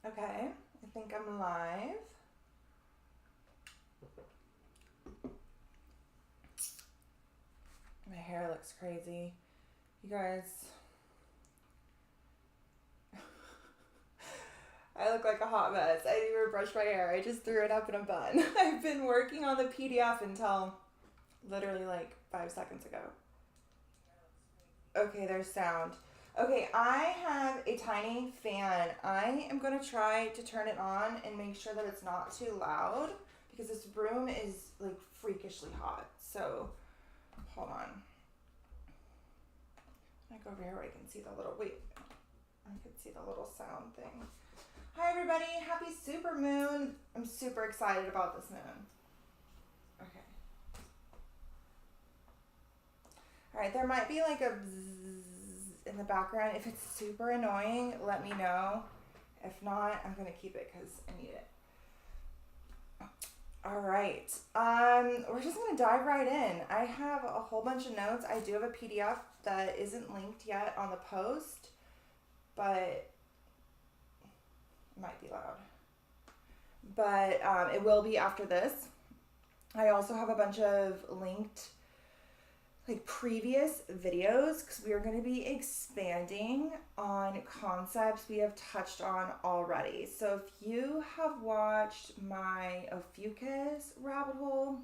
Okay, I think I'm live. My hair looks crazy. You guys, I look like a hot mess. I didn't even brush my hair. I just threw it up in a bun. I've been working on the PDF until literally like 5 seconds ago. Okay, there's sound. Okay, I have a tiny fan. I am going to try to turn it on and make sure that it's not too loud because this room is like freakishly hot. So, hold on. I go over here where I can see the little, wait, I can see the little sound thing. Hi everybody, happy Supermoon. I'm super excited about this moon. Okay. All right, there might be like a bzzz in the background. If it's super annoying, let me know. If not, I'm gonna keep it because I need it. All right, we're just gonna dive right in. I have a whole bunch of notes. I do have a PDF that isn't linked yet on the post, but it might be loud. But it will be after this. I also have a bunch of linked like previous videos because we are going to be expanding on concepts we have touched on already. So if you have watched my Ophiuchus rabbit hole,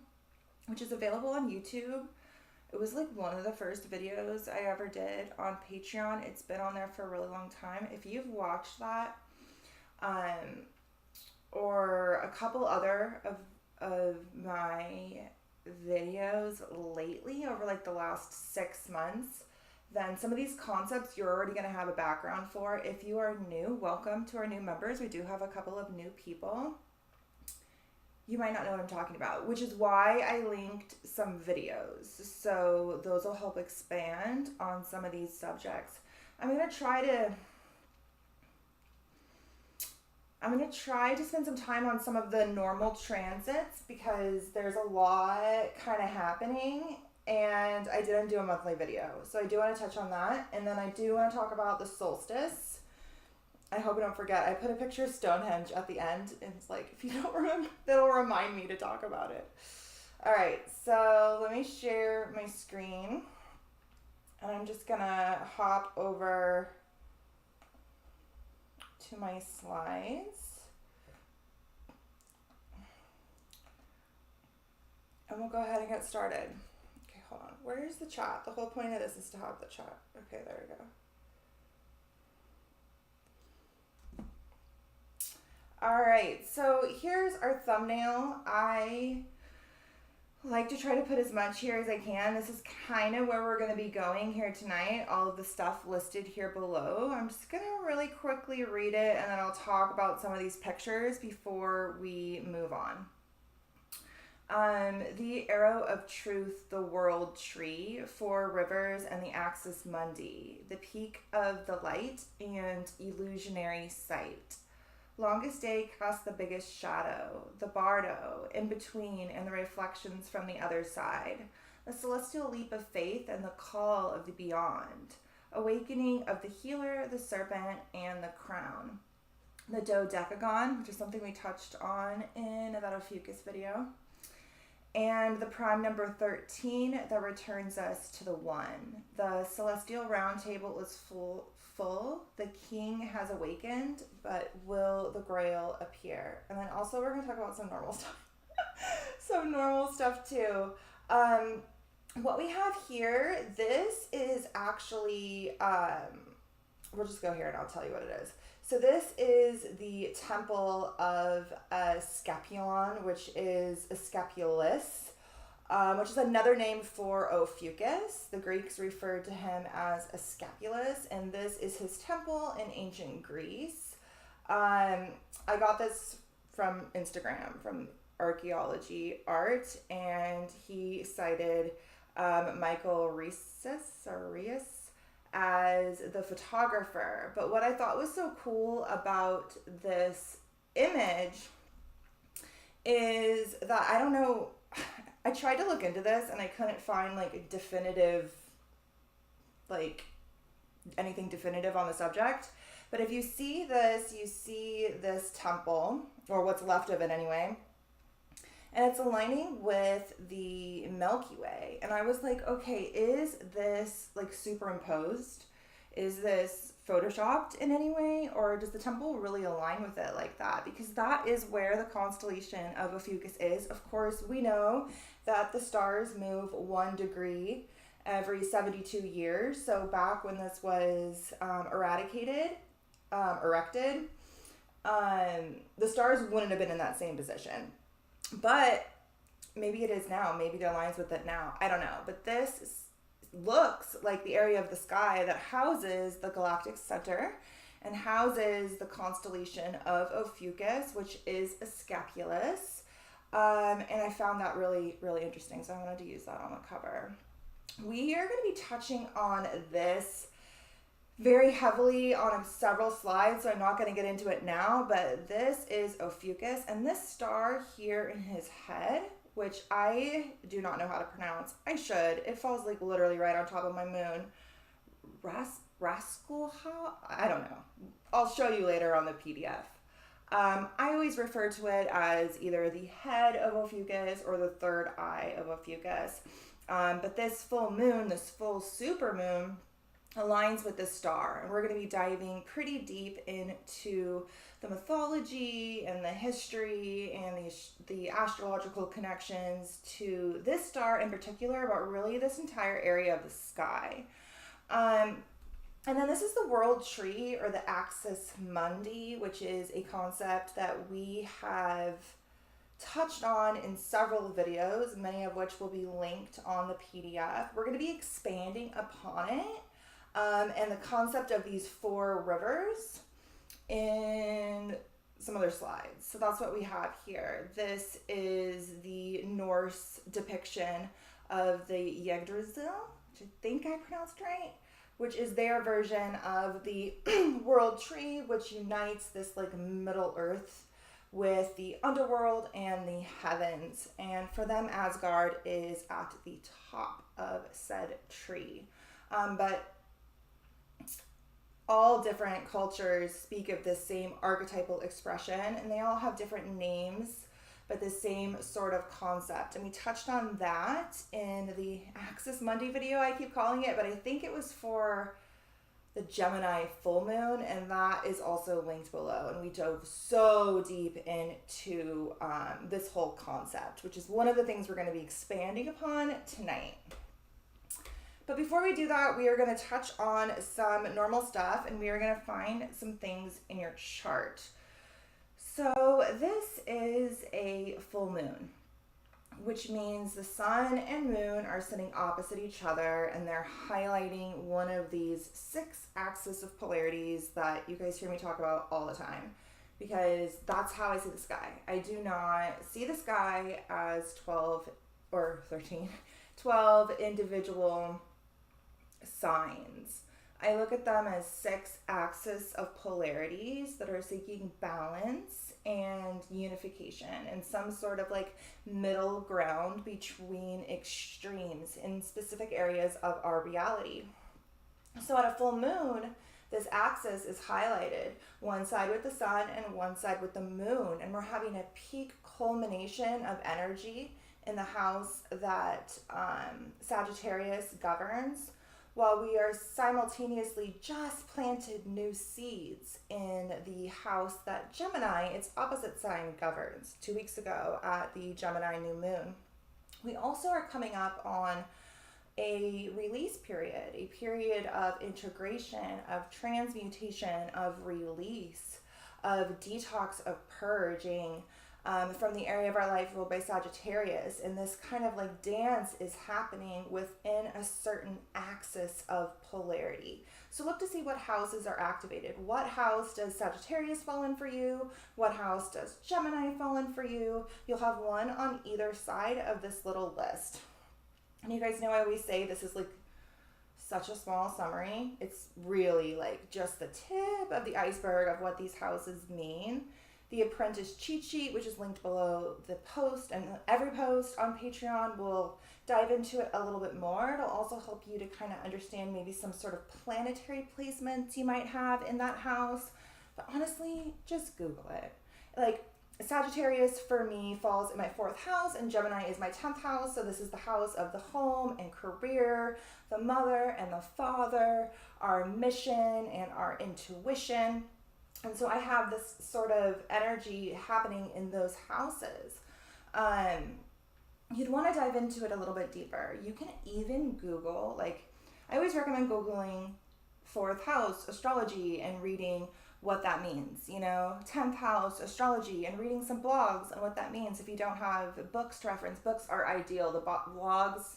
which is available on YouTube, it was like one of the first videos I ever did on Patreon. It's been on there for a really long time. If you've watched that, or a couple other of my videos lately over like the last 6 months, then some of these concepts you're already going to have a background for. If you are new, welcome to our new members. We do have a couple of new people. You might not know what I'm talking about, which is why I linked some videos. So those will help expand on some of these subjects. I'm going to try to spend some time on some of the normal transits because there's a lot kind of happening and I didn't do a monthly video. So I do want to touch on that. And then I do want to talk about the solstice. I hope I don't forget. I put a picture of Stonehenge at the end and it's like, if you don't remember, that'll remind me to talk about it. All right, so let me share my screen and I'm just gonna hop over to my slides. And we'll go ahead and get started. Okay, hold on. Where's the chat? The whole point of this is to have the chat. Okay, there we go. All right, so here's our thumbnail. I like to try to put as much here as I can. This is kind of where we're going to be going here tonight. All of the stuff listed here below. I'm just going to really quickly read it and then I'll talk about some of these pictures before we move on. The arrow of truth, the world tree, 4 rivers, and the axis Mundi, the peak of the light, and illusionary sight. Longest day casts the biggest shadow, the bardo, in between, and the reflections from the other side. The celestial leap of faith and the call of the beyond. Awakening of the healer, the serpent, and the crown. The dodecagon, which is something we touched on in that Ophiuchus video. And the prime number 13 that returns us to the 1. The celestial round table is full. The king has awakened, but will the grail appear? And then also we're going to talk about some normal stuff. Some normal stuff too. What we have here, this is actually, we'll just go here and I'll tell you what it is. So this is the temple of Scapulon, which is Ascapulus, which is another name for Ophiuchus. The Greeks referred to him as Ascapulus, and this is his temple in ancient Greece. I got this from Instagram, from Archaeology Art, and he cited Michael Reis as the photographer. But what I thought was so cool about this image is that, I don't know, I tried to look into this and I couldn't find like definitive, like anything definitive on the subject. But if you see this, you see this temple, or what's left of it anyway, and it's aligning with the Milky Way. And I was like, okay, is this like superimposed? Is this photoshopped in any way? Or does the temple really align with it like that? Because that is where the constellation of Ophiuchus is. Of course, we know that the stars move 1 degree every 72 years. So back when this was erected, the stars wouldn't have been in that same position. But maybe it is now. Maybe it aligns with it now. I don't know. But this looks like the area of the sky that houses the galactic center and houses the constellation of Ophiuchus, which is Asclepius. And I found that really, really interesting. So I wanted to use that on the cover. We are going to be touching on this very heavily on several slides, so I'm not going to get into it now, but this is Ophiuchus, and this star here in his head, which I do not know how to pronounce. I should. It falls like literally right on top of my moon. Raskulha? I don't know. I'll show you later on the PDF. I always refer to it as either the head of Ophiuchus or the third eye of Ophiuchus. But this full moon, this full supermoon, aligns with the star, and we're going to be diving pretty deep into the mythology and the history and the astrological connections to this star in particular, but really this entire area of the sky. And then this is the world tree, or the axis mundi, which is a concept that we have touched on in several videos, many of which will be linked on the PDF. We're going to be expanding upon it. And the concept of these 4 rivers in some other slides. So that's what we have here. This is the Norse depiction of the Yggdrasil, which I think I pronounced right, which is their version of the world tree, which unites this like Middle Earth with the underworld and the heavens. And for them, Asgard is at the top of said tree. But all different cultures speak of this same archetypal expression, and they all have different names, but the same sort of concept. And we touched on that in the Axis Mundi video, I keep calling it, but I think it was for the Gemini full moon, and that is also linked below. And we dove so deep into this whole concept, which is one of the things we're going to be expanding upon tonight. But before we do that, we are going to touch on some normal stuff, and we are going to find some things in your chart. So this is a full moon, which means the sun and moon are sitting opposite each other, and they're highlighting one of these 6 axes of polarities that you guys hear me talk about all the time, because that's how I see the sky. I do not see the sky as 12 individual signs. I look at them as 6 axes of polarities that are seeking balance and unification and some sort of like middle ground between extremes in specific areas of our reality. So at a full moon, this axis is highlighted, one side with the sun and one side with the moon, and we're having a peak culmination of energy in the house that Sagittarius governs, while we are simultaneously just planted new seeds in the house that Gemini, its opposite sign, governs 2 weeks ago at the Gemini new moon. We also are coming up on a release period, a period of integration, of transmutation, of release, of detox, of purging, from the area of our life ruled by Sagittarius. And this kind of like dance is happening within a certain axis of polarity. So look to see what houses are activated. What house does Sagittarius fall in for you? What house does Gemini fall in for you? You'll have one on either side of this little list. And you guys know I always say this is like such a small summary. It's really like just the tip of the iceberg of what these houses mean. The Apprentice cheat sheet, which is linked below the post, and every post on Patreon will dive into it a little bit more. It'll also help you to kind of understand maybe some sort of planetary placements you might have in that house. But honestly, just Google it. Like, Sagittarius for me falls in my 4th house, and Gemini is my 10th house. So this is the house of the home and career, the mother and the father, our mission and our intuition. And so I have this sort of energy happening in those houses. You'd want to dive into it a little bit deeper. You can even Google, like, I always recommend Googling 4th house astrology and reading what that means, 10th house astrology and reading some blogs and what that means. If you don't have books to reference, books are ideal. The blogs,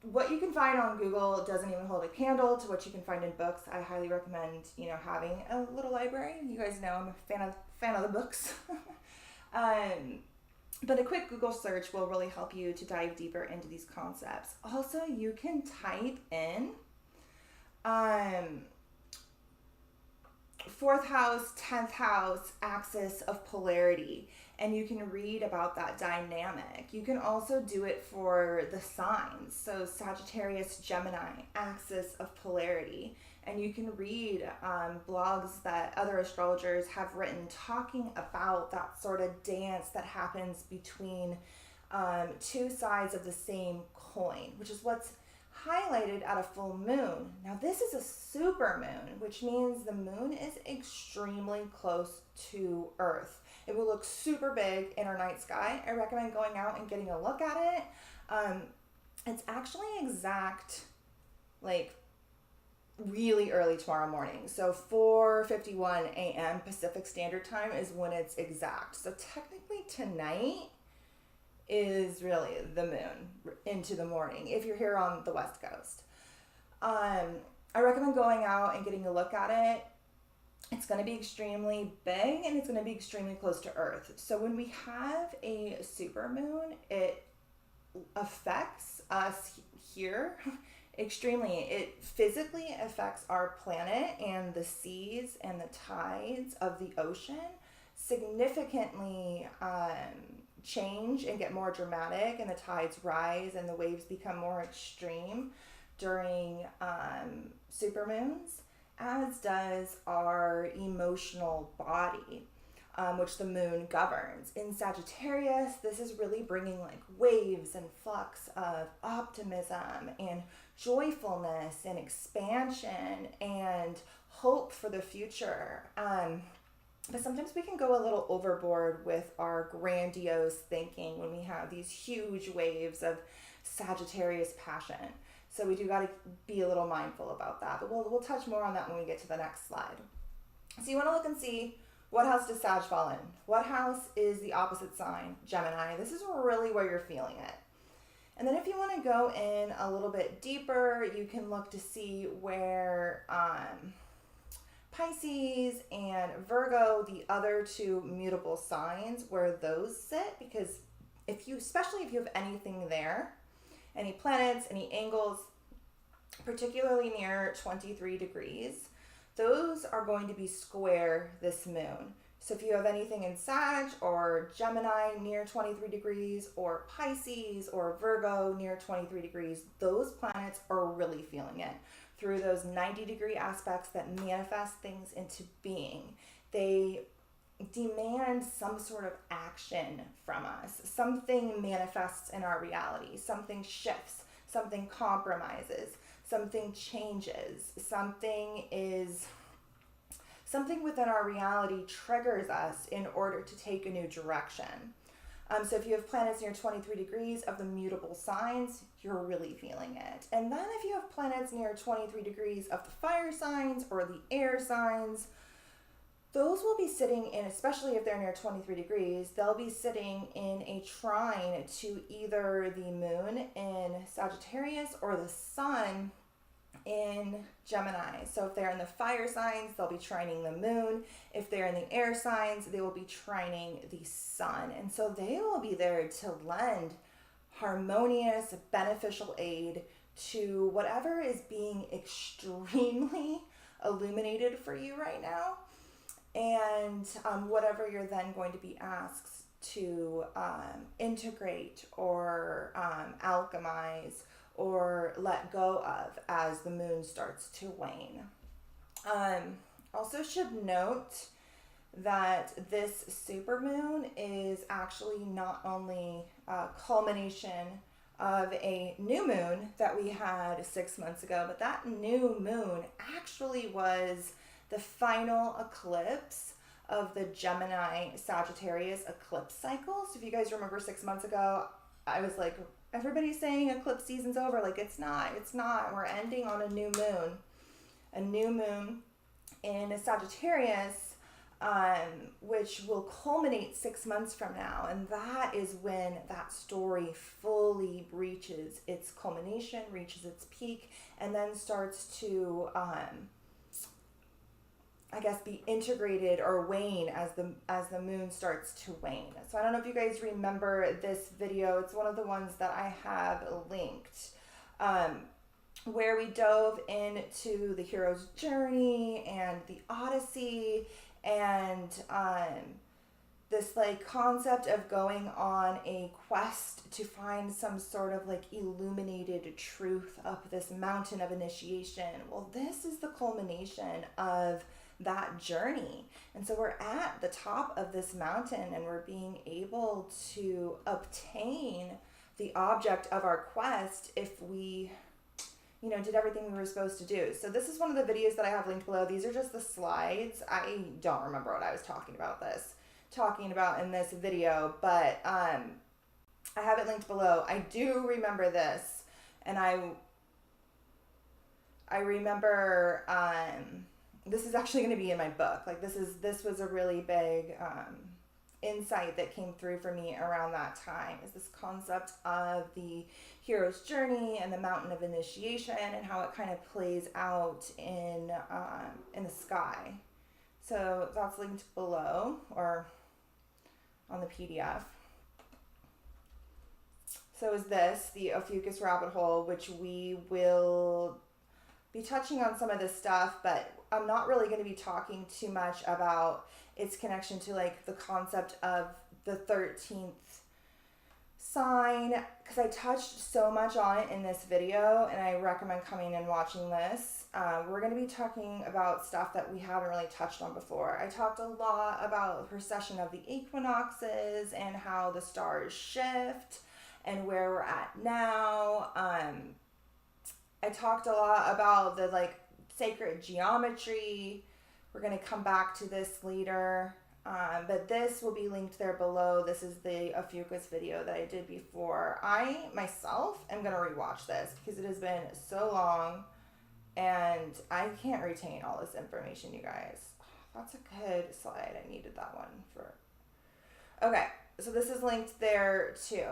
what you can find on Google doesn't even hold a candle to what you can find in books. I highly recommend, having a little library. You guys know I'm a fan of the books. But a quick Google search will really help you to dive deeper into these concepts. Also, you can type in 4th house, 10th house axis of polarity, and you can read about that dynamic. You can also do it for the signs. So Sagittarius, Gemini, axis of polarity. And you can read blogs that other astrologers have written talking about that sort of dance that happens between two sides of the same coin, which is what's highlighted at a full moon. Now this is a super moon, which means the moon is extremely close to Earth. It will look super big in our night sky. I recommend going out and getting a look at it. It's actually exact, like, really early tomorrow morning. So 4:51 a.m. Pacific Standard Time is when it's exact. So technically tonight is really the moon into the morning if you're here on the West Coast. I recommend going out and getting a look at it. It's going to be extremely big and it's going to be extremely close to Earth. So when we have a supermoon, it affects us here extremely. It physically affects our planet and the seas and the tides of the ocean significantly change and get more dramatic, and the tides rise and the waves become more extreme during supermoons, as does our emotional body, which the moon governs. In Sagittarius, this is really bringing like waves and flux of optimism and joyfulness and expansion and hope for the future. But sometimes we can go a little overboard with our grandiose thinking when we have these huge waves of Sagittarius passion. So we do got to be a little mindful about that. But we'll touch more on that when we get to the next slide. So you want to look and see, what house does Sag fall in? What house is the opposite sign? Gemini. This is really where you're feeling it. And then if you want to go in a little bit deeper, you can look to see where Pisces and Virgo, the other two mutable signs, where those sit, because especially if you have anything there, any planets, any angles, particularly near 23 degrees, those are going to be square this moon. So if you have anything in Sag or Gemini near 23 degrees, or Pisces or Virgo near 23 degrees, those planets are really feeling it through those 90-degree aspects that manifest things into being. They demand some sort of action from us. Something manifests in our reality. Something shifts. Something compromises. Something changes. Something within our reality triggers us in order to take a new direction. So if you have planets near 23 degrees of the mutable signs, you're really feeling it. And then if you have planets near 23 degrees of the fire signs or the air signs, those will be sitting in, especially if they're near 23 degrees, they'll be sitting in a trine to either the moon in Sagittarius or the sun in Gemini. So if they're in the fire signs, they'll be trining the moon. If they're in the air signs, they will be trining the sun. And so they will be there to lend harmonious, beneficial aid to whatever is being extremely illuminated for you right now. and whatever you're then going to be asked to integrate or alchemize or let go of as the moon starts to wane. Also should note that this supermoon is actually not only a culmination of a new moon that we had 6 months ago, but that new moon actually was the final eclipse of the Gemini Sagittarius eclipse cycle. So if you guys remember 6 months ago, I was like, everybody's saying eclipse season's over. Like, it's not. We're ending on a new moon. A new moon in Sagittarius, which will culminate 6 months from now. And that is when that story fully reaches its culmination, reaches its peak, and then starts to, I guess, be integrated or wane as the moon starts to wane. So I don't know if you guys remember this video. It's one of the ones that I have linked, where we dove into the hero's journey and the Odyssey and this like concept of going on a quest to find some sort of like illuminated truth up this mountain of initiation. Well, this is the culmination of that journey. And so we're at the top of this mountain and we're being able to obtain the object of our quest if we, you know, did everything we were supposed to do. So this is one of the videos that I have linked below. These are just the slides. I don't remember what I was talking about in this video, but I have it linked below. I do remember this, and I remember this is actually going to be in my book. Like this was a really big insight that came through for me around that time, is this concept of the hero's journey and the mountain of initiation and how it kind of plays out in the sky. So that's linked below or on the PDF. So is this the Ophiuchus rabbit hole, which we will be touching on some of this stuff, but I'm not really going to be talking too much about its connection to like the concept of the 13th sign, because I touched so much on it in this video, and I recommend coming and watching this. We're going to be talking about stuff that we haven't really touched on before. I talked a lot about the precession of the equinoxes and how the stars shift and where we're at now. I talked a lot about the like sacred geometry. We're going to come back to this later, but this will be linked there below. This is the Ophiuchus video that I did before. I myself am going to rewatch this because it has been so long and I can't retain all this information, you guys. That's a good slide. I needed that one for... Okay, so this is linked there too.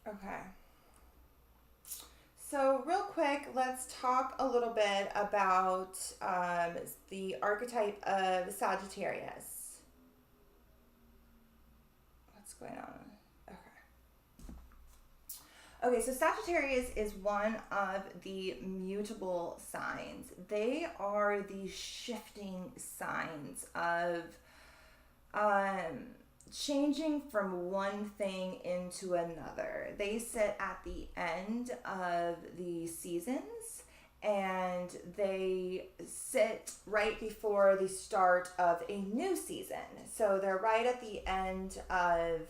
Okay. So real quick, let's talk a little bit about the archetype of Sagittarius. What's going on? Okay, so Sagittarius is one of the mutable signs. They are the shifting signs of changing from one thing into another. They sit at the end of the seasons and they sit right before the start of a new season. So they're right at the end of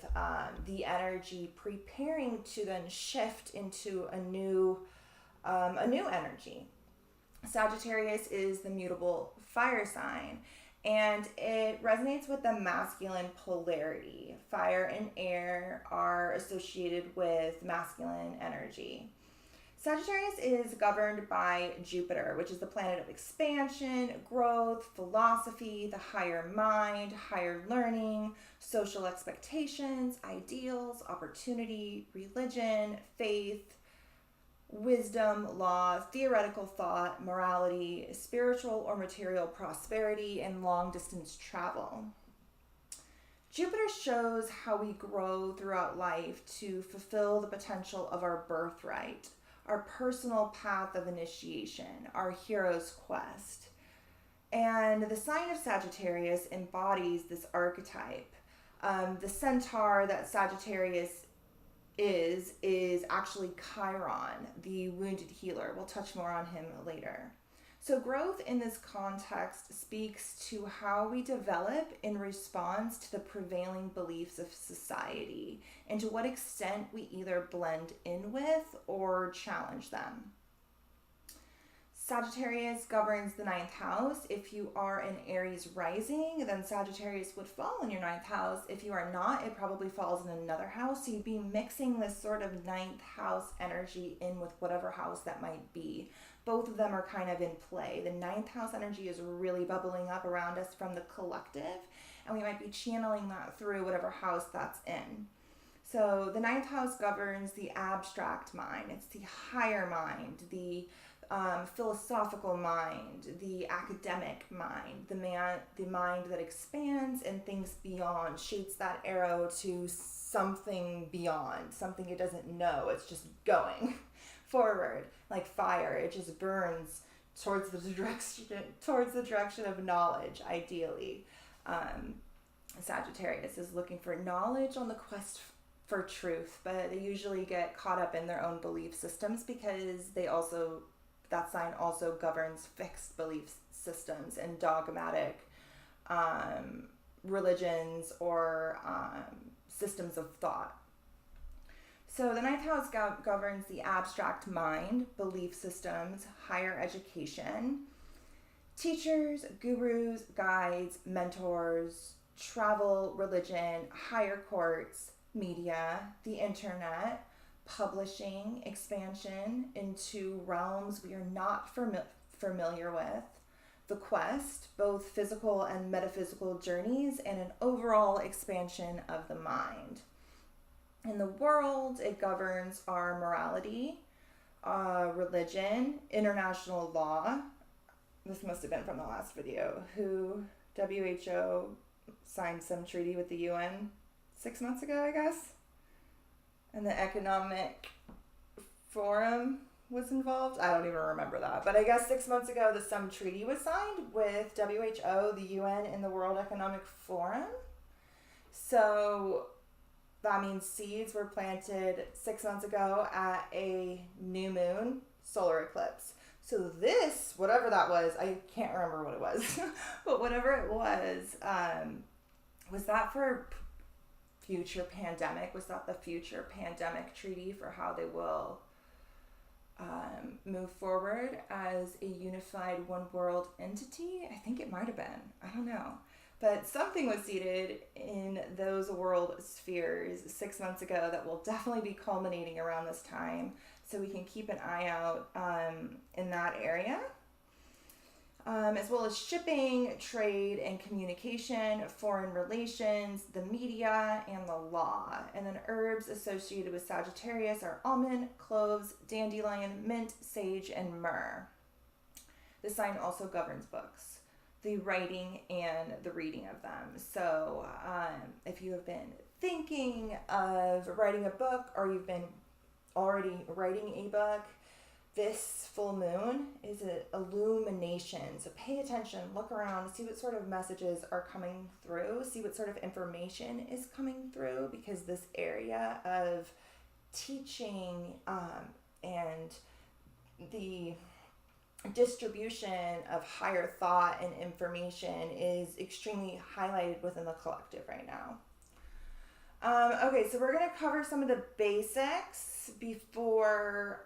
the energy, preparing to then shift into a new energy. Sagittarius is the mutable fire sign, and it resonates with the masculine polarity. Fire and air are associated with masculine energy. Sagittarius is governed by Jupiter, which is the planet of expansion, growth, philosophy, the higher mind, higher learning, social expectations, ideals, opportunity, religion, faith, wisdom, law, theoretical thought, morality, spiritual or material prosperity, and long-distance travel. Jupiter shows how we grow throughout life to fulfill the potential of our birthright, our personal path of initiation, our hero's quest. And the sign of Sagittarius embodies this archetype. The centaur that Sagittarius is actually Chiron, the wounded healer. We'll touch more on him later. So growth in this context speaks to how we develop in response to the prevailing beliefs of society and to what extent we either blend in with or challenge them. Sagittarius governs the 9th house. If you are an Aries rising, then Sagittarius would fall in your 9th house. If you are not, it probably falls in another house. So you'd be mixing this sort of 9th house energy in with whatever house that might be. Both of them are kind of in play. The 9th house energy is really bubbling up around us from the collective, and we might be channeling that through whatever house that's in. So the 9th house governs the abstract mind. It's the higher mind, the philosophical mind, the academic mind, the mind that expands and thinks beyond, shoots that arrow to something beyond, something it doesn't know. It's just going forward like fire. It just burns towards the direction of knowledge, ideally. Sagittarius is looking for knowledge on the quest for truth, but they usually get caught up in their own belief systems because that sign also governs fixed belief systems and dogmatic religions or systems of thought. So the 9th house governs the abstract mind, belief systems, higher education, teachers, gurus, guides, mentors, travel, religion, higher courts, media, the internet, publishing, expansion into realms we are not familiar with, the quest, both physical and metaphysical journeys, and an overall expansion of the mind. In the world, it governs our morality, religion, international law. This must have been from the last video. WHO signed some treaty with the UN 6 months ago, I guess. And the Economic Forum was involved. I don't even remember that. But I guess 6 months ago, some treaty was signed with WHO, the UN, and the World Economic Forum. So that means seeds were planted 6 months ago at a new moon solar eclipse. So this, whatever that was, I can't remember what it was, but whatever it was that for future pandemic? Was that the future pandemic treaty for how they will move forward as a unified one world entity? I think it might have been. I don't know. But something was seeded in those world spheres 6 months ago that will definitely be culminating around this time. So we can keep an eye out in that area. As well as shipping, trade, and communication, foreign relations, the media, and the law. And then herbs associated with Sagittarius are almond, cloves, dandelion, mint, sage, and myrrh. The sign also governs books, the writing and the reading of them. So if you have been thinking of writing a book, or you've been already writing a book, this full moon is an illumination. So pay attention, look around, see what sort of messages are coming through, see what sort of information is coming through, because this area of teaching and the distribution of higher thought and information is extremely highlighted within the collective right now. Okay, so we're going to cover some of the basics before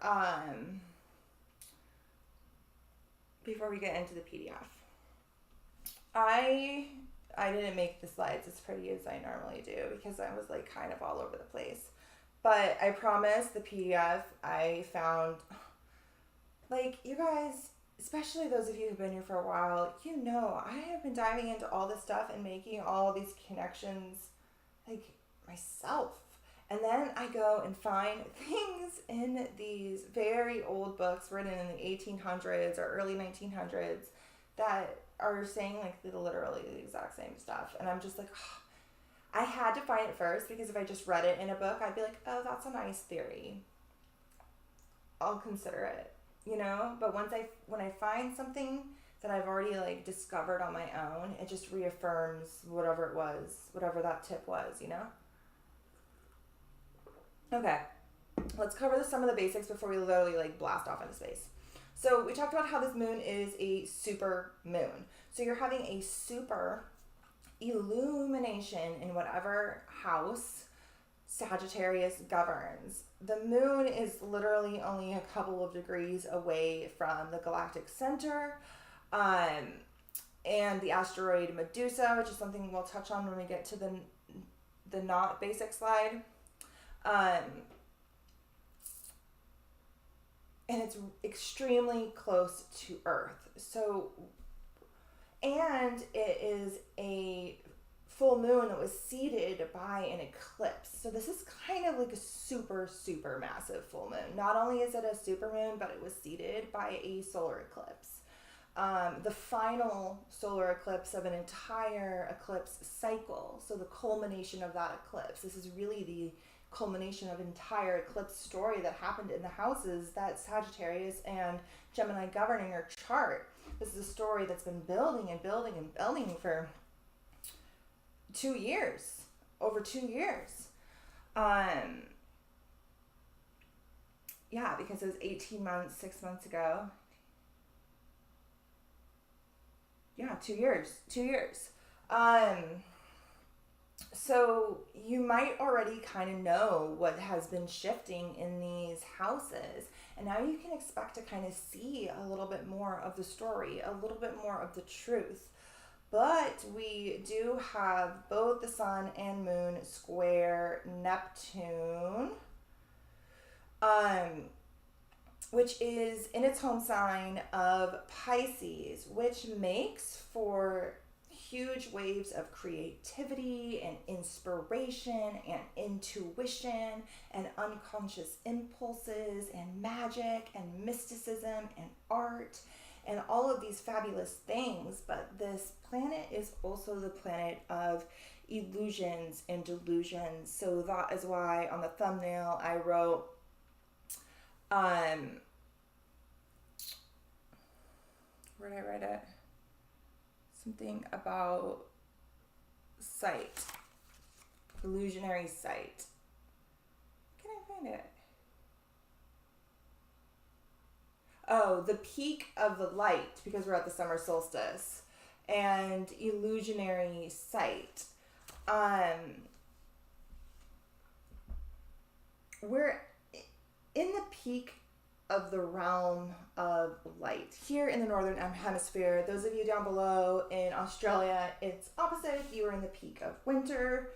we get into the PDF. I didn't make the slides as pretty as I normally do because I was like kind of all over the place. But I promise the PDF I found, like, you guys, especially those of you who've been here for a while, you know, I have been diving into all this stuff and making all these connections, like, myself. And then I go and find things in these very old books written in the 1800s or early 1900s that are saying like literally the exact same stuff. And I'm just like, oh, I had to find it first, because if I just read it in a book, I'd be like, oh, that's a nice theory. I'll consider it, you know? But when I find something that I've already like discovered on my own, it just reaffirms whatever it was, whatever that tip was, you know? Okay, let's cover some of the basics before we literally like blast off into space. So we talked about how this moon is a super moon. So you're having a super illumination in whatever house Sagittarius governs. The moon is literally only a couple of degrees away from the galactic center, and the asteroid Medusa, which is something we'll touch on when we get to the not basic slide. And it's extremely close to Earth. So, and it is a full moon that was seeded by an eclipse. So this is kind of like a super, super massive full moon. Not only is it a super moon, but it was seeded by a solar eclipse. The final solar eclipse of an entire eclipse cycle. So the culmination of that eclipse. This is really the culmination of entire eclipse story that happened in the houses that Sagittarius and Gemini govern in your chart. This is a story that's been building and building and building for 2 years, over 2 years. Yeah, because it was 18 months, 6 months ago. Yeah, 2 years, 2 years. So you might already kind of know what has been shifting in these houses. And now you can expect to kind of see a little bit more of the story, a little bit more of the truth. But we do have both the sun and moon square Neptune, which is in its home sign of Pisces, which makes for huge waves of creativity and inspiration and intuition and unconscious impulses and magic and mysticism and art and all of these fabulous things. But this planet is also the planet of illusions and delusions. So that is why on the thumbnail I wrote, where did I write it? Something about sight. Illusionary sight. Can I find it? Oh, the peak of the light, because we're at the summer solstice. And illusionary sight. We're in the peak of the realm of light here in the northern hemisphere. Those of you down below in Australia, it's opposite. You are in the peak of winter.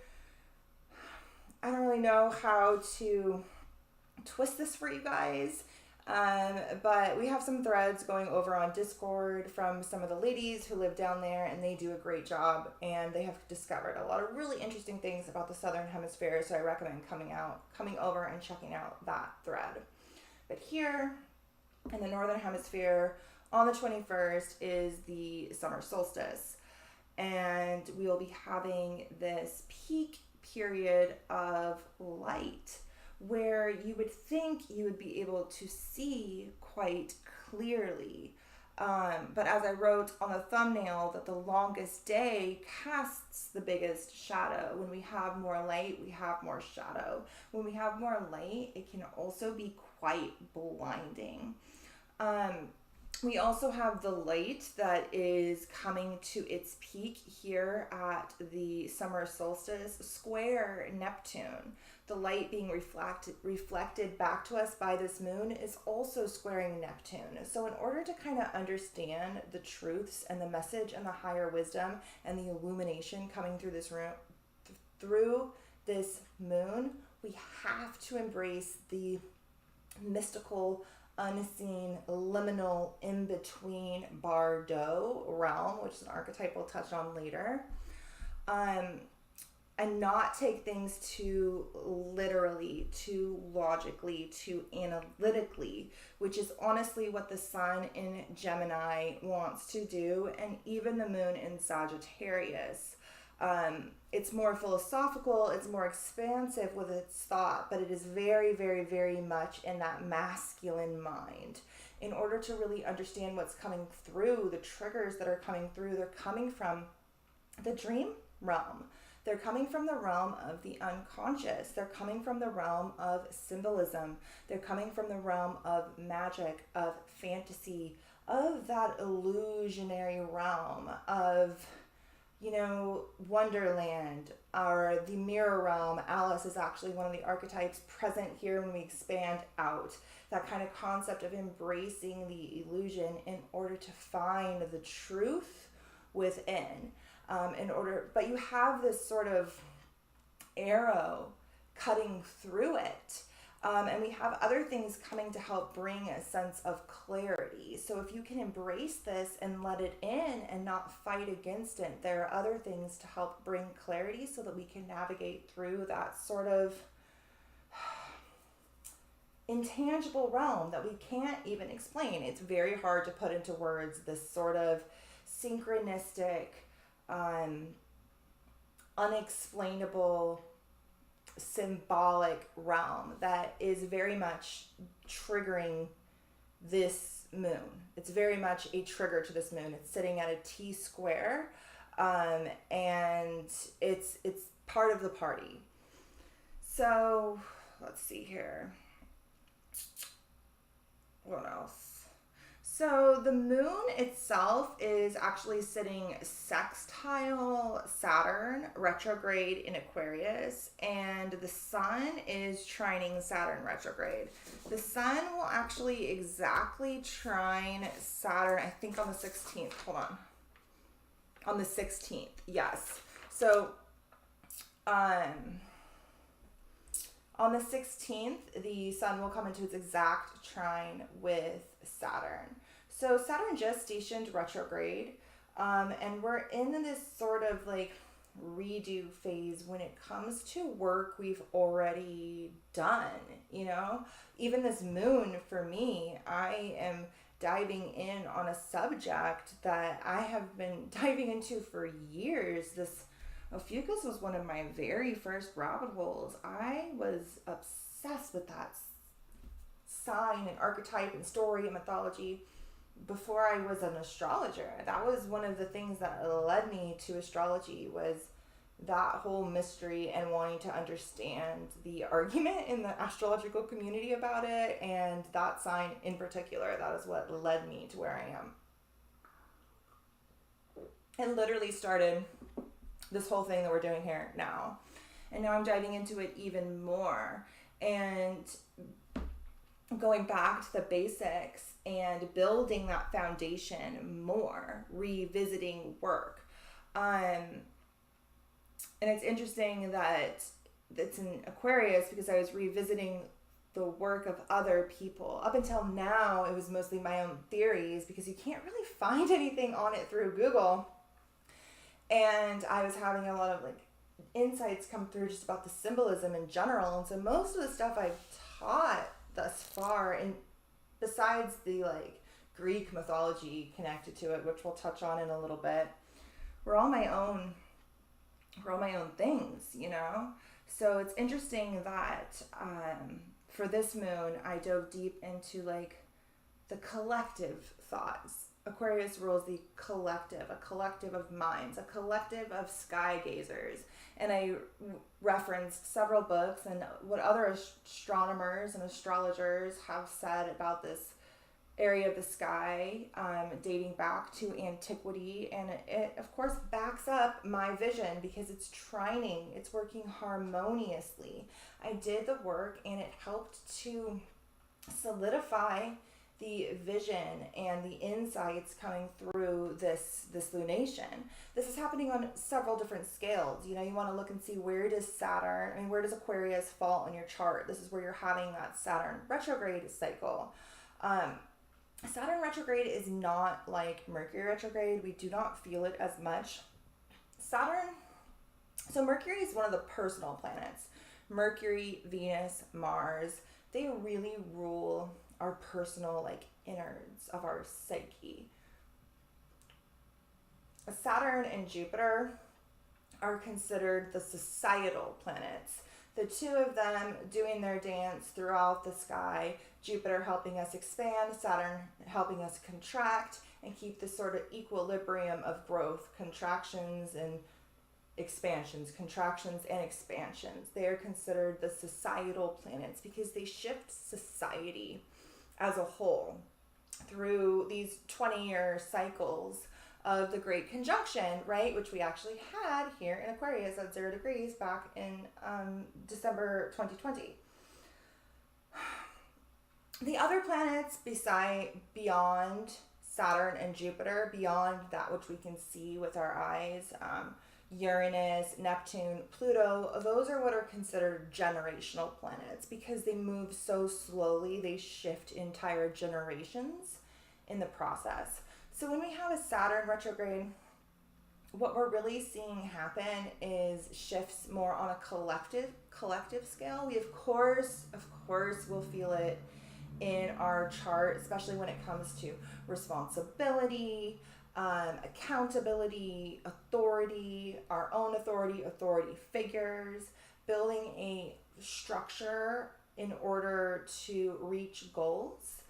I don't really know how to twist this for you guys, but we have some threads going over on Discord from some of the ladies who live down there, and they do a great job, and they have discovered a lot of really interesting things about the southern hemisphere. So I recommend coming over and checking out that thread. But here in the northern hemisphere, on the 21st is the summer solstice. And we will be having this peak period of light where you would think you would be able to see quite clearly. But as I wrote on the thumbnail, that the longest day casts the biggest shadow. When we have more light, we have more shadow. When we have more light, it can also be quite blinding. We also have the light that is coming to its peak here at the summer solstice, square Neptune. The light being reflected back to us by this moon is also squaring Neptune. So in order to kind of understand the truths and the message and the higher wisdom and the illumination coming through this moon, we have to embrace the mystical, unseen, liminal, in-between Bardo realm, which is an archetype we'll touch on later. And not take things too literally, too logically, too analytically, which is honestly what the sun in Gemini wants to do, and even the moon in Sagittarius. It's more philosophical, it's more expansive with its thought, but it is very, very, very much in that masculine mind. In order to really understand what's coming through, the triggers that are coming through, they're coming from the dream realm. They're coming from the realm of the unconscious. They're coming from the realm of symbolism. They're coming from the realm of magic, of fantasy, of that illusionary realm of, you know, Wonderland, or the mirror realm. Alice is actually one of the archetypes present here when we expand out. That kind of concept of embracing the illusion in order to find the truth within. But you have this sort of arrow cutting through it. And we have other things coming to help bring a sense of clarity. So if you can embrace this and let it in and not fight against it, there are other things to help bring clarity so that we can navigate through that sort of intangible realm that we can't even explain. It's very hard to put into words, this sort of synchronistic, unexplainable, symbolic realm that is very much triggering this moon. It's very much a trigger to this moon. It's sitting at a T square, and it's part of the party. So let's see here. What else? So the moon itself is actually sitting sextile Saturn retrograde in Aquarius, and the sun is trining Saturn retrograde. The sun will actually exactly trine Saturn, I think on the 16th. Hold on. On the 16th, yes. So, on the 16th, the sun will come into its exact trine with Saturn. So Saturn just stationed retrograde, and we're in this sort of like redo phase when it comes to work we've already done, you know? Even this moon, for me, I am diving in on a subject that I have been diving into for years. This Ophiuchus was one of my very first rabbit holes. I was obsessed with that sign and archetype and story and mythology before I was an astrologer. That was one of the things that led me to astrology, was that whole mystery and wanting to understand the argument in the astrological community about it, and that sign in particular. That is what led me to where I am. It literally started this whole thing that we're doing here now. And now I'm diving into it even more and going back to the basics and building that foundation more, revisiting work. And it's interesting that it's in Aquarius because I was revisiting the work of other people. Up until now, it was mostly my own theories because you can't really find anything on it through Google. And I was having a lot of like insights come through just about the symbolism in general. And so most of the stuff I've taught thus far, and besides the like Greek mythology connected to it, which we'll touch on in a little bit, we're all my own things, you know? So it's interesting that for this moon, I dove deep into like the collective thoughts. Aquarius rules the collective, a collective of minds, a collective of sky gazers. And I referenced several books and what other astronomers and astrologers have said about this area of the sky, dating back to antiquity. And it of course backs up my vision because it's trining, it's working harmoniously. I did the work and it helped to solidify the vision and the insights coming through this lunation. This is happening on several different scales. You know, you want to look and see, where does Aquarius fall on your chart? This is where you're having that Saturn retrograde cycle. Saturn retrograde is not like Mercury retrograde. We do not feel it as much. So Mercury is one of the personal planets. Mercury, Venus, Mars, they really rule our personal like innards of our psyche. Saturn and Jupiter are considered the societal planets. The two of them doing their dance throughout the sky, Jupiter helping us expand, Saturn helping us contract and keep this sort of equilibrium of growth, contractions and expansions, contractions and expansions. They are considered the societal planets because they shift society as a whole through these 20-year cycles of the Great Conjunction, right, which we actually had here in Aquarius at 0 degrees back in December 2020. The other planets beyond Saturn and Jupiter, beyond that which we can see with our eyes, Uranus, Neptune, Pluto, those are what are considered generational planets because they move so slowly, they shift entire generations in the process. So when we have a Saturn retrograde, what we're really seeing happen is shifts more on a collective scale. We of course will feel it in our chart, especially when it comes to responsibility, accountability, authority, our own authority figures, building a structure in order to reach goals.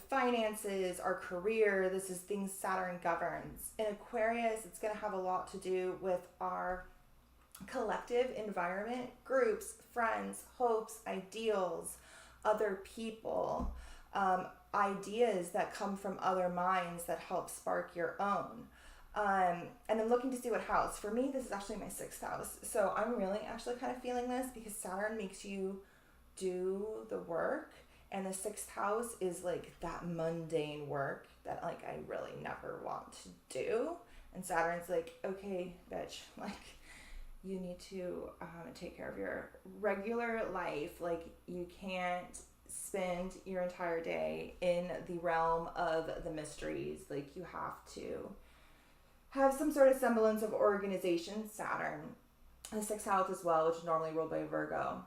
Finances, our career, this is things Saturn governs. In Aquarius, it's going to have a lot to do with our collective environment, groups, friends, hopes, ideals, other people, ideas that come from other minds that help spark your own. And I'm looking to see what house. For me, this is actually my 6th house. So I'm really actually kind of feeling this because Saturn makes you do the work. And the 6th house is like that mundane work that like I really never want to do. And Saturn's like, okay, bitch, like you need to take care of your regular life. Like you can't spend your entire day in the realm of the mysteries. Like you have to have some sort of semblance of organization. Saturn, the 6th house as well, which is normally ruled by Virgo.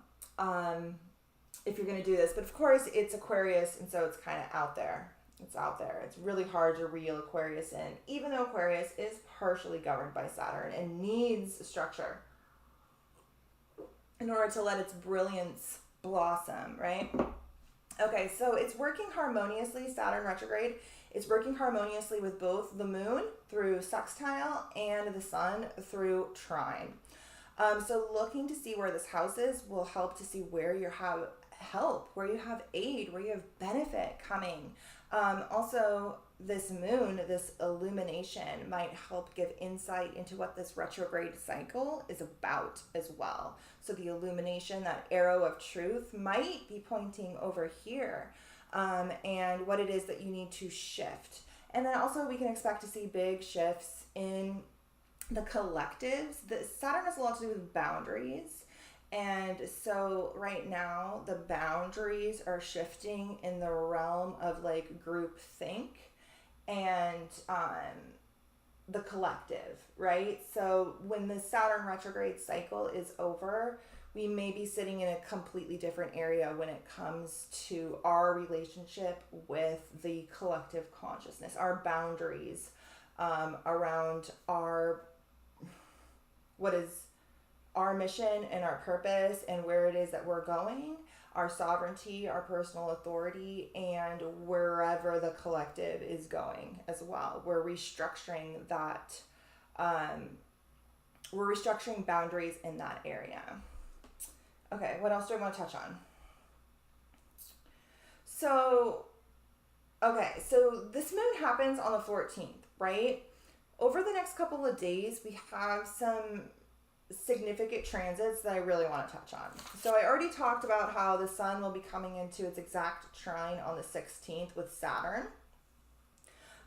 If you're going to do this, but of course it's Aquarius, and so it's kind of out there. It's out there. It's really hard to reel Aquarius in, even though Aquarius is partially governed by Saturn and needs structure in order to let its brilliance blossom, right? Okay, so it's working harmoniously, Saturn retrograde. It's working harmoniously with both the moon through sextile and the sun through trine. So looking to see where this house is will help to see where you have help, where you have aid, where you have benefit coming. Also, this moon, this illumination might help give insight into what this retrograde cycle is about as well. So the illumination, that arrow of truth, might be pointing over here, and what it is that you need to shift. And then also we can expect to see big shifts in the collectives. The Saturn has a lot to do with boundaries. And so right now the boundaries are shifting in the realm of like group think and the collective, right? So when the Saturn retrograde cycle is over, we may be sitting in a completely different area when it comes to our relationship with the collective consciousness, our boundaries around what is our mission and our purpose and where it is that we're going, our sovereignty, our personal authority, and wherever the collective is going as well. We're restructuring that, we're restructuring boundaries in that area. Okay, what else do I want to touch on? So this moon happens on the 14th, right? Over the next couple of days, we have some significant transits that I really want to touch on. So I already talked about how the sun will be coming into its exact trine on the 16th with Saturn.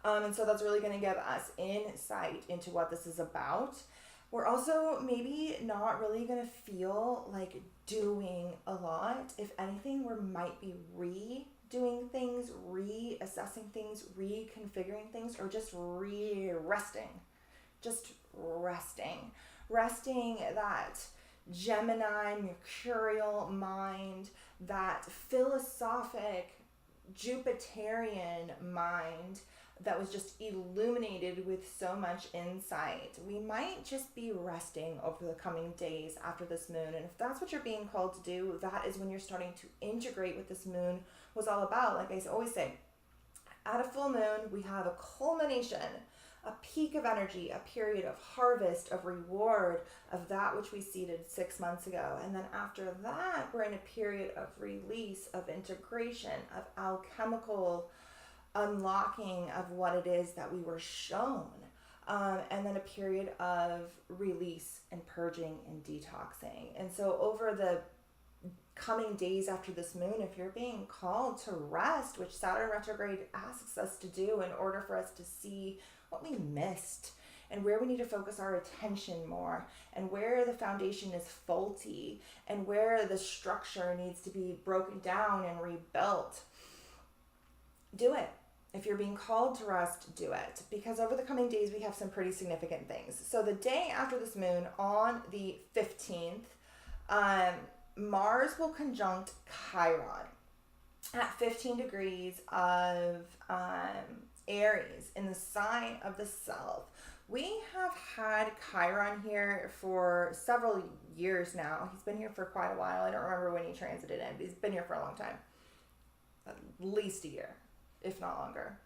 And so that's really going to give us insight into what this is about. We're also maybe not really going to feel like doing a lot. If anything, we might be redoing things, reassessing things, reconfiguring things, or just resting. Just resting. Resting that Gemini, Mercurial mind, that philosophic Jupiterian mind that was just illuminated with so much insight. We might just be resting over the coming days after this moon. And if that's what you're being called to do, that is when you're starting to integrate what this moon was all about. Like I always say, at a full moon, we have a culmination, a peak of energy, a period of harvest, of reward, of that which we seeded 6 months ago. And then after that, we're in a period of release, of integration, of alchemical unlocking of what it is that we were shown. And then a period of release and purging and detoxing. And so over the coming days after this moon, if you're being called to rest, which Saturn retrograde asks us to do in order for us to see what we missed and where we need to focus our attention more, and where the foundation is faulty, and where the structure needs to be broken down and rebuilt, do it. If you're being called to rest, do it. Because over the coming days, we have some pretty significant things. So the day after this moon, on the 15th, Mars will conjunct Chiron at 15 degrees of Aries in the sign of the Self. We have had Chiron here for several years now. He's been here for quite a while. I don't remember when he transited in, but he's been here for a long time. At least a year, if not longer.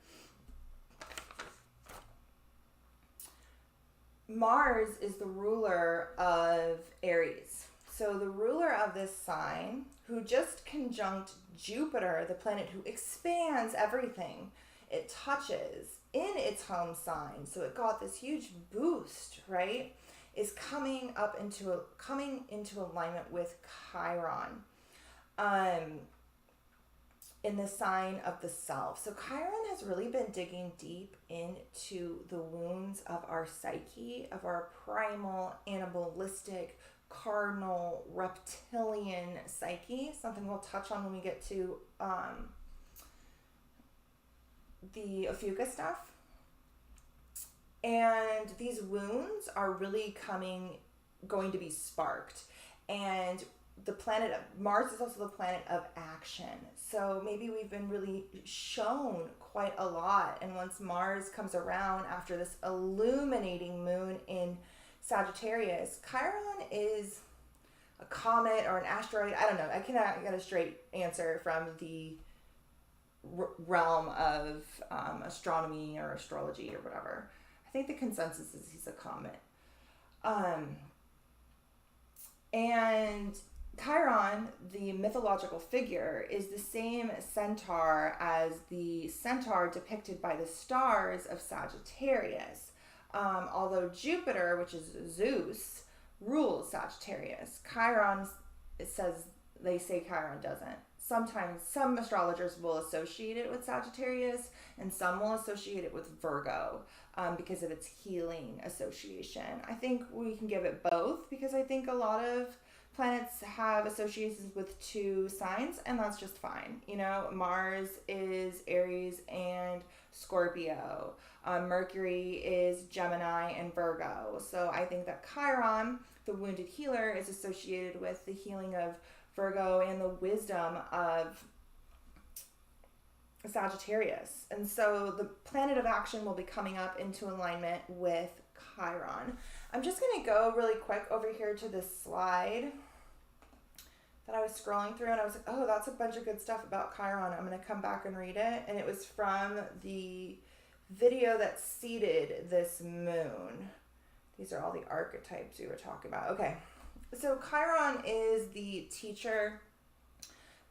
Mars is the ruler of Aries. So the ruler of this sign, who just conjunct Jupiter, the planet who expands everything it touches in its home sign, so it got this huge boost, right, is coming into alignment with Chiron in the sign of the Self. So Chiron has really been digging deep into the wounds of our psyche, of our primal, animalistic, cardinal, reptilian psyche, something we'll touch on when we get to the Ophiuchus stuff. And these wounds are really going to be sparked. And the planet of Mars is also the planet of action. So maybe we've been really shown quite a lot. And once Mars comes around after this illuminating moon in Sagittarius, Chiron is a comet or an asteroid. I don't know. I cannot get a straight answer from the realm of astronomy or astrology or whatever. I think the consensus is he's a comet. And Chiron, the mythological figure, is the same centaur as the centaur depicted by the stars of Sagittarius. Although Jupiter, which is Zeus, rules Sagittarius, Chiron, they say Chiron doesn't. Sometimes some astrologers will associate it with Sagittarius, and some will associate it with Virgo because of its healing association. I think we can give it both, because I think a lot of planets have associations with two signs, and that's just fine. You know, Mars is Aries and Scorpio. Mercury is Gemini and Virgo. So I think that Chiron, the wounded healer, is associated with the healing of Virgo and the wisdom of Sagittarius. And so the planet of action will be coming up into alignment with Chiron. I'm just going to go really quick over here to this slide that I was scrolling through, and I was like, oh, that's a bunch of good stuff about Chiron. I'm going to come back and read it. And it was from the video that seeded this moon. These are all the archetypes we were talking about. Okay. So Chiron is the teacher,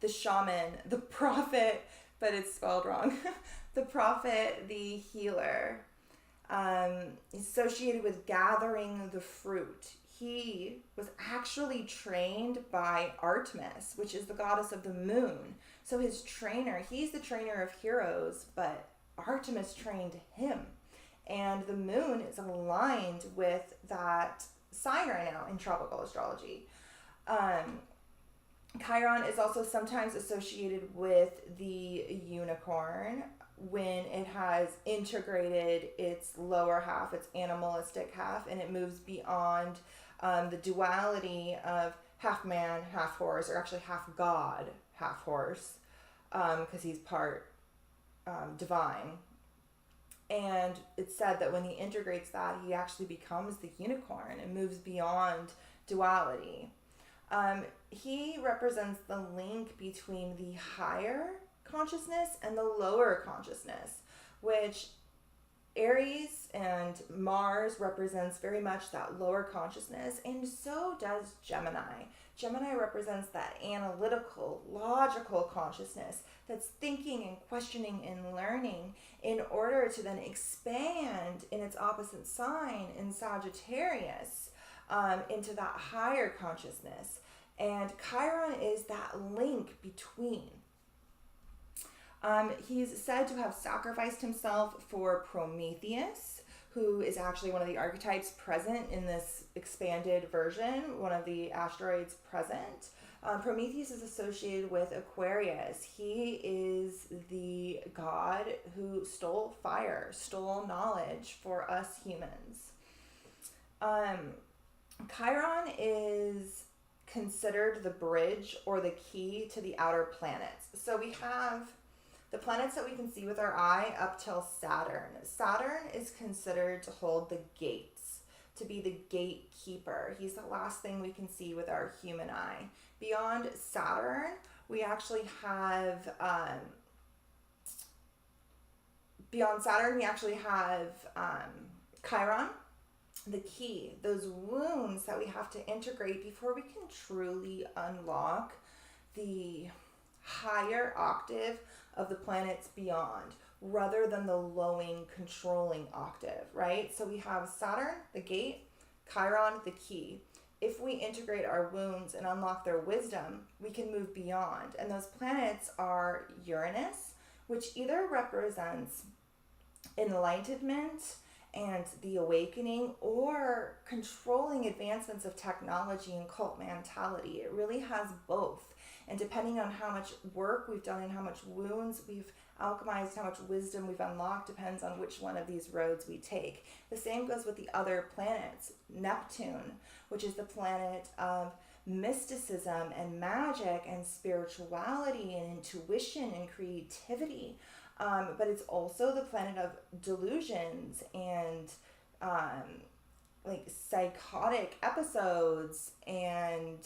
the shaman, the prophet, but it's spelled wrong. The prophet, the healer, associated with gathering the fruit. He was actually trained by Artemis, which is the goddess of the moon. So his trainer, he's the trainer of heroes, but Artemis trained him. And the moon is aligned with that sign right now in tropical astrology. Chiron is also sometimes associated with the unicorn when it has integrated its lower half, its animalistic half, and it moves beyond the duality of half man, half horse, or actually half god, half horse, because he's part divine. And it's said that when he integrates that, he actually becomes the unicorn and moves beyond duality. He represents the link between the higher consciousness and the lower consciousness, which Aries and Mars represents very much that lower consciousness, and so does Gemini. Gemini represents that analytical, logical consciousness that's thinking and questioning and learning in order to then expand in its opposite sign in Sagittarius into that higher consciousness. And Chiron is that link between. He's said to have sacrificed himself for Prometheus, who is actually one of the archetypes present in this expanded version, one of the asteroids present. Prometheus is associated with Aquarius. He is the god who stole fire, stole knowledge for us humans. Chiron is considered the bridge or the key to the outer planets. So we have the planets that we can see with our eye up till Saturn. Saturn is considered to hold the gates, to be the gatekeeper. He's the last thing we can see with our human eye. Beyond Saturn, we actually have Chiron, the key, those wounds that we have to integrate before we can truly unlock the higher octave of the planets beyond, rather than the lowing, controlling octave, right? So we have Saturn, the gate, Chiron, the key. If we integrate our wounds and unlock their wisdom, we can move beyond. And those planets are Uranus, which either represents enlightenment and the awakening, or controlling advancements of technology and cult mentality. It really has both. And depending on how much work we've done and how much wounds we've alchemized, how much wisdom we've unlocked, depends on which one of these roads we take. The same goes with the other planets. Neptune, which is the planet of mysticism and magic and spirituality and intuition and creativity. But it's also the planet of delusions and like psychotic episodes and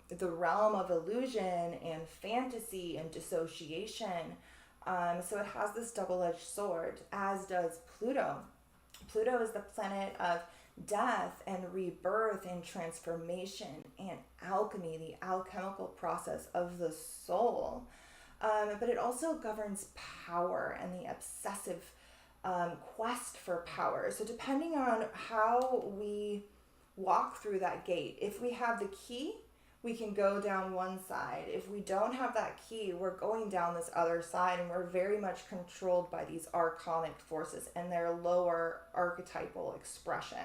the realm of illusion and fantasy and dissociation. So it has this double-edged sword, as does Pluto. Pluto is the planet of death and rebirth and transformation and alchemy, the alchemical process of the soul. But it also governs power and the obsessive quest for power. So depending on how we walk through that gate, if we have the key, we can go down one side. If we don't have that key, we're going down this other side, and we're very much controlled by these archonic forces and their lower archetypal expression.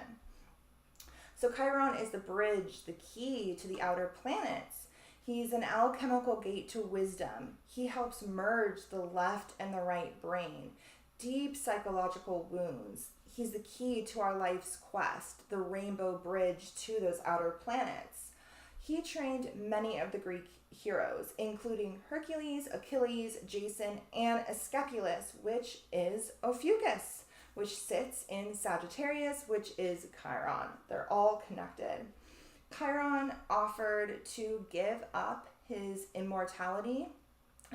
So Chiron is the bridge, the key to the outer planets. He's an alchemical gate to wisdom. He helps merge the left and the right brain, deep psychological wounds. He's the key to our life's quest, the rainbow bridge to those outer planets. He trained many of the Greek heroes, including Hercules, Achilles, Jason, and Asclepius, which is Ophiuchus, which sits in Sagittarius, which is Chiron. They're all connected. Chiron offered to give up his immortality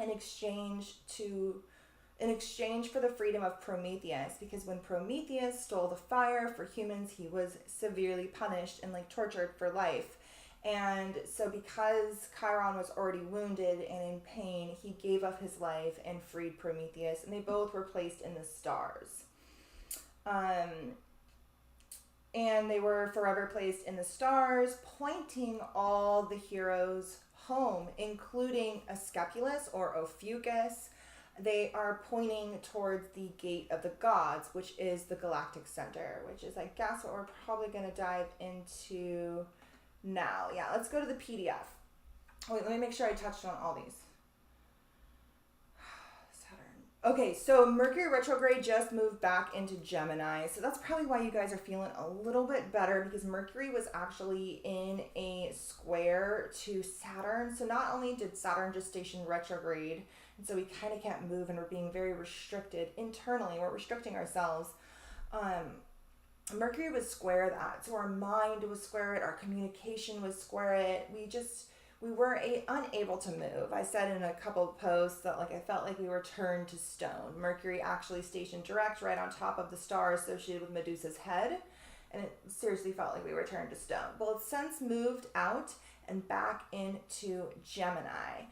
in exchange for the freedom of Prometheus, because when Prometheus stole the fire for humans, he was severely punished and tortured for life. And so because Chiron was already wounded and in pain, he gave up his life and freed Prometheus, and they both were placed in the stars. And they were forever placed in the stars, pointing all the heroes home, including Asclepius or Ophiuchus. They are pointing towards the gate of the gods, which is the galactic center, which is, I guess, what we're probably going to dive into now. Yeah, let's go to the PDF. Wait, let me make sure I touched on all these. Saturn. Okay, so Mercury Retrograde just moved back into Gemini, so that's probably why you guys are feeling a little bit better, because Mercury was actually in a square square to Saturn. So not only did Saturn just station retrograde, and so we kind of can't move and we're being very restricted internally, we're restricting ourselves. Mercury was square that. So our mind was square it, our communication was square it. We were unable to move. I said in a couple of posts that like I felt like we were turned to stone. Mercury actually stationed direct right on top of the star associated with Medusa's head. And it seriously felt like we were turned to stone. Well, it's since moved out and back into Gemini.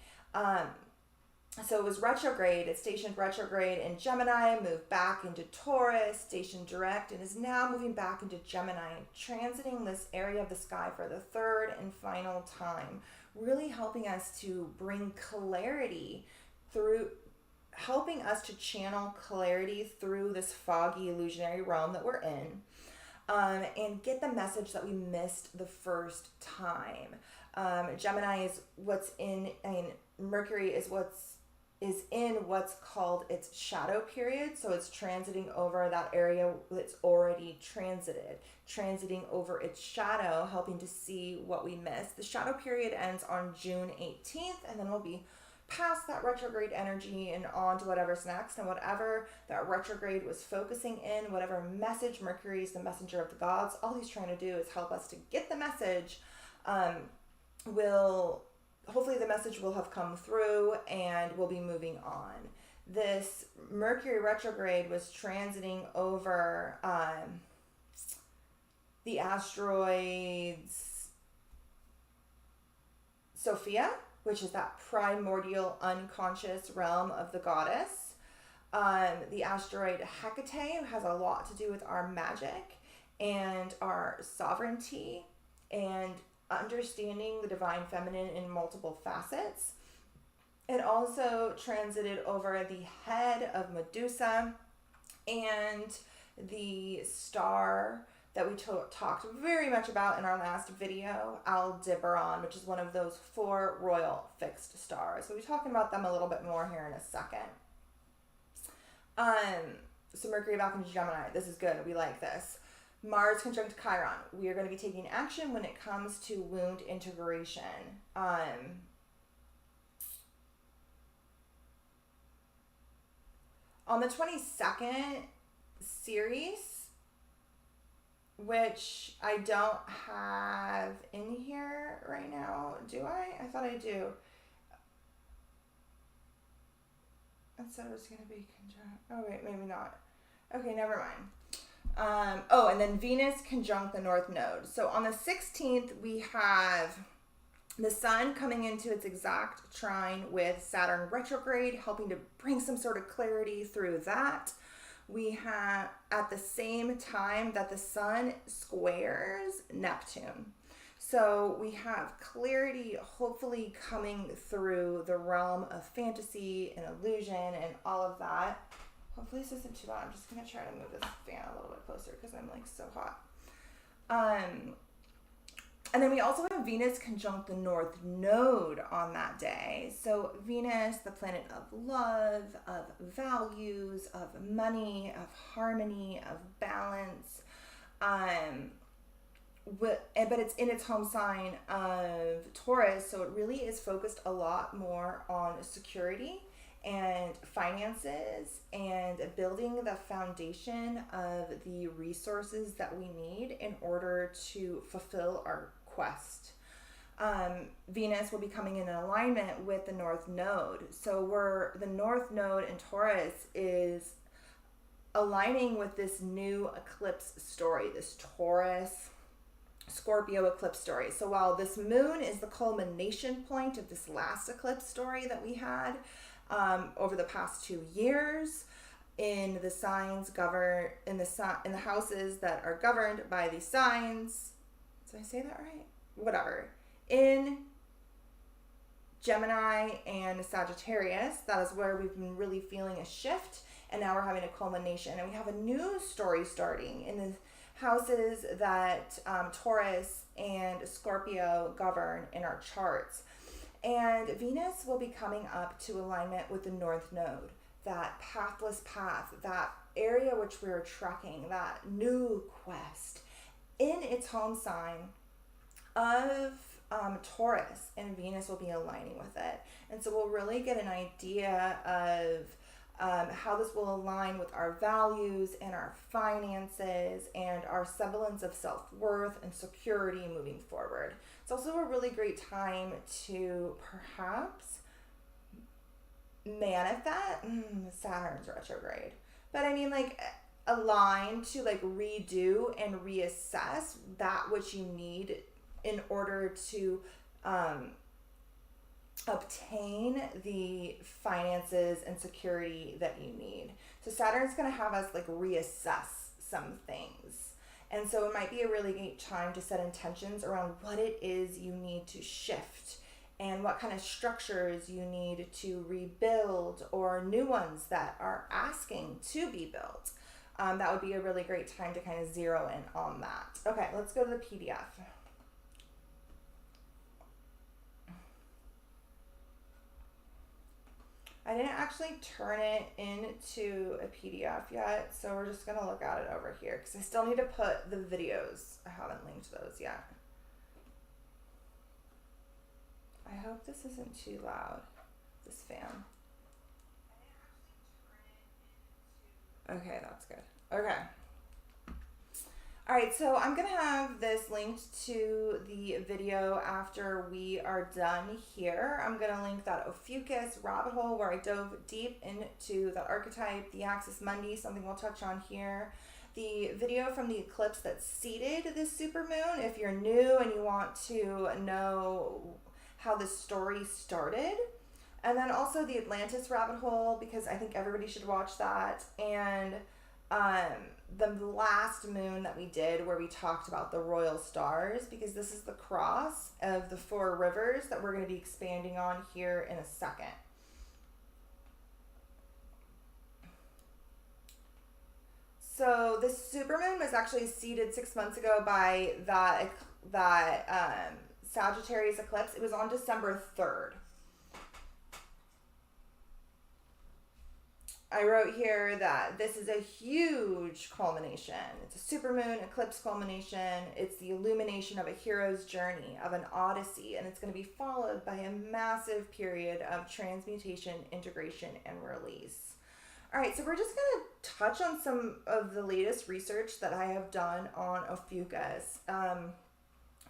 So it was retrograde. It stationed retrograde in Gemini, moved back into Taurus, stationed direct, and is now moving back into Gemini, transiting this area of the sky for the third and final time, really helping us to bring clarity through, helping us to channel clarity through this foggy illusionary realm that we're in, and get the message that we missed the first time. Gemini is what's in, Mercury is in what's called its shadow period. So it's transiting over that area that's already transiting over its shadow, helping to see what we missed. The shadow period ends on June 18th, and then we'll be past that retrograde energy and on to whatever's next. And whatever that retrograde was focusing in, whatever message, Mercury is the messenger of the gods, all he's trying to do is help us to get the message. Hopefully the message will have come through and we'll be moving on. This Mercury retrograde was transiting over the asteroids Sophia, which is that primordial unconscious realm of the goddess. The asteroid Hecate has a lot to do with our magic and our sovereignty and understanding the divine feminine in multiple facets. It also transited over the head of Medusa and the star that we talked very much about in our last video, Aldebaran, which is one of those 4 royal fixed stars. We'll be talking about them a little bit more here in a second. So Mercury back into Gemini. This is good. We like this. Mars conjunct Chiron. We are going to be taking action when it comes to wound integration. On the 22nd series, which I don't have in here right now, do I? I thought I do. I said it was going to be conjunct. Oh, wait, maybe not. Okay, never mind. And then Venus conjunct the North Node. So on the 16th, we have the Sun coming into its exact trine with Saturn retrograde, helping to bring some sort of clarity through that. We have, at the same time that the Sun squares Neptune. So we have clarity hopefully coming through the realm of fantasy and illusion and all of that. Hopefully this isn't too loud. I'm just going to try to move this fan a little bit closer because I'm like so hot. And then we also have Venus conjunct the North Node on that day. So Venus, the planet of love, of values, of money, of harmony, of balance. But it's in its home sign of Taurus. So it really is focused a lot more on security and finances and building the foundation of the resources that we need in order to fulfill our quest. Venus will be coming in alignment with the North Node. So the North Node in Taurus is aligning with this new eclipse story, this Taurus Scorpio eclipse story. So while this moon is the culmination point of this last eclipse story that we had over the past 2 years, in the signs in the houses that are governed by these signs. Did I say that right? Whatever. In Gemini and Sagittarius, that is where we've been really feeling a shift, and now we're having a culmination, and we have a new story starting in the houses that Taurus and Scorpio govern in our charts. And Venus will be coming up to alignment with the North Node, that pathless path, that area which we're trekking, that new quest, in its home sign of Taurus, and Venus will be aligning with it. And so we'll really get an idea of how this will align with our values and our finances and our semblance of self-worth and security moving forward. It's also a really great time to perhaps manifest Saturn's retrograde. But I mean, like, align to like redo and reassess that which you need in order to obtain the finances and security that you need. So Saturn's going to have us like reassess some things. And so it might be a really great time to set intentions around what it is you need to shift and what kind of structures you need to rebuild, or new ones that are asking to be built. That would be a really great time to kind of zero in on that. Okay, let's go to the PDF. I didn't actually turn it into a PDF yet, so we're just going to look at it over here because I still need to put the videos. I haven't linked those yet. I hope this isn't too loud, this fan. Okay, that's good. Okay. All right, so I'm going to have this linked to the video after we are done here. I'm going to link that Ophiuchus rabbit hole where I dove deep into the archetype, the axis Mundi, something we'll touch on here. The video from the eclipse that seeded this supermoon, if you're new and you want to know how this story started. And then also the Atlantis rabbit hole, because I think everybody should watch that. And the last moon that we did where we talked about the royal stars, because this is the cross of the 4 rivers that we're going to be expanding on here in a second. So this supermoon was actually seeded 6 months ago by that Sagittarius eclipse. It was on December 3rd. I wrote here that this is a huge culmination. It's a supermoon eclipse culmination. It's the illumination of a hero's journey, of an odyssey, and it's going to be followed by a massive period of transmutation, integration, and release. All right, so we're just going to touch on some of the latest research that I have done on Ophiuchus.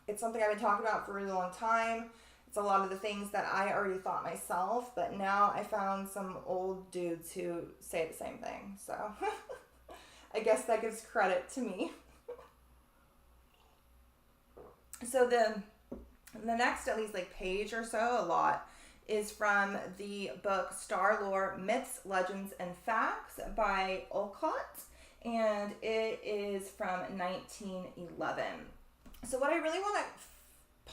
It's something I've been talking about for a really long time. It's a lot of the things that I already thought myself, but now I found some old dudes who say the same thing. So I guess that gives credit to me. So the next at least like page or so, a lot, is from the book Star Lore, Myths, Legends, and Facts by Olcott, and it is from 1911. So what I really want to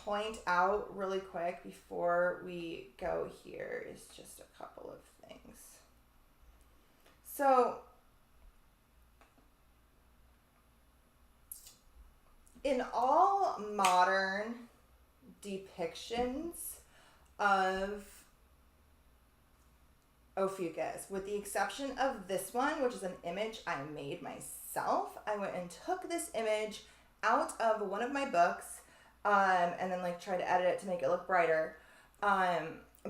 point out really quick before we go here is just a couple of things. So in all modern depictions of Ophiuchus, with the exception of this one, which is an image I made myself, I went and took this image out of one of my books and then like try to edit it to make it look brighter,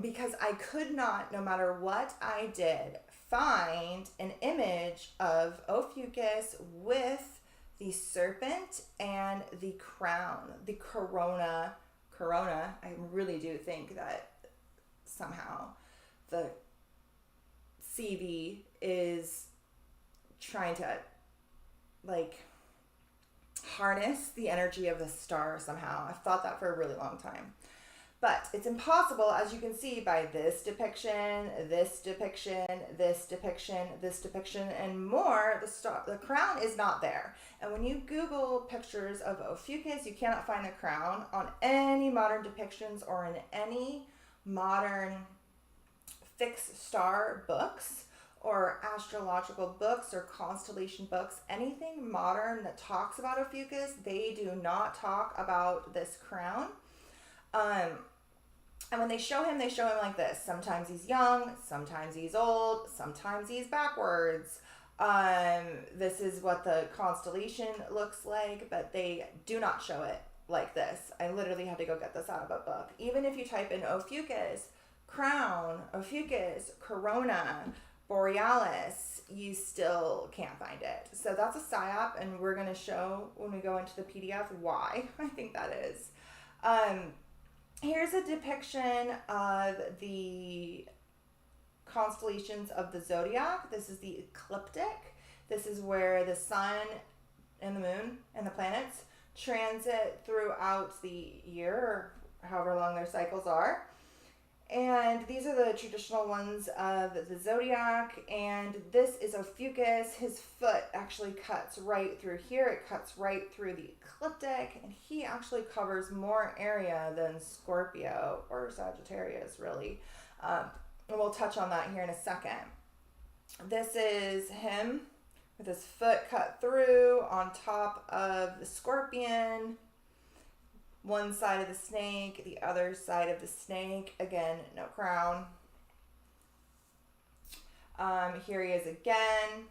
because I could not, no matter what I did, find an image of Ophiuchus with the serpent and the crown, the corona. I really do think that somehow the CV is trying to like harness the energy of the star somehow. I've thought that for a really long time. But it's impossible, as you can see by this depiction, this depiction, this depiction, this depiction, and more. The crown is not there. And when you Google pictures of Ophiuchus, you cannot find the crown on any modern depictions or in any modern fixed star books or astrological books or constellation books. Anything modern that talks about Ophiuchus, they do not talk about this crown. And when they show him like this. Sometimes he's young, sometimes he's old, sometimes he's backwards. This is what the constellation looks like, but they do not show it like this. I literally had to go get this out of a book. Even if you type in Ophiuchus, crown, Ophiuchus, corona, borealis, you still can't find it. So that's a psyop, and we're going to show when we go into the PDF why I think that is. Here's a depiction of the constellations of the zodiac. This is the ecliptic. This is where the sun and the moon and the planets transit throughout the year, or however long their cycles are. And these are the traditional ones of the zodiac. And this is Ophiuchus. His foot actually cuts right through here. It cuts right through the ecliptic. And he actually covers more area than Scorpio or Sagittarius, really. And we'll touch on that here in a second. This is him with his foot cut through on top of the scorpion. One side of the snake, the other side of the snake. Again, no crown. Here he is again.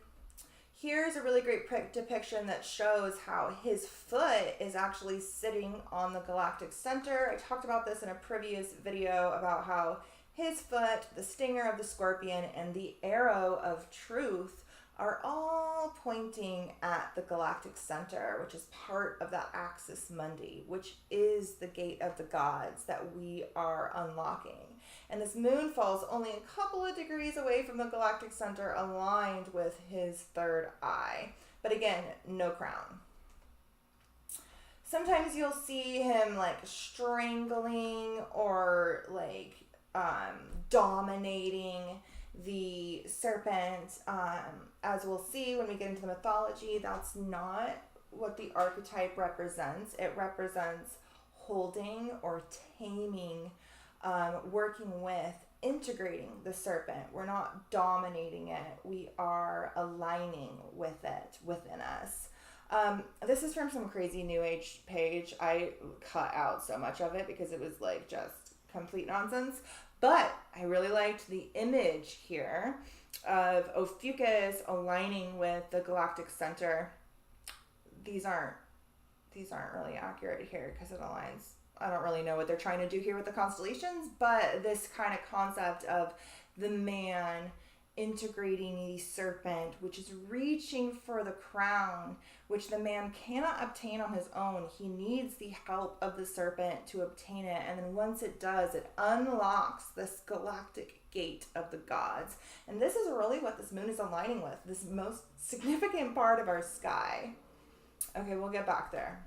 Here's a really great depiction that shows how his foot is actually sitting on the galactic center. I talked about this in a previous video about how his foot, the stinger of the scorpion, and the arrow of truth are all pointing at the galactic center, which is part of that axis mundi, which is the gate of the gods that we are unlocking. And this moon falls only a couple of degrees away from the galactic center, aligned with his third eye. But again, no crown. Sometimes you'll see him like strangling or like dominating the serpent. As we'll see when we get into the mythology, that's not what the archetype represents. It represents holding or taming, working with, integrating the serpent. We're not dominating it. We are aligning with it within us. This is from some crazy new age page. I cut out so much of it because it was like just complete nonsense. But I really liked the image here of Ophiuchus aligning with the galactic center. These aren't really accurate here because it aligns. I don't really know what they're trying to do here with the constellations, but this kind of concept of the man integrating the serpent, which is reaching for the crown, which the man cannot obtain on his own. He needs the help of the serpent to obtain it. And then once it does, it unlocks this galactic gate of the gods. And this is really what this moon is aligning with, this most significant part of our sky. Okay, we'll get back there.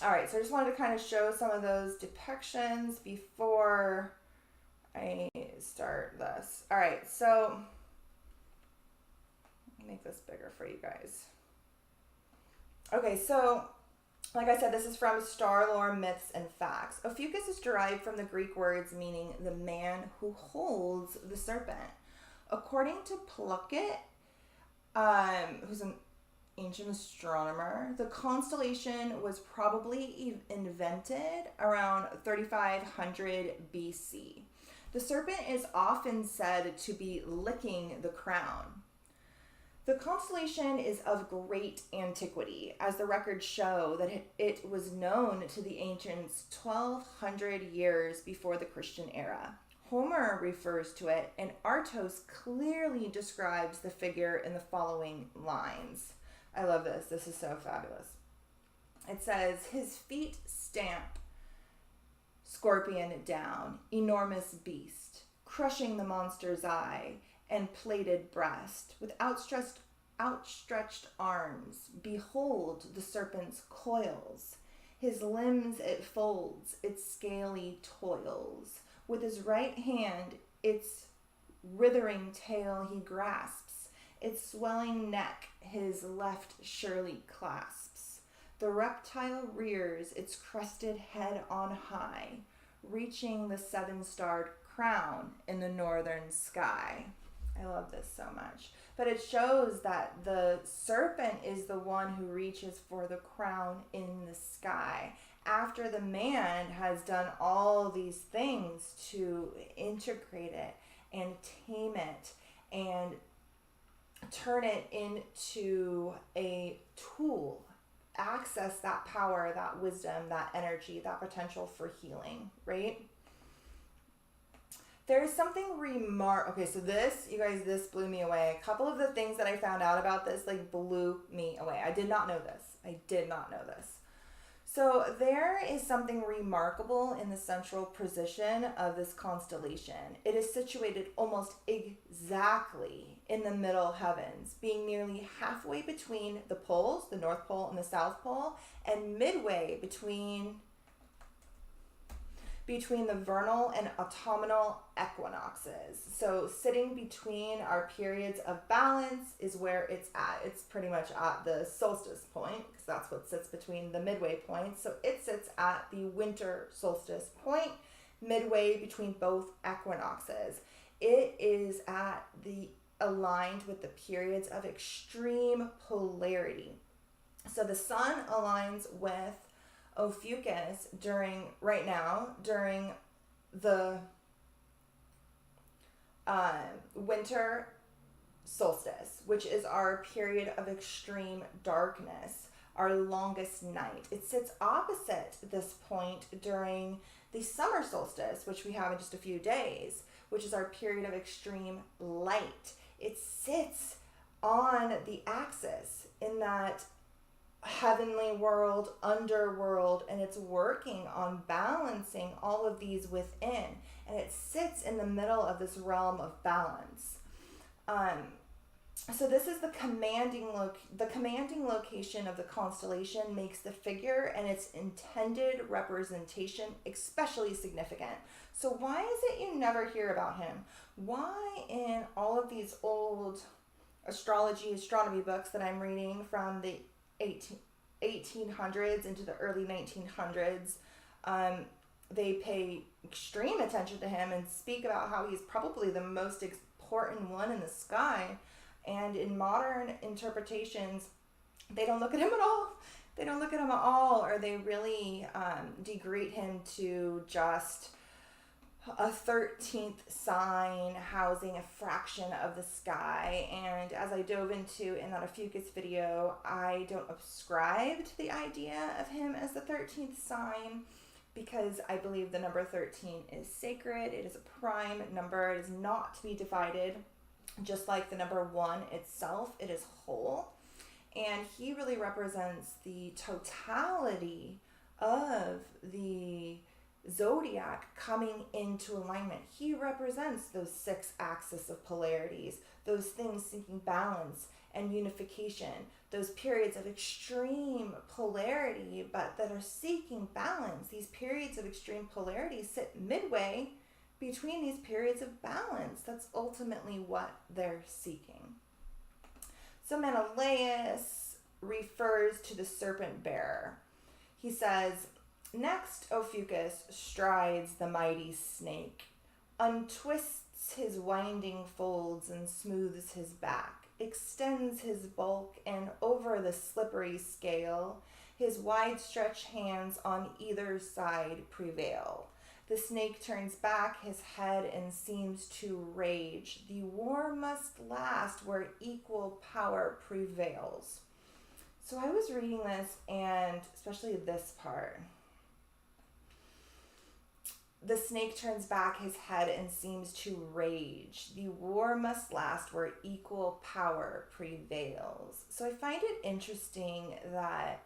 All right, so I just wanted to kind of show some of those depictions before I start this. All right, so make this bigger for you guys. Okay, so like I said, this is from Star Lore Myths and Facts. Ophiuchus is derived from the Greek words meaning the man who holds the serpent. According to Plunkett, who's an ancient astronomer, the constellation was probably invented around 3500 BC. The serpent is often said to be licking the crown. The constellation is of great antiquity, as the records show that it was known to the ancients 1200 years before the Christian era. Homer refers to it, and Artos clearly describes the figure in the following lines. I love this. This is so fabulous. It says, his feet stamp scorpion down, enormous beast, crushing the monster's eye, and plated breast, with outstretched arms. Behold the serpent's coils. His limbs it folds, its scaly toils. With his right hand its writhing tail he grasps. Its swelling neck his left surely clasps. The reptile rears its crested head on high, reaching the seven-starred crown in the northern sky. I love this so much. But it shows that the serpent is the one who reaches for the crown in the sky. After the man has done all these things to integrate it and tame it and turn it into a tool access that power, that wisdom, that energy, that potential for healing, right? There's something okay, so this, you guys, this blew me away. A couple of the things that I found out about this, like, blew me away. I did not know this. So there is something remarkable in the central position of this constellation. It is situated almost exactly in the middle heavens, being nearly halfway between the poles, the North Pole and the South Pole, and midway between the vernal and autumnal equinoxes. So sitting between our periods of balance is where it's at. It's pretty much at the solstice point, because that's what sits between the midway points. So it sits at the winter solstice point, midway between both equinoxes. It is aligned with the periods of extreme polarity. So the sun aligns with Ophiuchus during the winter solstice, which is our period of extreme darkness, our longest night. It sits opposite this point during the summer solstice, which we have in just a few days, which is our period of extreme light. It sits on the axis in that heavenly world, underworld, and it's working on balancing all of these within, and it sits in the middle of this realm of balance. So this is the commanding location of the constellation, makes the figure and its intended representation especially significant. So why is it you never hear about him? Why in all of these old astronomy books that I'm reading from the 1800s into the early 1900s, they pay extreme attention to him and speak about how he's probably the most important one in the sky, and in modern interpretations they don't look at him at all. Or they really degrade him to just a 13th sign housing a fraction of the sky. And as I dove into in that Ophiuchus video, I don't ascribe to the idea of him as the 13th sign, because I believe the number 13 is sacred. It is a prime number. It is not to be divided, just like the number 1 itself. It is whole, and he really represents the totality of the zodiac coming into alignment. He represents those 6 axes of polarities, those things seeking balance and unification, those periods of extreme polarity but that are seeking balance. These periods of extreme polarity sit midway between these periods of balance. That's ultimately what they're seeking. So Menelaus refers to the serpent bearer. He says, "Next Ophiuchus strides the mighty snake, untwists his winding folds and smooths his back, extends his bulk, and over the slippery scale, his wide-stretched hands on either side prevail. The snake turns back his head and seems to rage. The war must last where equal power prevails." So I was reading this, and especially this part. The snake turns back his head and seems to rage. The war must last where equal power prevails. So I find it interesting that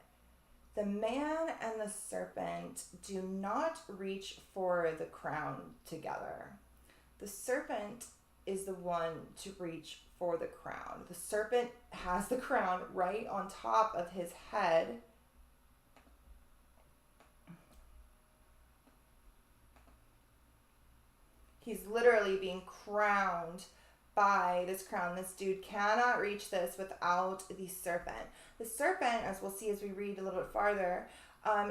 the man and the serpent do not reach for the crown together. The serpent is the one to reach for the crown. The serpent has the crown right on top of his head. He's literally being crowned by this crown. This dude cannot reach this without the serpent. The serpent, as we'll see as we read a little bit farther,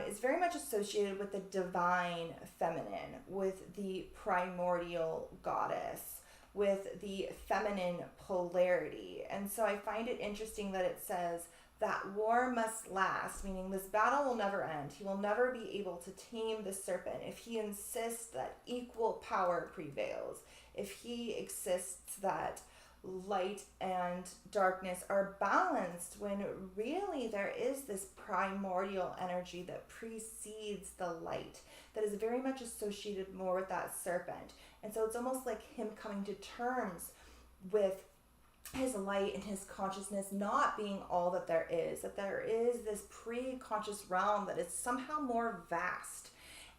is very much associated with the divine feminine, with the primordial goddess, with the feminine polarity. And so I find it interesting that it says that war must last, meaning this battle will never end. He will never be able to tame the serpent if he insists that equal power prevails, if he insists that light and darkness are balanced, when really there is this primordial energy that precedes the light, that is very much associated more with that serpent. And so it's almost like him coming to terms with his light and his consciousness not being all that there is this pre-conscious realm that is somehow more vast.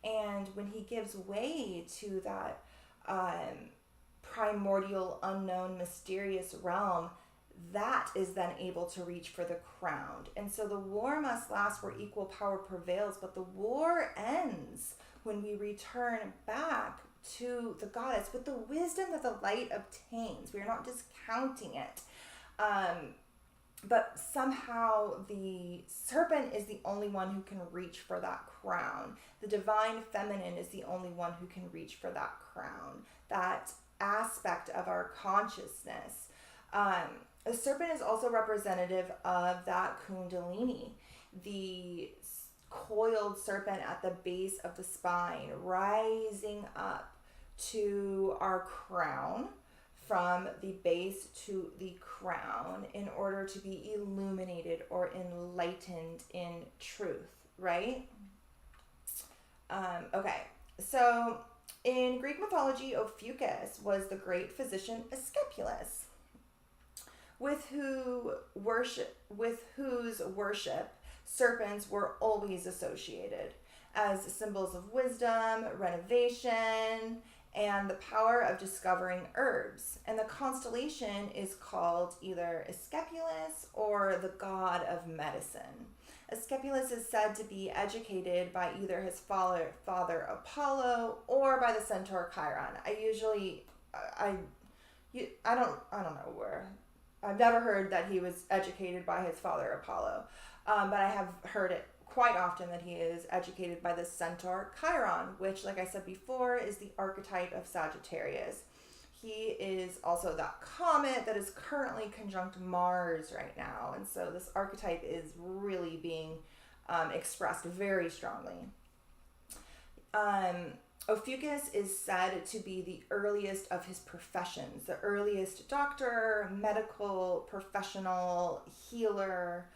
And when he gives way to that primordial, unknown, mysterious realm, that is then able to reach for the crown. And so the war must last where equal power prevails, but the war ends when we return back to the goddess with the wisdom that the light obtains. We are not discounting it. But somehow the serpent is the only one who can reach for that crown. The divine feminine is the only one who can reach for that crown, that aspect of our consciousness. The serpent is also representative of that kundalini, the coiled serpent at the base of the spine, rising up to our crown, from the base to the crown, in order to be illuminated or enlightened in truth, right? Okay, so in Greek mythology, Ophiuchus was the great physician Asclepius, with whose worship serpents were always associated as symbols of wisdom, renovation, and the power of discovering herbs. And the constellation is called either Asclepius or the god of medicine. Asclepius is said to be educated by either his father Apollo or by the centaur Chiron. I don't know where. I've never heard that he was educated by his father Apollo, but I have heard it quite often that he is educated by the centaur Chiron, which, like I said before, is the archetype of Sagittarius. He is also that comet that is currently conjunct Mars right now, and so this archetype is really being expressed very strongly. Ophiuchus is said to be the earliest of his professions, the earliest doctor, medical professional, healer,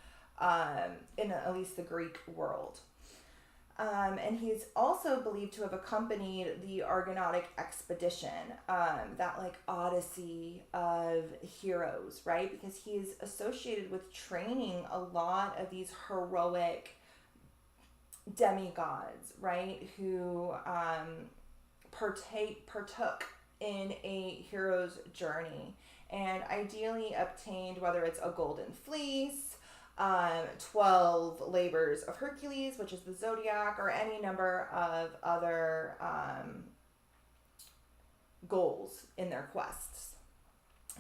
in at least the Greek world. And he's also believed to have accompanied the Argonautic expedition, that like Odyssey of heroes, right? Because he's associated with training a lot of these heroic demigods, right? Who partook in a hero's journey and ideally obtained, whether it's a golden fleece, 12 labors of Hercules, which is the zodiac, or any number of other goals in their quests.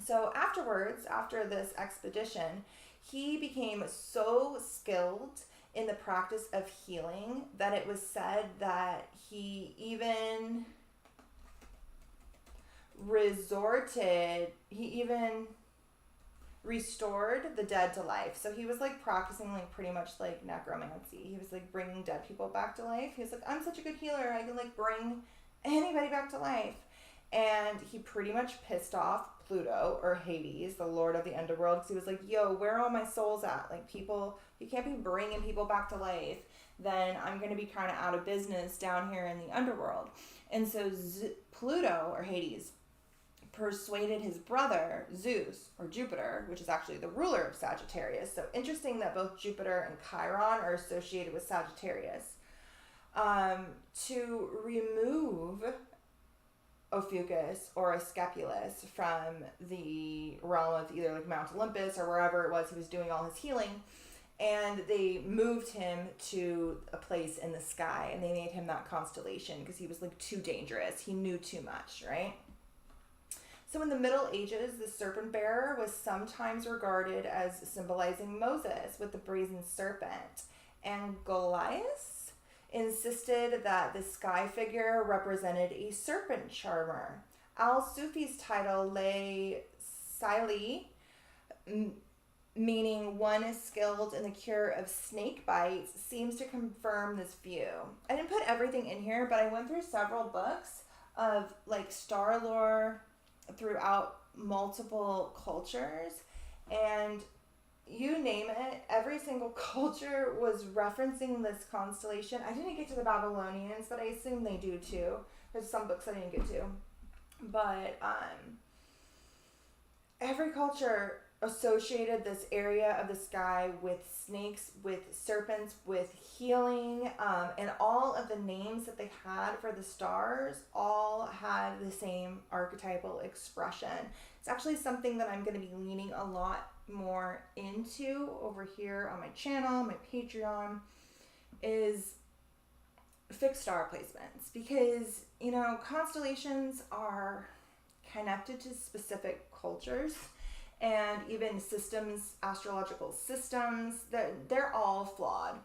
So afterwards, after this expedition, he became so skilled in the practice of healing that it was said that he even restored the dead to life. So he was like practicing like pretty much like necromancy. He was like bringing dead people back to life. He was like, I'm such a good healer, I can like bring anybody back to life. And he pretty much pissed off Pluto, or Hades, the lord of the underworld, because he was like, yo, where are all my souls at? Like, people, you can't be bringing people back to life, then I'm going to be kind of out of business down here in the underworld. And so Pluto, or Hades, persuaded his brother Zeus, or Jupiter, which is actually the ruler of Sagittarius. So interesting that both Jupiter and Chiron are associated with Sagittarius, to remove Ophiuchus or Asclepius from the realm of either like Mount Olympus or wherever it was he was doing all his healing, and they moved him to a place in the sky, and they made him that constellation because he was like too dangerous. He knew too much, right? So in the Middle Ages, the serpent bearer was sometimes regarded as symbolizing Moses with the brazen serpent, and Goliath insisted that the sky figure represented a serpent charmer. Al-Sufi's title, lay Sili, meaning one is skilled in the cure of snake bites, seems to confirm this view. I didn't put everything in here, but I went through several books of like star lore throughout multiple cultures, and you name it, every single culture was referencing this constellation. I didn't get to the Babylonians, but I assume they do too. There's some books I didn't get to. But every culture associated this area of the sky with snakes, with serpents, with healing, and all of the names that they had for the stars all had the same archetypal expression. It's actually something that I'm going to be leaning a lot more into over here on my channel, my Patreon, is fixed star placements, because, you know, constellations are connected to specific cultures and even systems, astrological systems, that they're all flawed.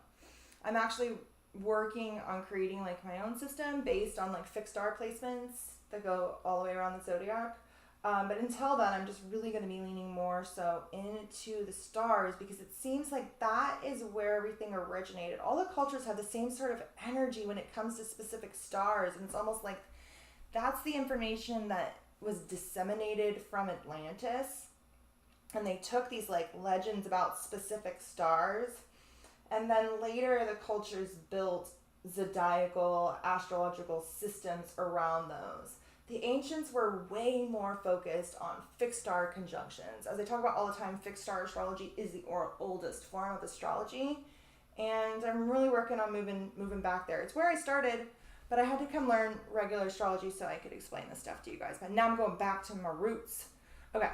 I'm actually working on creating like my own system based on like fixed star placements that go all the way around the zodiac. But until then, I'm just really going to be leaning more so into the stars, because it seems like that is where everything originated. All the cultures have the same sort of energy when it comes to specific stars, and it's almost like that's the information that was disseminated from Atlantis, and they took these like legends about specific stars, and then later the cultures built zodiacal astrological systems around those. The ancients were way more focused on fixed star conjunctions. As I talk about all the time, fixed star astrology is the oldest form of astrology, and I'm really working on moving back there. It's where I started, but I had to come learn regular astrology so I could explain this stuff to you guys. But now I'm going back to my roots. Okay.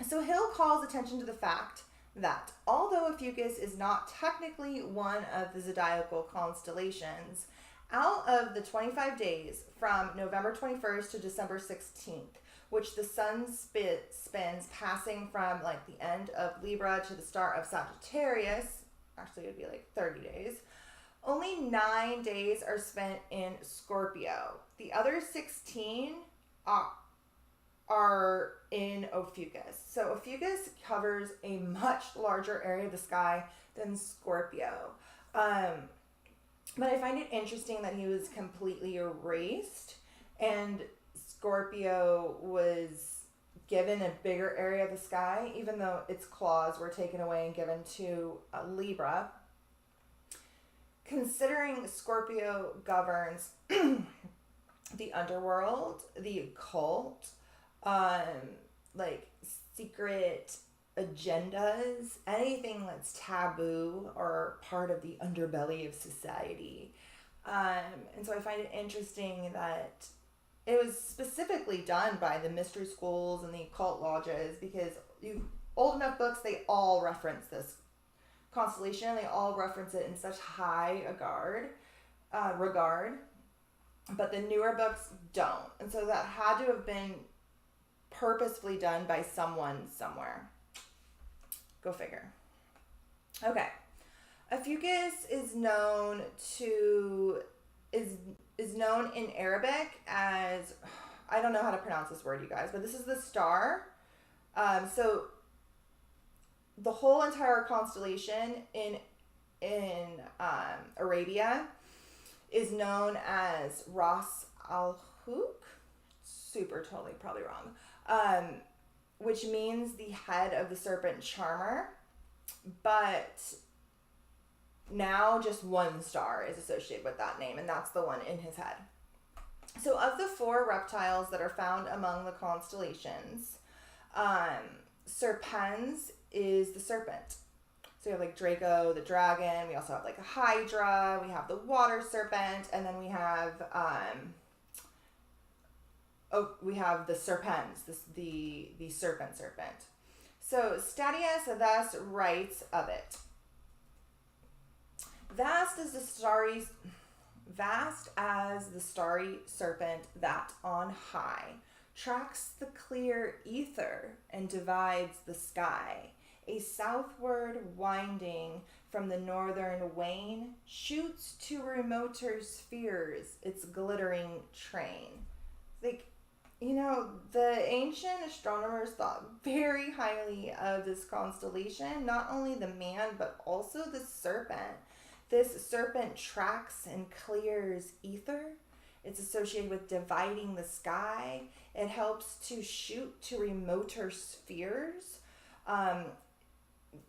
So Hill calls attention to the fact that although Ophiuchus is not technically one of the zodiacal constellations, out of the 25 days from November 21st to December 16th, which the sun spins passing from like the end of Libra to the start of Sagittarius, actually it would be like 30 days, only 9 days are spent in Scorpio. The other 16 are in Ophiuchus. So Ophiuchus covers a much larger area of the sky than Scorpio. But I find it interesting that he was completely erased and Scorpio was given a bigger area of the sky, even though its claws were taken away and given to Libra. Considering Scorpio governs the underworld, the occult, like secret agendas, anything that's taboo or part of the underbelly of society. And so I find it interesting that it was specifically done by the mystery schools and the occult lodges, because old enough books, they all reference this constellation. They all reference it in such high regard, but the newer books don't. And so that had to have been purposefully done by someone somewhere. Go figure. Okay. Ophiuchus is known in Arabic as, I don't know how to pronounce this word, you guys, but this is the star. So the whole entire constellation in Arabia is known as Ras al-Hukk. Super totally probably wrong. Which means the head of the serpent charmer, but now just one star is associated with that name, and that's the one in his head. So of the 4 reptiles that are found among the constellations, Serpens is the serpent. So we have like Draco, the dragon, we also have like a Hydra, we have the water serpent, and then we have the serpens, the serpent. So Statius thus writes of it: vast as the starry serpent that on high tracks the clear ether and divides the sky, a southward winding from the northern wane shoots to remoter spheres its glittering train. Like, you know, the ancient astronomers thought very highly of this constellation, not only the man, but also the serpent. This serpent tracks and clears ether. It's associated with dividing the sky. It helps to shoot to remoter spheres,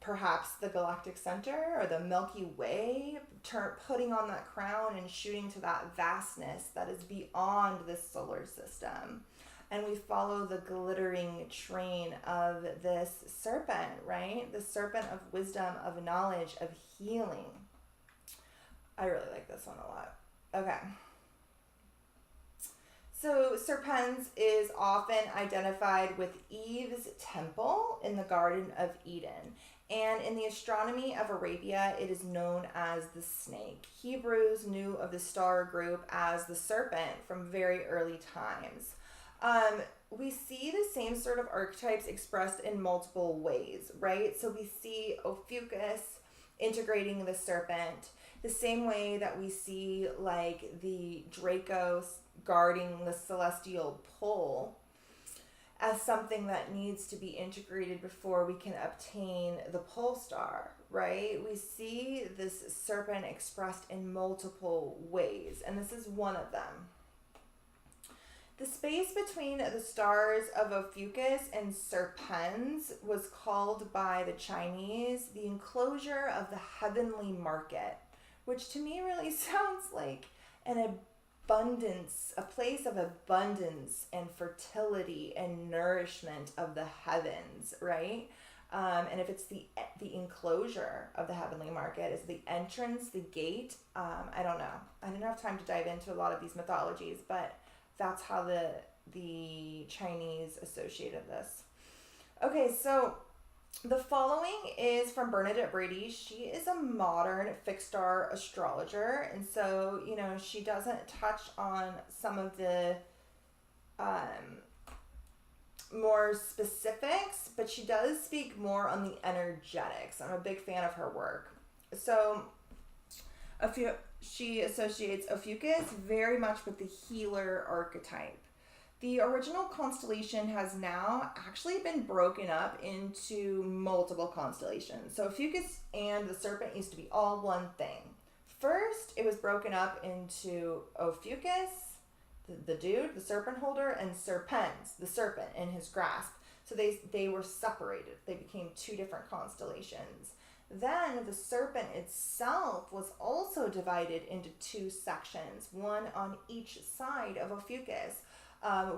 perhaps the galactic center or the Milky Way, putting on that crown and shooting to that vastness that is beyond this solar system. And we follow the glittering train of this serpent, right? The serpent of wisdom, of knowledge, of healing. I really like this one a lot. Okay. So Serpens is often identified with Eve's temple in the Garden of Eden. And in the astronomy of Arabia, it is known as the snake. Hebrews knew of the star group as the serpent from very early times. We see the same sort of archetypes expressed in multiple ways, right? So we see Ophiuchus integrating the serpent the same way that we see like the Draco guarding the celestial pole as something that needs to be integrated before we can obtain the pole star, right? We see this serpent expressed in multiple ways, and this is one of them. The space between the stars of Ophiuchus and Serpens was called by the Chinese the enclosure of the heavenly market, which to me really sounds like an abundance, a place of abundance and fertility and nourishment of the heavens, right? And if it's the enclosure of the heavenly market, is the entrance, the gate? I don't know. I didn't have time to dive into a lot of these mythologies, but that's how the Chinese associated this. Okay, so the following is from Bernadette Brady. She is a modern fixed star astrologer, and so, you know, she doesn't touch on some of the more specifics, but she does speak more on the energetics. I'm a big fan of her work. So she associates Ophiuchus very much with the healer archetype. The original constellation has now actually been broken up into multiple constellations. So Ophiuchus and the serpent used to be all one thing. First, it was broken up into Ophiuchus, the dude, the serpent holder, and Serpens, the serpent in his grasp. So they were separated. They became two different constellations. Then the serpent itself was also divided into two sections, one on each side of Ophiuchus.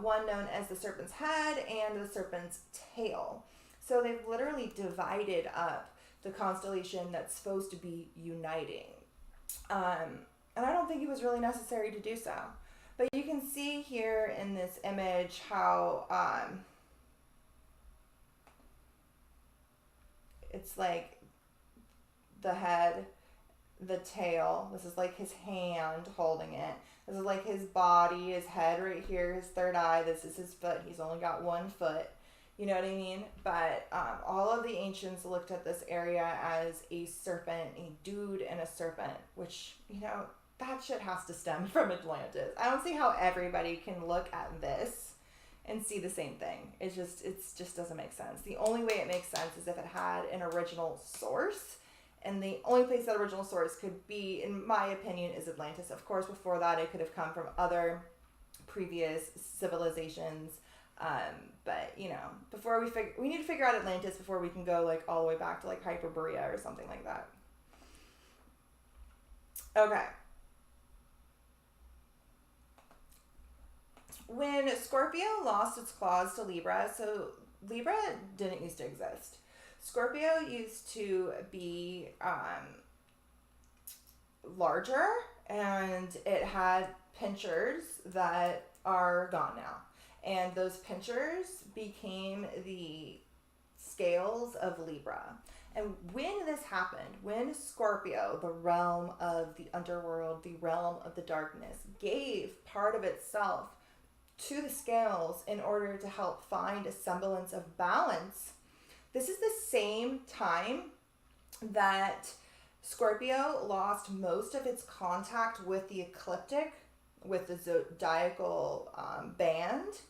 One known as the serpent's head and the serpent's tail. So they've literally divided up the constellation that's supposed to be uniting. And I don't think it was really necessary to do so. But you can see here in this image how it's like the head, the tail. This is like his hand holding it. This is like his body, his head right here, his third eye. This is his foot. He's only got one foot. You know what I mean? But all of the ancients looked at this area as a serpent, a dude and a serpent, which, you know, that shit has to stem from Atlantis. I don't see how everybody can look at this and see the same thing. It just doesn't make sense. The only way it makes sense is if it had an original source. And the only place that original source could be, in my opinion, is Atlantis. Of course, before that, it could have come from other previous civilizations. But, you know, we need to figure out Atlantis before we can go, like, all the way back to, like, Hyperborea or something like that. Okay. When Scorpio lost its claws to Libra, so Libra didn't used to exist. Scorpio used to be larger, and it had pinchers that are gone now. And those pinchers became the scales of Libra. And when this happened, when Scorpio, the realm of the underworld, the realm of the darkness, gave part of itself to the scales in order to help find a semblance of balance, this is the same time that Scorpio lost most of its contact with the ecliptic, with the zodiacal band,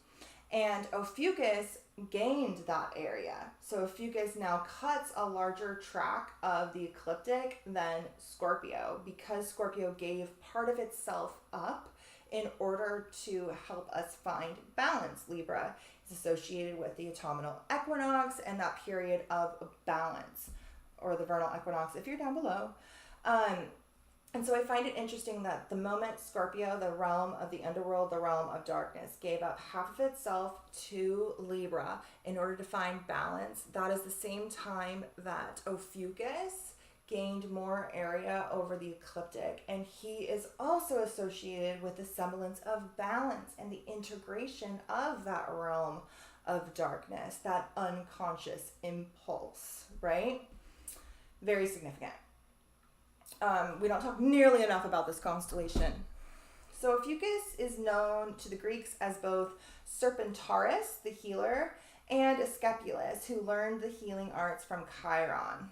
and Ophiuchus gained that area. So Ophiuchus now cuts a larger track of the ecliptic than Scorpio. Because Scorpio gave part of itself up, in order to help us find balance. Libra is associated with the autumnal equinox and that period of balance, or the vernal equinox if you're down below. And so I find it interesting that the moment Scorpio, the realm of the underworld, the realm of darkness, gave up half of itself to Libra in order to find balance, that is the same time that Ophiuchus gained more area over the ecliptic. And he is also associated with the semblance of balance and the integration of that realm of darkness, that unconscious impulse, right? Very significant. We don't talk nearly enough about this constellation. So Ophiuchus is known to the Greeks as both Serpentaris, the healer, and Asclepius, who learned the healing arts from Chiron.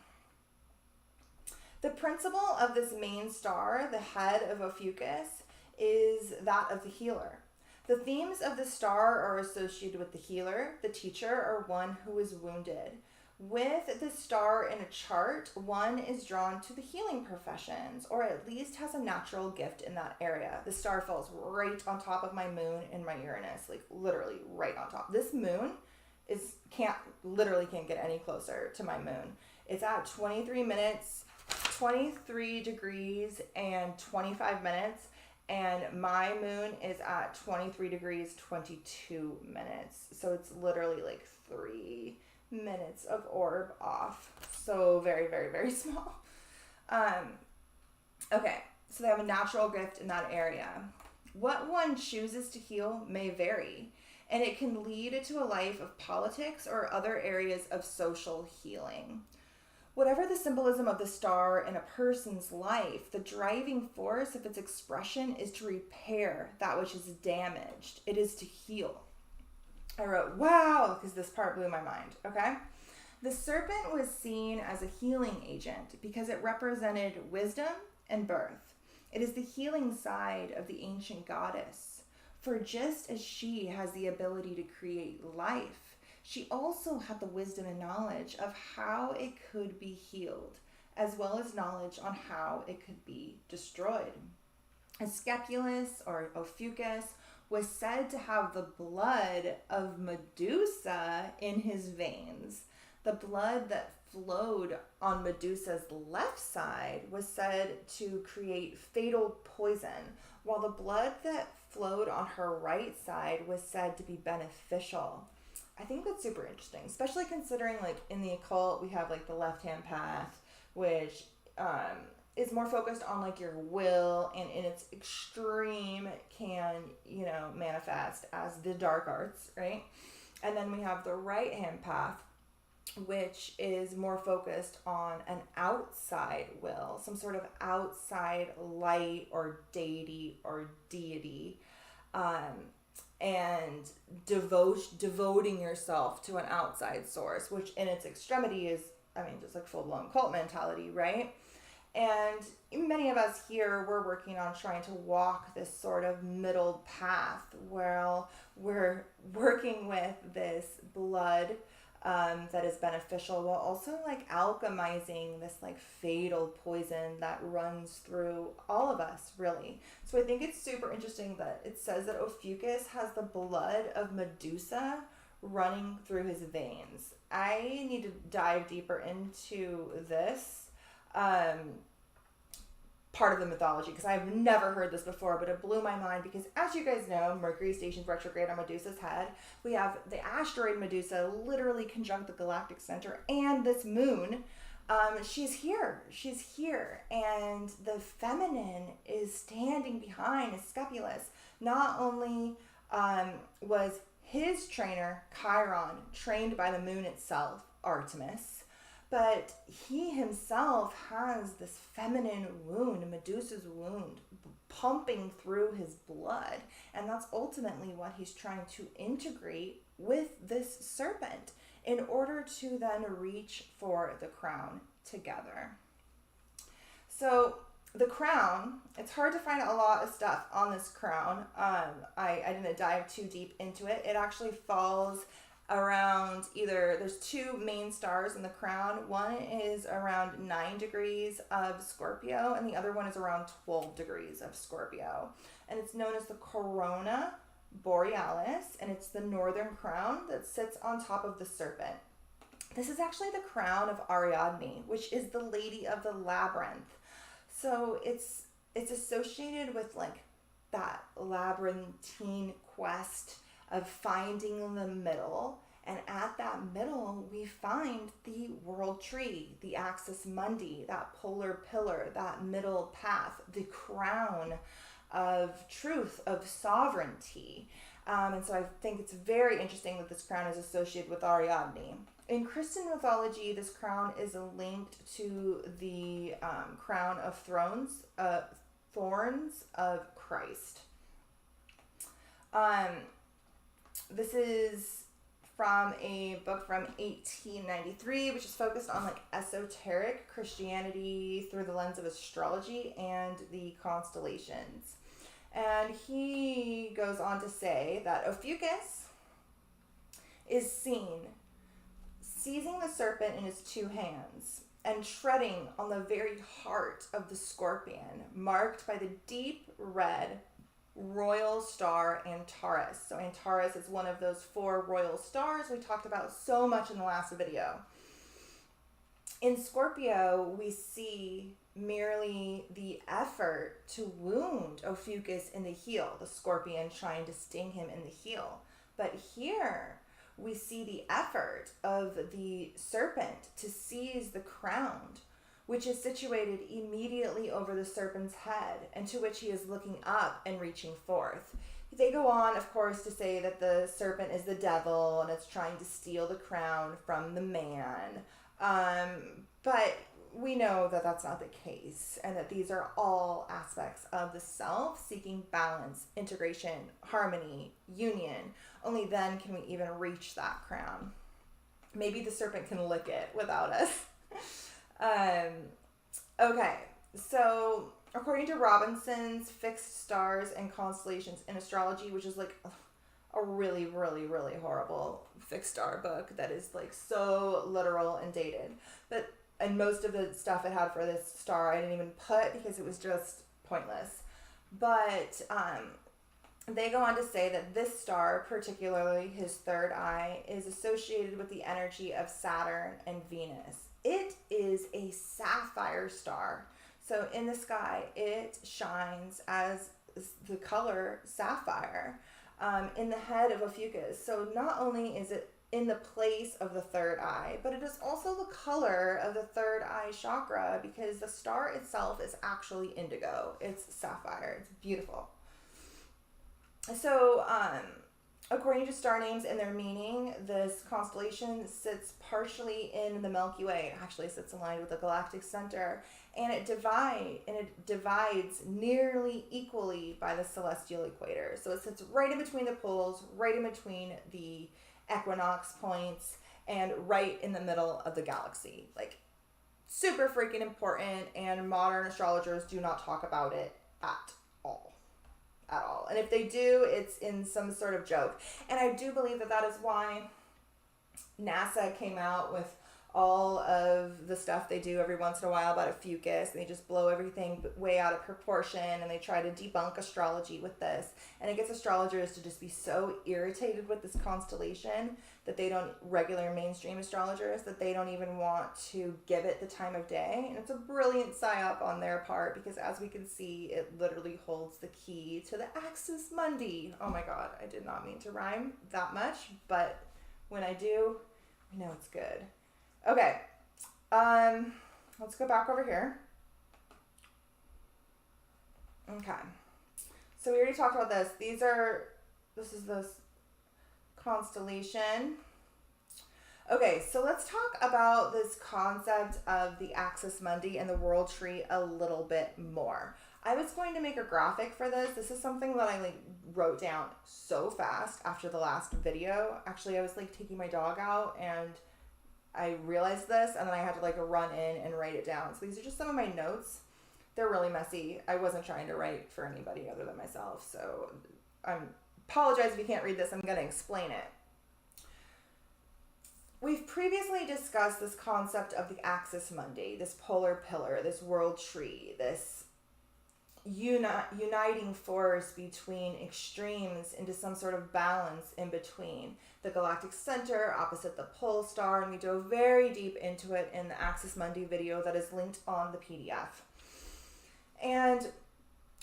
The principle of this main star, the head of Ophiuchus, is that of the healer. The themes of the star are associated with the healer, the teacher, or one who is wounded. With the star in a chart, one is drawn to the healing professions, or at least has a natural gift in that area. The star falls right on top of my moon and my Uranus, like literally right on top. This moon can't get any closer to my moon. It's at 23 degrees and 25 minutes, and my moon is at 23 degrees 22 minutes. So it's literally like 3 minutes of orb off. So very, very, very small. Okay, so they have a natural gift in that area. What one chooses to heal may vary, and it can lead to a life of politics or other areas of social healing. Whatever the symbolism of the star in a person's life, the driving force of its expression is to repair that which is damaged. It is to heal. I wrote, wow, because this part blew my mind, okay? The serpent was seen as a healing agent because it represented wisdom and birth. It is the healing side of the ancient goddess. For just as she has the ability to create life, she also had the wisdom and knowledge of how it could be healed, as well as knowledge on how it could be destroyed. Asclepius, or Ophiuchus, was said to have the blood of Medusa in his veins. The blood that flowed on Medusa's left side was said to create fatal poison, while the blood that flowed on her right side was said to be beneficial. I think that's super interesting, especially considering like in the occult we have like the left-hand path, which is more focused on like your will, and in its extreme can, manifest as the dark arts, right? And then we have the right-hand path, which is more focused on an outside will, some sort of outside light or deity or deity, and devoting yourself to an outside source, which in its extremity is, just like full-blown cult mentality, right? And many of us here, we're working on trying to walk this sort of middle path where we're working with this blood that is beneficial, while also like alchemizing this like fatal poison that runs through all of us, really. So I think it's super interesting that it says that Ophiuchus has the blood of Medusa running through his veins. I need to dive deeper into this part of the mythology, because I've never heard this before, but it blew my mind because, as you guys know, Mercury stations retrograde on Medusa's head. We have the asteroid Medusa literally conjunct the galactic center and this moon. She's here, and the feminine is standing behind Asclepius. Not only was his trainer, Chiron, trained by the moon itself, Artemis, but he himself has this feminine wound, Medusa's wound, pumping through his blood. And that's ultimately what he's trying to integrate with this serpent in order to then reach for the crown together. So the crown, it's hard to find a lot of stuff on this crown. I didn't dive too deep into it. It actually falls around there's two main stars in the crown. One is around 9 degrees of Scorpio, and the other one is around 12 degrees of Scorpio. And it's known as the Corona Borealis, and it's the northern crown that sits on top of the serpent. This is actually the crown of Ariadne, which is the lady of the labyrinth. So it's associated with like that labyrinthine quest of finding the middle, and at that middle we find the world tree, the axis mundi, that polar pillar, that middle path, the crown of truth, of sovereignty. And so I think it's very interesting that this crown is associated with Ariadne. In Christian mythology, this crown is linked to the crown of thorns of Christ. This is from a book from 1893, which is focused on like esoteric Christianity through the lens of astrology and the constellations. And he goes on to say that Ophiuchus is seen seizing the serpent in his two hands and treading on the very heart of the scorpion, marked by the deep red royal star Antares. So Antares is one of those 4 royal stars we talked about so much in the last video. In Scorpio, we see merely the effort to wound Ophiuchus in the heel, the scorpion trying to sting him in the heel. But here we see the effort of the serpent to seize the crown, which is situated immediately over the serpent's head, and to which he is looking up and reaching forth. They go on, of course, to say that the serpent is the devil and it's trying to steal the crown from the man. But we know that that's not the case, and that these are all aspects of the self seeking balance, integration, harmony, union. Only then can we even reach that crown. Maybe the serpent can lick it without us. Okay, so according to Robinson's Fixed Stars and Constellations in Astrology, which is like a really, really, really horrible fixed star book that is like so literal and dated, and most of the stuff it had for this star I didn't even put because it was just pointless. But they go on to say that this star, particularly his third eye, is associated with the energy of Saturn and Venus. It is a sapphire star. So in the sky, it shines as the color sapphire in the head of Ophiuchus. So not only is it in the place of the third eye, but it is also the color of the third eye chakra, because the star itself is actually indigo. It's sapphire. It's beautiful. So, according to star names and their meaning, this constellation sits partially in the Milky Way. It actually sits aligned with the galactic center, and it divides nearly equally by the celestial equator. So it sits right in between the poles, right in between the equinox points, and right in the middle of the galaxy. Like, super freaking important, and modern astrologers do not talk about it at all. And if they do, it's in some sort of joke. And I do believe that is why NASA came out with all of the stuff they do every once in a while about Ophiuchus, and they just blow everything way out of proportion, and they try to debunk astrology with this. And it gets astrologers to just be so irritated with this constellation that they don't, regular mainstream astrologers, that they don't even want to give it the time of day. And it's a brilliant psyop on their part, because as we can see, it literally holds the key to the axis mundi. Oh my god, I did not mean to rhyme that much, but when I do, I know it's good. Okay, let's go back over here. Okay, so we already talked about this. This is this constellation. Okay, so let's talk about this concept of the axis mundi and the world tree a little bit more. I was going to make a graphic for this. This is something that I wrote down so fast after the last video. Actually, I was taking my dog out, and I realized this, and then I had to run in and write it down. So these are just some of my notes. They're really messy. I wasn't trying to write for anybody other than myself, so I apologize if you can't read this. I'm going to explain it. we've previously discussed this concept of the axis mundi, this polar pillar, this world tree, this uniting force between extremes into some sort of balance in between. The galactic center opposite the pole star, and we dove very deep into it in the Axis Mundi video that is linked on the PDF. And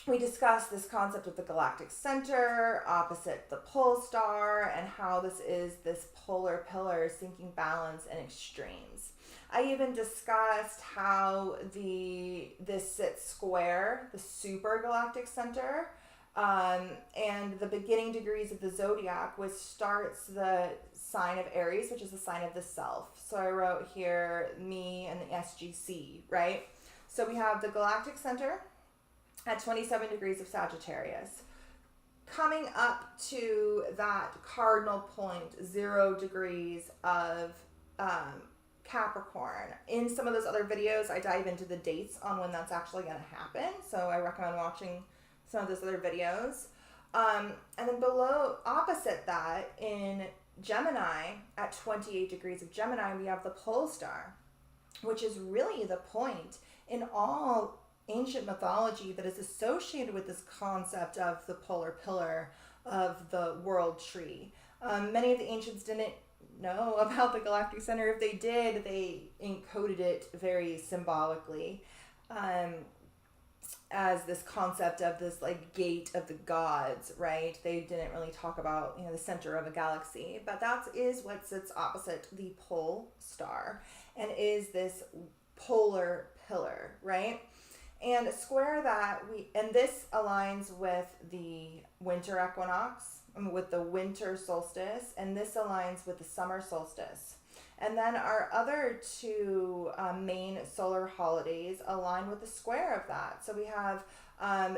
we discussed this concept of the galactic center opposite the pole star and how this is this polar pillar seeking balance and extremes. I even discussed how this sits square, the super galactic center, and the beginning degrees of the zodiac, which starts the sign of Aries, which is the sign of the self. So I wrote here me and the SGC, right? So we have the galactic center at 27 degrees of Sagittarius. Coming up to that cardinal point, 0 degrees of Capricorn. In some of those other videos, I dive into the dates on when that's actually going to happen. So I recommend watching some of those other videos. And then below, opposite that, in Gemini, at 28 degrees of Gemini, we have the pole star, which is really the point in all ancient mythology that is associated with this concept of the polar pillar of the world tree. Many of the ancients didn't know about the galactic center. If they did, they encoded it very symbolically as this concept of this like gate of the gods, right? They didn't really talk about, the center of a galaxy, but that is what sits opposite the pole star and is this polar pillar, right? And square that, and this aligns with the winter equinox, with the winter solstice, and this aligns with the summer solstice. And then our other two main solar holidays align with the square of that. So we have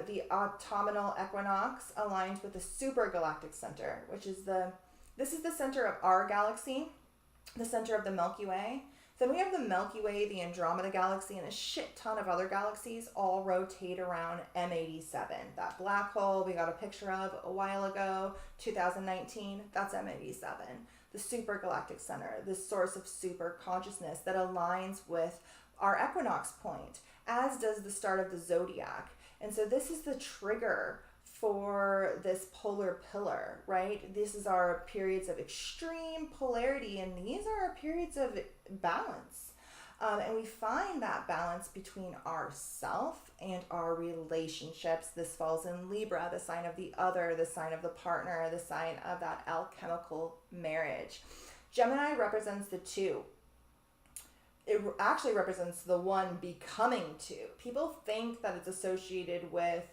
the autumnal equinox aligned with the super galactic center, which is this is the center of our galaxy, the center of the Milky Way. Then we have the Milky Way, the Andromeda Galaxy, and a shit ton of other galaxies all rotate around M87. That black hole we got a picture of a while ago, 2019, that's M87. The super galactic center, the source of super consciousness that aligns with our equinox point, as does the start of the zodiac. And so this is the trigger for this polar pillar, right? This is our periods of extreme polarity, and these are our periods of balance. And we find that balance between ourself and our relationships. This falls in Libra, the sign of the other, the sign of the partner, the sign of that alchemical marriage. Gemini represents the two. It actually represents the one becoming two. People think that it's associated with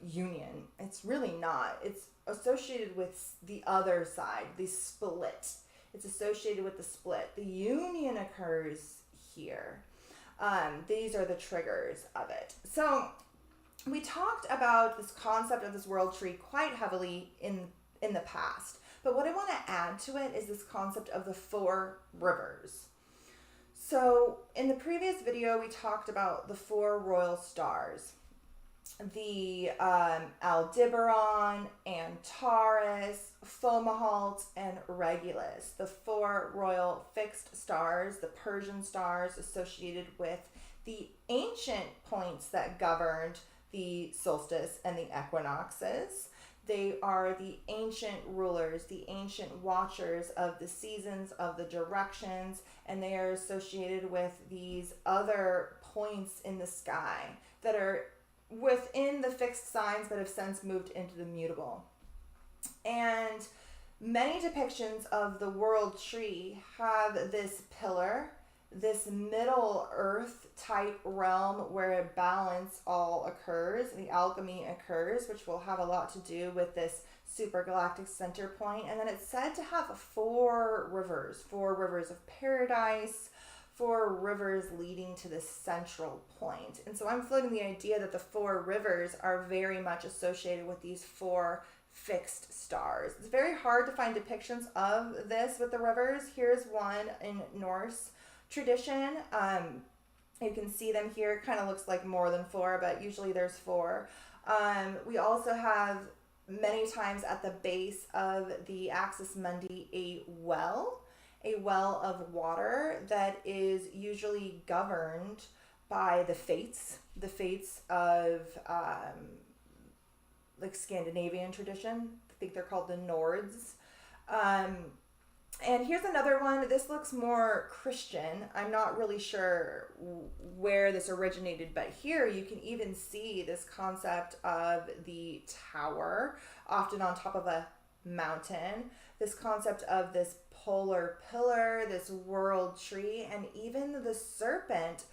union. It's really not. It's associated with the other side, the split. It's associated with the split. The union occurs here. These are the triggers of it. So we talked about this concept of this world tree quite heavily in the past. But what I want to add to it is this concept of the 4 rivers. So in the previous video, we talked about the 4 royal stars. The Aldebaran, Antares, Fomalhaut, and Regulus, the 4 royal fixed stars, the Persian stars associated with the ancient points that governed the solstice and the equinoxes. They are the ancient rulers, the ancient watchers of the seasons, of the directions, and they are associated with these other points in the sky that are within the fixed signs that have since moved into the mutable. And many depictions of the world tree have this pillar, this middle earth type realm where a balance all occurs, the alchemy occurs, which will have a lot to do with this super galactic center point. And then it's said to have 4 rivers of paradise, 4 rivers leading to this central point. And so I'm floating the idea that the 4 rivers are very much associated with these 4 fixed stars. It's very hard to find depictions of this with the rivers. Here's one in Norse tradition. You can see them here. It kind of looks like more than 4, but usually there's 4. We also have many times at the base of the Axis Mundi a well. a well of water that is usually governed by the fates of like Scandinavian tradition. I think they're called the Nords. And here's another one. This looks more Christian. I'm not really sure where this originated, but here you can even see this concept of the tower, often on top of a mountain. This concept of this polar pillar, this world tree, and even the serpent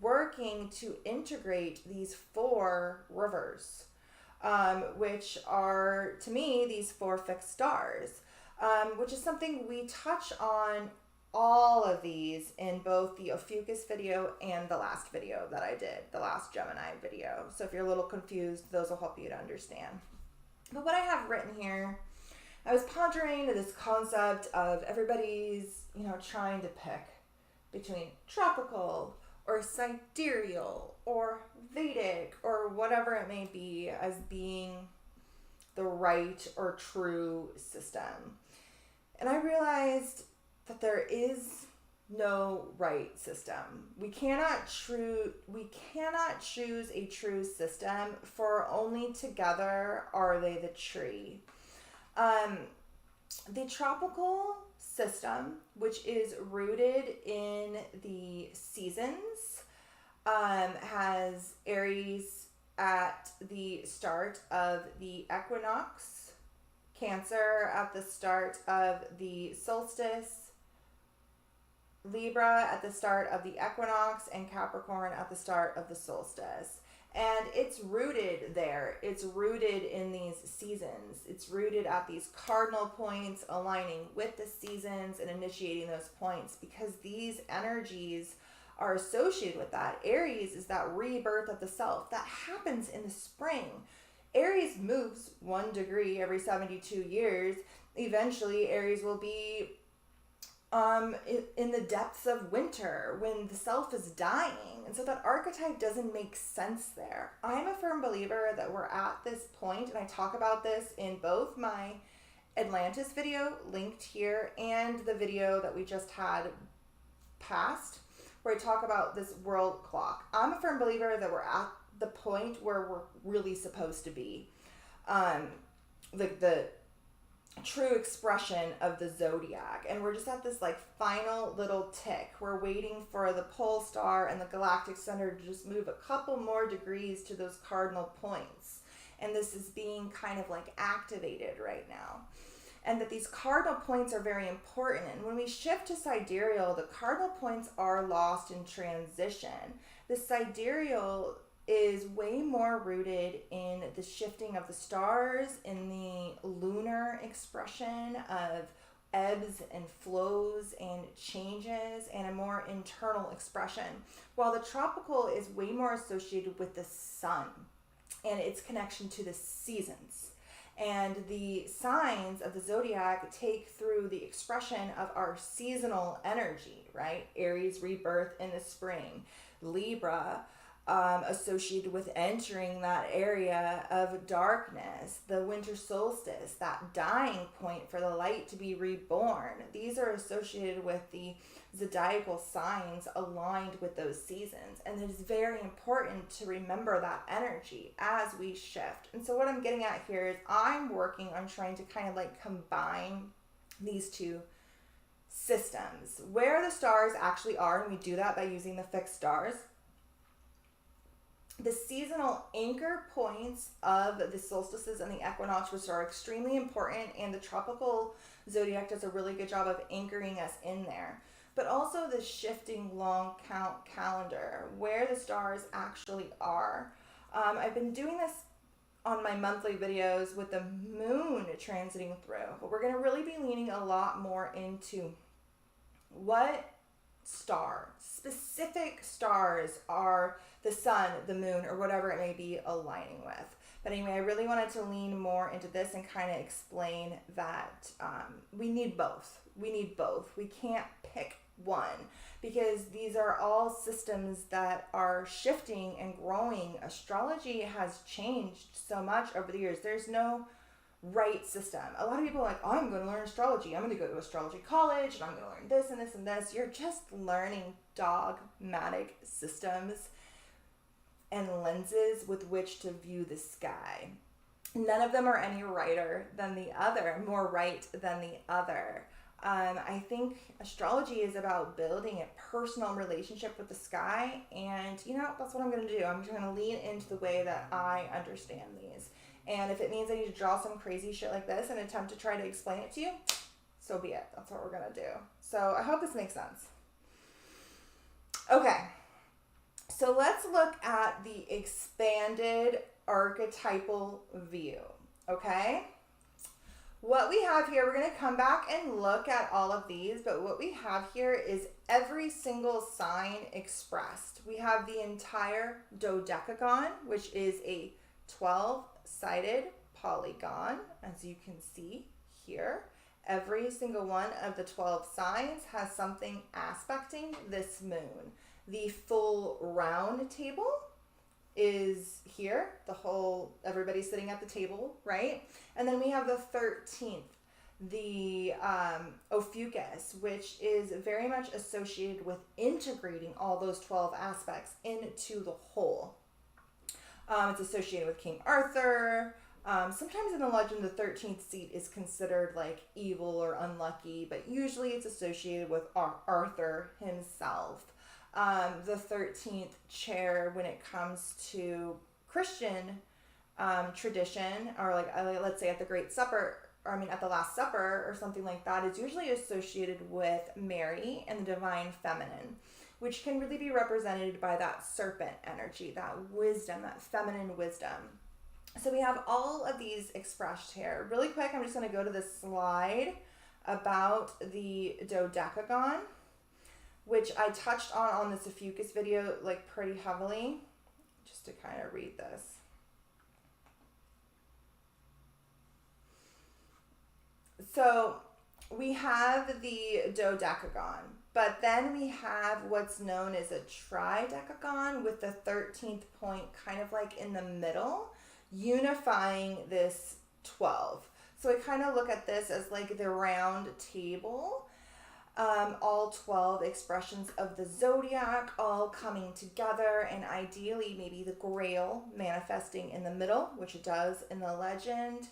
working to integrate these 4 rivers, which are, to me, these 4 fixed stars. Which is something we touch on all of these in both the Ophiuchus video and the last video that I did, the last Gemini video. So if you're a little confused, those will help you to understand. But what I have written here, I was pondering this concept of everybody's, trying to pick between tropical or sidereal or Vedic or whatever it may be as being the right or true system. And I realized that there is no right system. We cannot choose a true system, for only together are they the tree. The tropical system, which is rooted in the seasons, has Aries at the start of the equinox, Cancer at the start of the solstice, Libra at the start of the equinox, and Capricorn at the start of the solstice. And it's rooted there. It's rooted in these seasons. It's rooted at these cardinal points, aligning with the seasons and initiating those points, because these energies are associated with that. Aries is that rebirth of the self that happens in the spring. Aries moves 1 degree every 72 years. Eventually, Aries will be in the depths of winter when the self is dying. And so that archetype doesn't make sense there. I'm a firm believer that we're at this point, and I talk about this in both my Atlantis video, linked here, and the video that we just had past, where I talk about this world clock. I'm a firm believer that we're at the point where we're really supposed to be. The true expression of the zodiac, and we're just at this final little tick. We're waiting for the pole star and the galactic center to just move a couple more degrees to those cardinal points, and this is being kind of activated right now, and that these cardinal points are very important. And when we shift to sidereal, the cardinal points are lost in transition. The sidereal is way more rooted in the shifting of the stars, in the lunar expression of ebbs and flows and changes, and a more internal expression, while the tropical is way more associated with the sun and its connection to the seasons. And the signs of the zodiac take through the expression of our seasonal energy, right? Aries, rebirth in the spring. Libra, associated with entering that area of darkness, the winter solstice, that dying point for the light to be reborn. These are associated with the zodiacal signs aligned with those seasons, and it is very important to remember that energy as we shift. And so what I'm getting at here is I'm working on trying to kind of combine these two systems, where the stars actually are, and we do that by using the fixed stars. The seasonal anchor points of the solstices and the equinox, which are extremely important, and the tropical zodiac does a really good job of anchoring us in there. But also the shifting long count calendar, where the stars actually are. I've been doing this on my monthly videos with the moon transiting through, but we're going to really be leaning a lot more into what specific stars are the sun, the moon, or whatever it may be aligning with. But anyway, I really wanted to lean more into this and kind of explain that we need both. We can't pick one, because these are all systems that are shifting and growing. Astrology has changed so much over the years. There's no right system. A lot of people are like, oh, I'm going to learn astrology. I'm going to go to astrology college and I'm going to learn this and this and this. You're just learning dogmatic systems and lenses with which to view the sky. None of them are any righter than the other, more right than the other. I think astrology is about building a personal relationship with the sky, and that's what I'm going to do. I'm just going to lean into the way that I understand these. And if it means I need to draw some crazy shit like this and attempt to try to explain it to you, so be it. That's what we're going to do. So I hope this makes sense. Okay. So let's look at the expanded archetypal view. Okay? What we have here, we're going to come back and look at all of these, but what we have here is every single sign expressed. We have the entire dodecagon, which is a 12-sided polygon, as you can see here. Every single one of the 12 signs has something aspecting this moon. The full round table is here, everybody's sitting at the table, right? And then we have the 13th, the Ophiuchus, which is very much associated with integrating all those 12 aspects into the whole. It's associated with King Arthur. Sometimes in the legend, the 13th seat is considered like evil or unlucky, but usually it's associated with Arthur himself. The 13th chair, when it comes to Christian tradition, or like let's say at the Great Supper, at the Last Supper or something like that, is usually associated with Mary and the divine feminine, which can really be represented by that serpent energy, that wisdom, that feminine wisdom. So we have all of these expressed here. Really quick, I'm just going to go to this slide about the dodecagon, which I touched on this Ophiuchus video like pretty heavily, just to kind of read this. So we have the dodecagon, but then we have what's known as a tridecagon with the 13th point kind of like in the middle, unifying this 12. So I kind of look at this as like the round table, all 12 expressions of the zodiac all coming together, and ideally maybe the grail manifesting in the middle, which it does in the legend,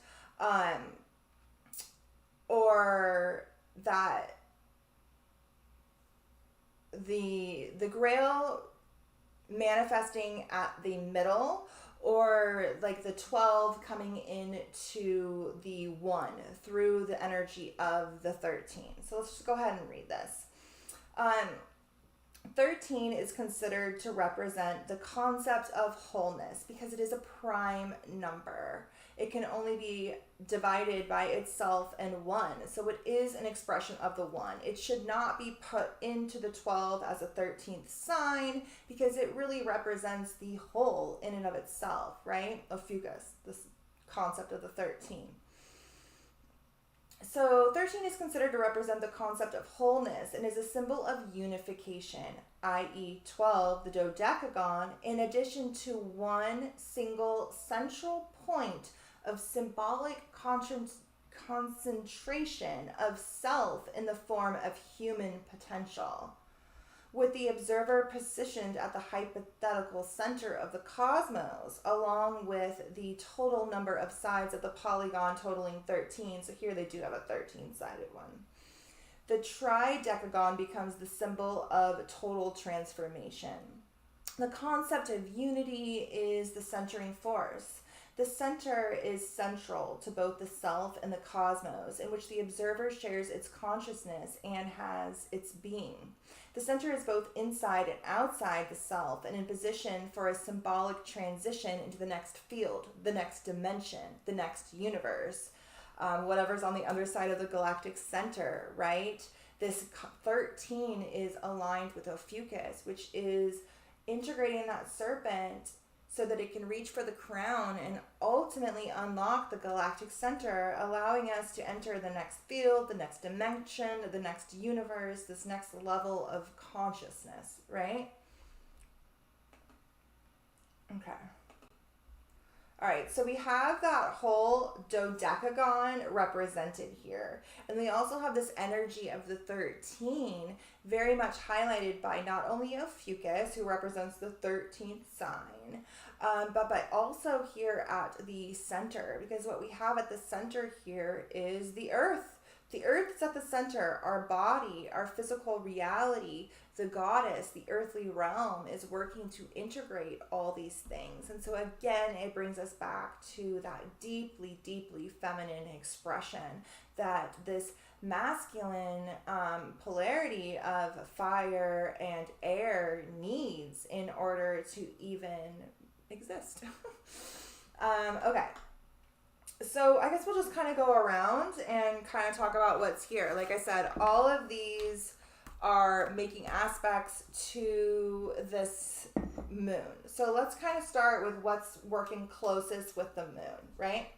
or that the grail manifesting at the middle, or like the 12 coming into the 1 through the energy of the 13. So let's just go ahead and read this. 13 is considered to represent the concept of wholeness because it is a prime number. It can only be divided by itself and 1. So it is an expression of the 1. It should not be put into the 12 as a 13th sign because it really represents the whole in and of itself, right? Ophiuchus, this concept of the 13. So 13 is considered to represent the concept of wholeness and is a symbol of unification, i.e. 12, the dodecagon, in addition to one single central point of symbolic concentration of self in the form of human potential, with the observer positioned at the hypothetical center of the cosmos, along with the total number of sides of the polygon totaling 13. So here they do have a 13-sided one. The tridecagon becomes the symbol of total transformation. The concept of unity is the centering force. The center is central to both the self and the cosmos, in which the observer shares its consciousness and has its being. The center is both inside and outside the self and in position for a symbolic transition into the next field, the next dimension, the next universe, whatever's on the other side of the galactic center, right? This 13 is aligned with Ophiuchus, which is integrating that serpent so that it can reach for the crown and ultimately unlock the galactic center, allowing us to enter the next field, the next dimension, the next universe, this next level of consciousness, right? Okay. All right, so we have that whole dodecagon represented here. And we also have this energy of the 13 very much highlighted by not only Ophiuchus, who represents the 13th sign, but by also here at the center, because what we have at the center here is the earth. The earth is at the center, our body, our physical reality, the goddess, the earthly realm is working to integrate all these things. And so again, it brings us back to that deeply, deeply feminine expression that this masculine polarity of fire and air needs in order to even exist. Okay. So I guess we'll just kind of go around and kind of talk about what's here. Like I said, all of these are making aspects to this moon. So let's kind of start with what's working closest with the moon, right?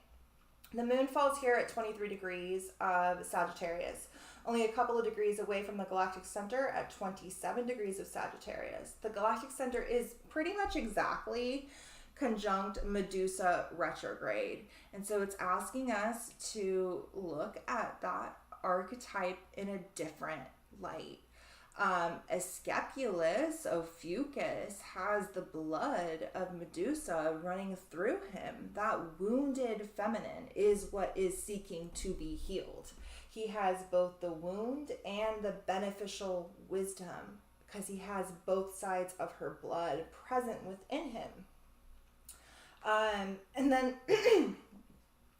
The moon falls here at 23 degrees of Sagittarius, only a couple of degrees away from the galactic center at 27 degrees of Sagittarius. The galactic center is pretty much exactly conjunct Medusa retrograde. And so it's asking us to look at that archetype in a different light. Asclepus, Ophiuchus, has the blood of Medusa running through him. That wounded feminine is what is seeking to be healed. He has both the wound and the beneficial wisdom because he has both sides of her blood present within him. And then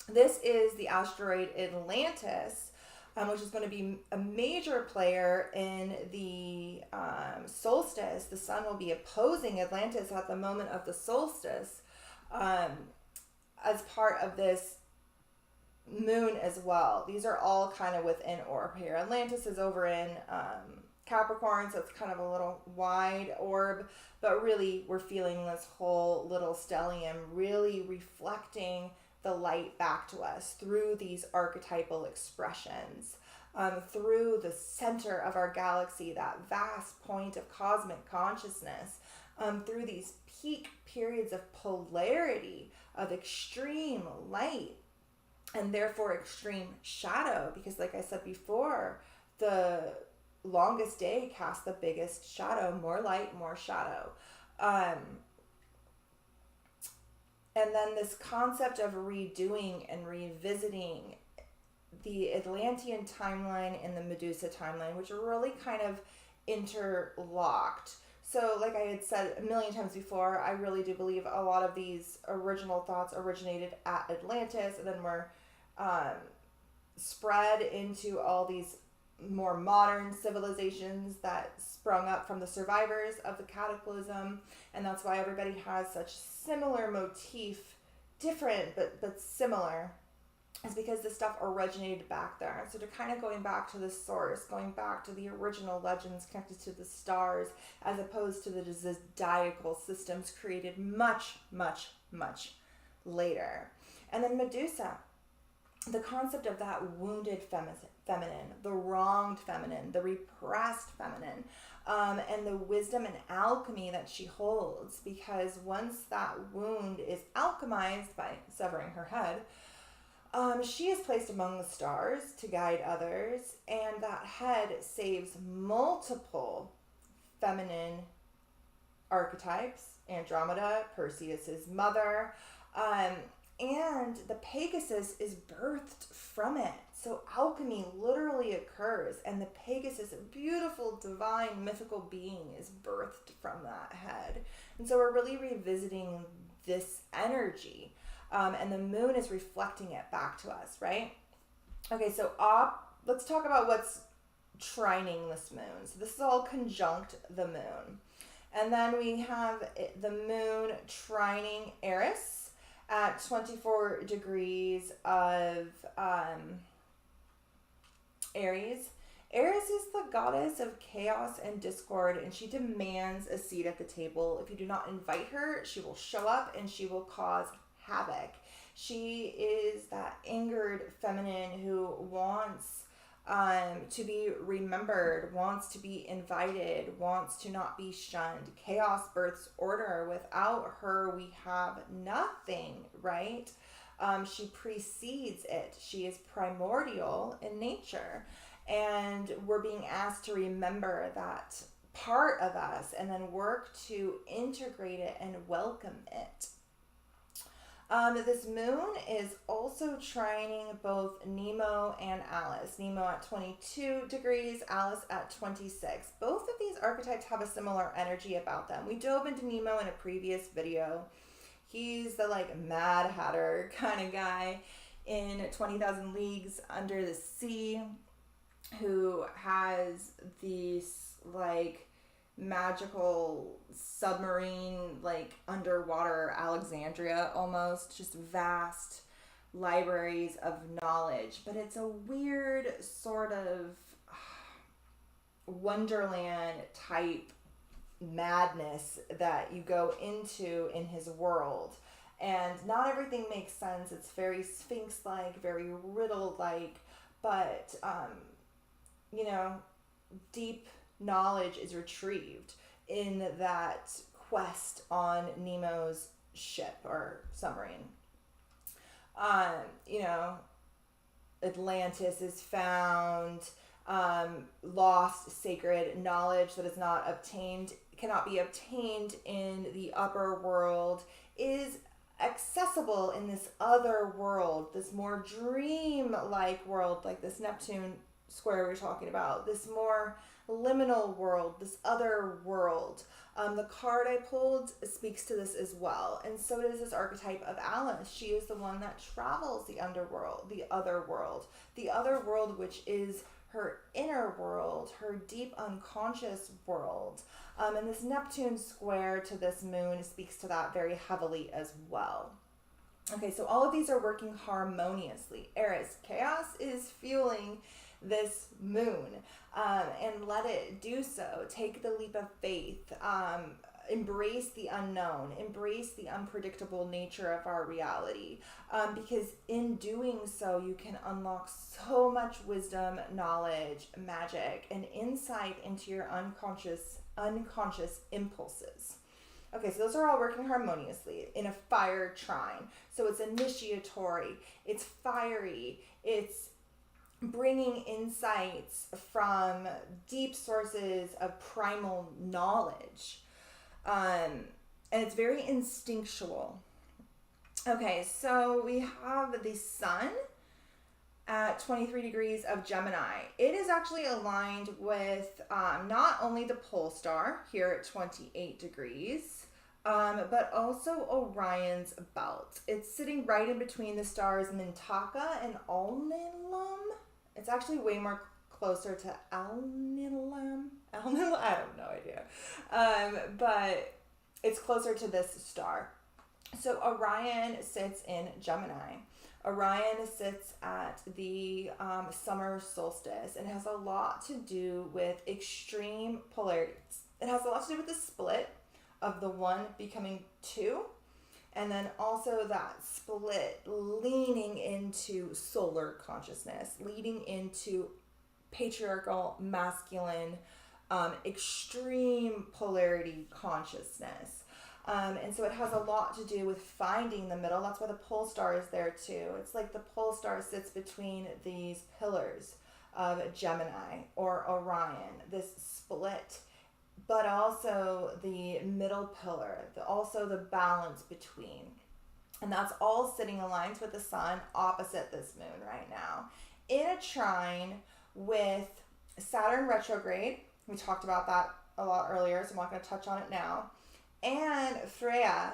this is the asteroid Atlantis, which is going to be a major player in the solstice. The sun will be opposing Atlantis at the moment of the solstice as part of this moon as well. These are all kind of within orb here. Atlantis is over in Capricorn, so it's kind of a little wide orb, but really we're feeling this whole little stellium really reflecting the light back to us through these archetypal expressions, through the center of our galaxy, that vast point of cosmic consciousness, through these peak periods of polarity, of extreme light, and therefore extreme shadow, because like I said before, the longest day casts the biggest shadow, more light, more shadow. And then this concept of redoing and revisiting the Atlantean timeline and the Medusa timeline, which are really kind of interlocked. So like I had said a million times before, I really do believe a lot of these original thoughts originated at Atlantis and then were spread into all these more modern civilizations that sprung up from the survivors of the cataclysm, and that's why everybody has such similar motif, different but similar, is because this stuff originated back there. So they're kind of going back to the source, going back to the original legends connected to the stars, as opposed to the zodiacal systems created much, much, much later. And then Medusa, the concept of that wounded feminine, the wronged feminine, the repressed feminine, and the wisdom and alchemy that she holds, because once that wound is alchemized by severing her head, she is placed among the stars to guide others, and that head saves multiple feminine archetypes, Andromeda, Perseus's mother, and the Pegasus is birthed from it. So alchemy literally occurs, and the Pegasus, a beautiful, divine, mythical being, is birthed from that head. And so we're really revisiting this energy, and the moon is reflecting it back to us, right? Okay, so let's talk about what's trining this moon. So this is all conjunct the moon. And then we have the moon trining Eris at 24 degrees of Aries. Eris is the goddess of chaos and discord, and she demands a seat at the table. If you do not invite her, she will show up and she will cause havoc. She is that angered feminine who wants to be remembered, wants to be invited, wants to not be shunned. Chaos births order. Without her, we have nothing, right? She precedes it. She is primordial in nature. And we're being asked to remember that part of us and then work to integrate it and welcome it. This moon is also trining both Nemo and Alice. Nemo at 22 degrees, Alice at 26. Both of these archetypes have a similar energy about them. We dove into Nemo in a previous video. He's the like Mad Hatter kind of guy in 20,000 Leagues Under the Sea who has these like magical submarine, like underwater Alexandria almost, just vast libraries of knowledge. But it's a weird sort of Wonderland type madness that you go into in his world. And not everything makes sense. It's very Sphinx-like, very riddle-like, but, deep knowledge is retrieved in that quest on Nemo's ship or submarine. Atlantis is found, lost sacred knowledge that is cannot be obtained in the upper world is accessible in this other world, this more dream-like world, like this Neptune square we're talking about, this more liminal world, this other world. The card I pulled speaks to this as well, and so does this archetype of Alice. She is the one that travels the underworld, the other world, which is her inner world, her deep unconscious world. And this Neptune square to this moon speaks to that very heavily as well. Okay, so all of these are working harmoniously. Eris, chaos is fueling this moon, and let it do so. Take the leap of faith. Embrace the unknown, embrace the unpredictable nature of our reality, because in doing so, you can unlock so much wisdom, knowledge, magic, and insight into your unconscious impulses. Okay, so those are all working harmoniously in a fire trine. So it's initiatory, it's fiery, it's bringing insights from deep sources of primal knowledge. And it's very instinctual. Okay, so we have the sun at 23 degrees of Gemini. It is actually aligned with not only the pole star here at 28 degrees, but also Orion's belt. It's sitting right in between the stars Mintaka and Alnilam. It's actually way more closer to Alnilam. I have no idea. But it's closer to this star. So Orion sits in Gemini. Orion sits at the summer solstice and has a lot to do with extreme polarities. It has a lot to do with the split of the one becoming two, and then also that split leaning into solar consciousness, leading into patriarchal, masculine, extreme polarity consciousness. And so it has a lot to do with finding the middle. That's why the pole star is there too. It's like the pole star sits between these pillars of Gemini or Orion, this split, but also the middle pillar, also the balance between. And that's all sitting aligned with the sun opposite this moon right now, in a trine with Saturn retrograde. We talked about that a lot earlier, so I'm not going to touch on it now. And Freya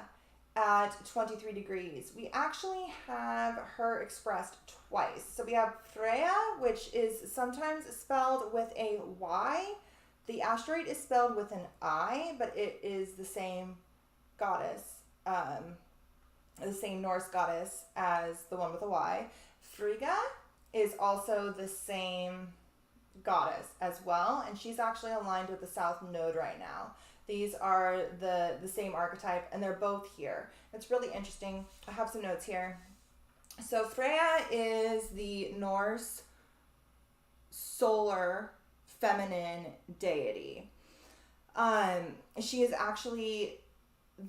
at 23 degrees. We actually have her expressed twice. So we have Freya, which is sometimes spelled with a Y. The asteroid is spelled with an I, but it is the same goddess, the same Norse goddess as the one with a Y. Frigga is also the same goddess as well, and she's actually aligned with the South Node right now. These are the same archetype, and they're both here. It's really interesting. I have some notes here. So Freya is the Norse solar feminine deity. She is actually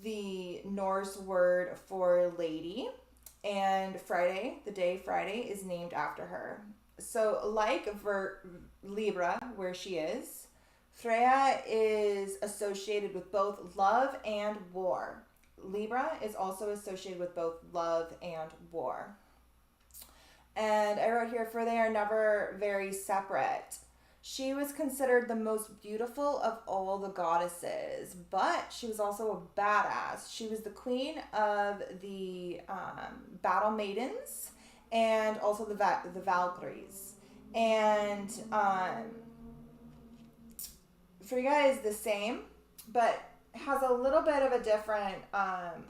the Norse word for lady, and Friday, the day Friday, is named after her. So like Libra, where she is, Freya is associated with both love and war. Libra is also associated with both love and war. And I wrote here, for they are never very separate. She was considered the most beautiful of all the goddesses, but she was also a badass. She was the queen of the battle maidens and also the Valkyries. And Frigga is the same, but has a little bit of a different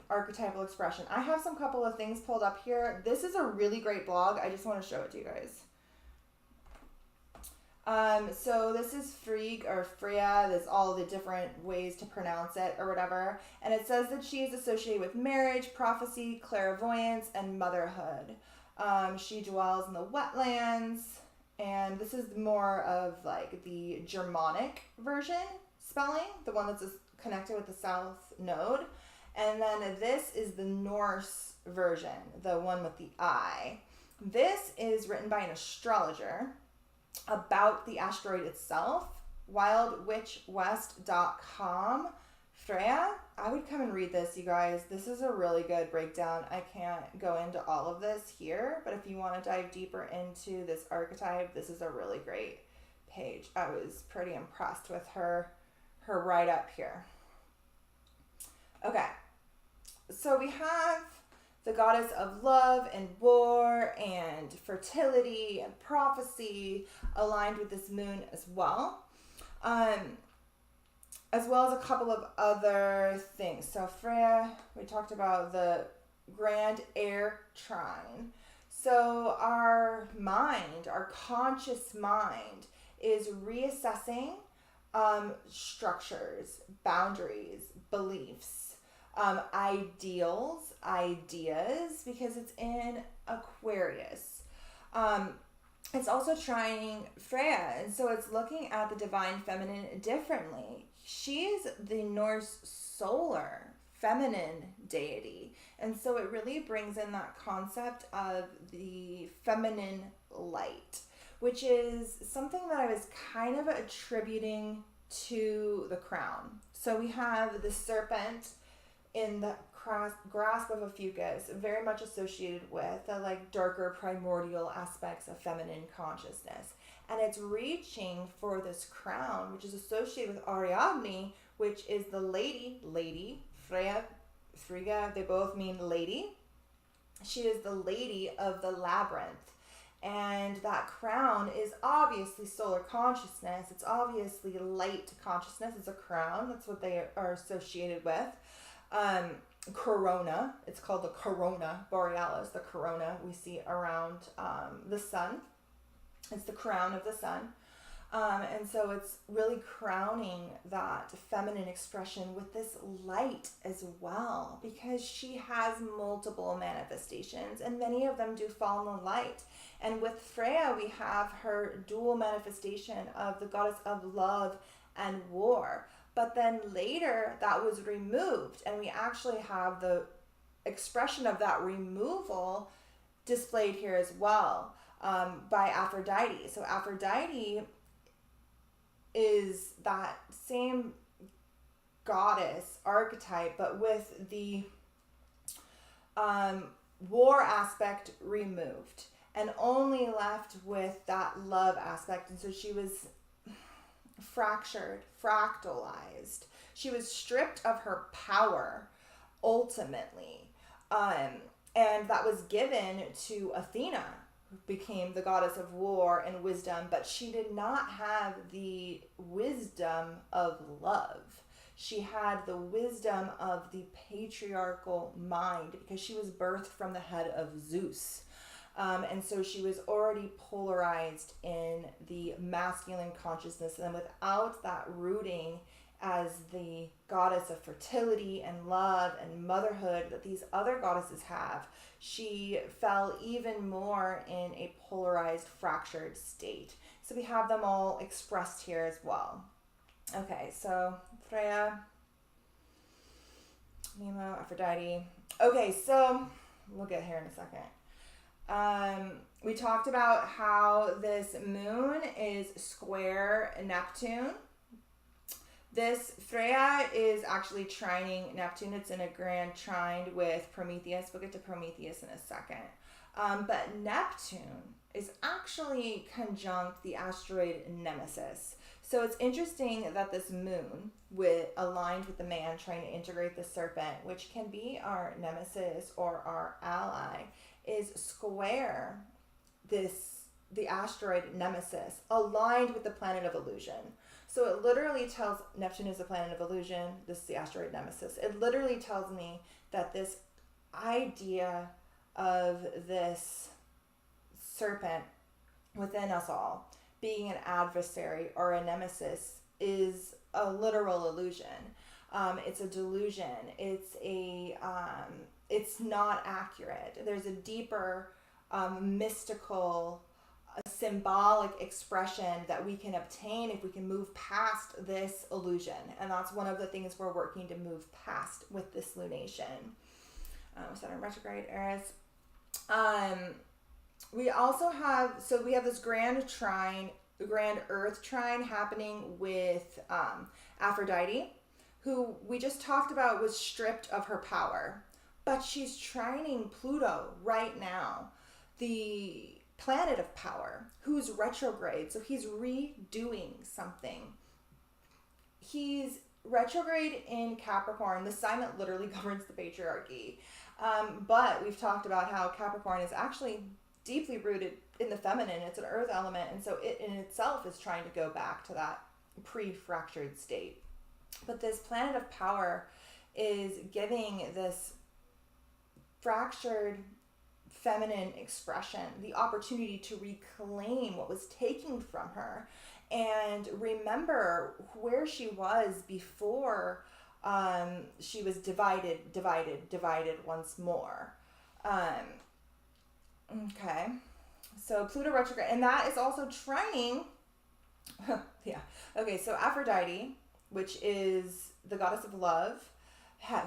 archetypal expression. I have some couple of things pulled up here. This is a really great blog. I just want to show it to you guys. So this is Frigg or Freya. There's all the different ways to pronounce it or whatever. And it says that she is associated with marriage, prophecy, clairvoyance, and motherhood. She dwells in the wetlands. And this is more of like the Germanic version spelling, the one that's connected with the south node. And then this is the Norse version, the one with the I. This is written by an astrologer about the asteroid itself, wildwitchwest.com. Freya, I would come and read this, you guys. This is a really good breakdown. I can't go into all of this here, but if you want to dive deeper into this archetype, this is a really great page. I was pretty impressed with her write-up here. Okay, so we have the goddess of love and war and fertility and prophecy aligned with this moon as well as a couple of other things. So Freya, we talked about the grand air trine. So our mind, our conscious mind, is reassessing structures, boundaries, beliefs, ideals, ideas, because it's in Aquarius. It's also trining Freya, and so it's looking at the divine feminine differently. She's the Norse solar feminine deity, and so it really brings in that concept of the feminine light, which is something that I was kind of attributing to the crown. So we have the serpent in the grasp of Ophiuchus, very much associated with the like darker primordial aspects of feminine consciousness. And it's reaching for this crown, which is associated with Ariadne, which is the lady, Freya, Frigga, they both mean lady. She is the lady of the labyrinth. And that crown is obviously solar consciousness. It's obviously light consciousness. It's a crown. That's what they are associated with. Corona. It's called the Corona Borealis, the corona we see around the sun. It's the crown of the sun. And so it's really crowning that feminine expression with this light as well, because she has multiple manifestations and many of them do fall in the light. And with Freya, we have her dual manifestation of the goddess of love and war. But then later that was removed, and we actually have the expression of that removal displayed here as well by Aphrodite. So Aphrodite is that same goddess archetype, but with the war aspect removed and only left with that love aspect. And so she was fractured, fractalized. She was stripped of her power ultimately. And that was given to Athena, who became the goddess of war and wisdom, but she did not have the wisdom of love. She had the wisdom of the patriarchal mind because she was birthed from the head of Zeus. And so she was already polarized in the masculine consciousness, and without that rooting as the goddess of fertility and love and motherhood that these other goddesses have, she fell even more in a polarized, fractured state. So we have them all expressed here as well. Okay, so Freya, Nemo, Aphrodite. Okay, so we'll get here in a second. We talked about how this moon is square Neptune. This Freya is actually trining Neptune. It's in a grand trine with Prometheus. We'll get to Prometheus in a second. But Neptune is actually conjunct the asteroid Nemesis. So it's interesting that this moon, aligned with the man trying to integrate the serpent, which can be our nemesis or our ally, is square the asteroid Nemesis, aligned with the planet of illusion. So it literally tells, Neptune is the planet of illusion, this is the asteroid Nemesis. It literally tells me that this idea of this serpent within us all being an adversary or a nemesis is a literal illusion. It's a delusion. It's not accurate. There's a deeper mystical, symbolic expression that we can obtain if we can move past this illusion. And that's one of the things we're working to move past with this lunation. Saturn retrograde, Eris. We also have, we have this grand earth trine happening with Aphrodite, who we just talked about was stripped of her power. But she's trining Pluto right now, the planet of power, who's retrograde. So he's redoing something. He's retrograde in Capricorn, the sign that literally governs the patriarchy. But we've talked about how Capricorn is actually deeply rooted in the feminine. It's an earth element, and so it in itself is trying to go back to that pre-fractured state. But this planet of power is giving this fractured feminine expression the opportunity to reclaim what was taken from her and remember where she was before she was divided once more. Okay, so Pluto retrograde, and that is also trining. Yeah. Okay, so Aphrodite, which is the goddess of love,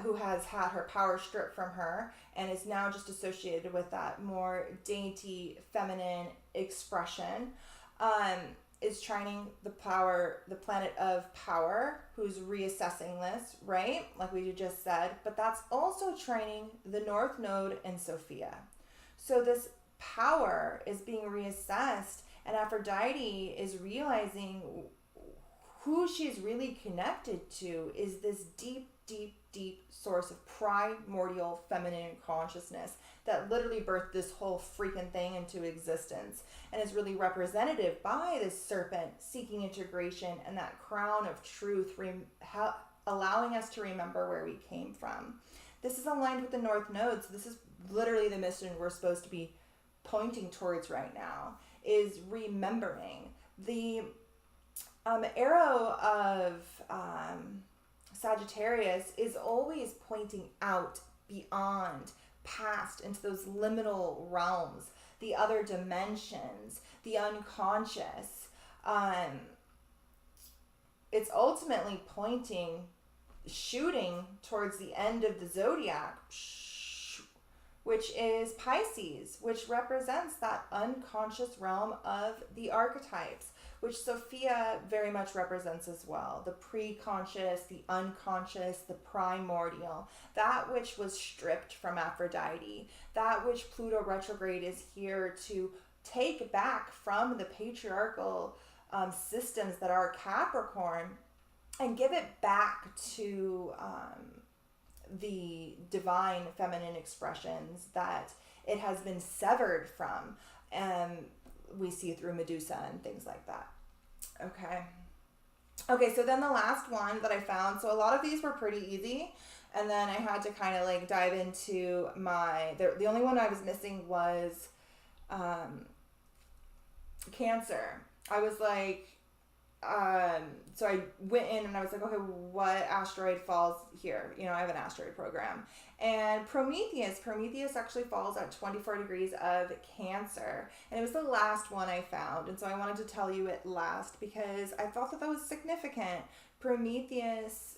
who has had her power stripped from her and is now just associated with that more dainty feminine expression, is trining the planet of power, who's reassessing this, right? Like we just said, but that's also trining the North Node and Sophia. So this power is being reassessed, and Aphrodite is realizing who she's really connected to is this deep source of primordial feminine consciousness that literally birthed this whole freaking thing into existence, and is really representative by this serpent seeking integration and that crown of truth, allowing us to remember where we came from. This is aligned with the North Node, so this is literally the mission we're supposed to be pointing towards right now, is remembering. The arrow of Sagittarius is always pointing out beyond, past, into those liminal realms, the other dimensions, the unconscious. It's ultimately shooting towards the end of the zodiac, which is Pisces, which represents that unconscious realm of the archetypes, which Sophia very much represents as well. The pre-conscious, the unconscious, the primordial, that which was stripped from Aphrodite, that which Pluto retrograde is here to take back from the patriarchal systems that are Capricorn and give it back to the divine feminine expressions that it has been severed from. We see through Medusa and things like that. Okay, so then the last one that I found, so a lot of these were pretty easy, and then I had to kind of like dive into the only one I was missing was Cancer. I was like, so I went in and I was like, okay, what asteroid falls here? You know, I have an asteroid program. And Prometheus actually falls at 24 degrees of Cancer. And it was the last one I found. And so I wanted to tell you it last because I thought that was significant. Prometheus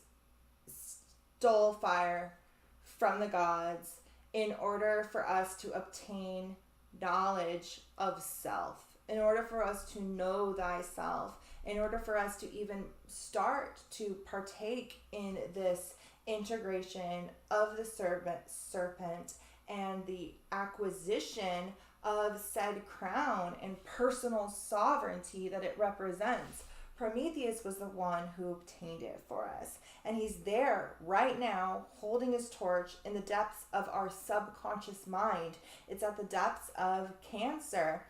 stole fire from the gods in order for us to obtain knowledge of self, in order for us to know thyself, in order for us to even start to partake in this integration of the serpent and the acquisition of said crown and personal sovereignty that it represents. Prometheus was the one who obtained it for us. And he's there right now holding his torch in the depths of our subconscious mind. It's at the depths of Cancer.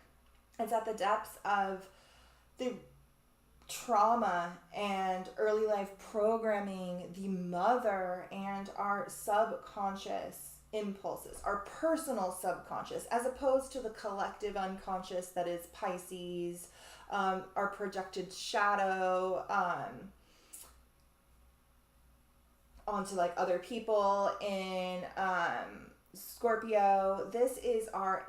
It's at the depths of the trauma and early life programming, the mother, and our subconscious impulses, our personal subconscious, as opposed to the collective unconscious that is Pisces, our projected shadow, onto like other people in Scorpio. This is our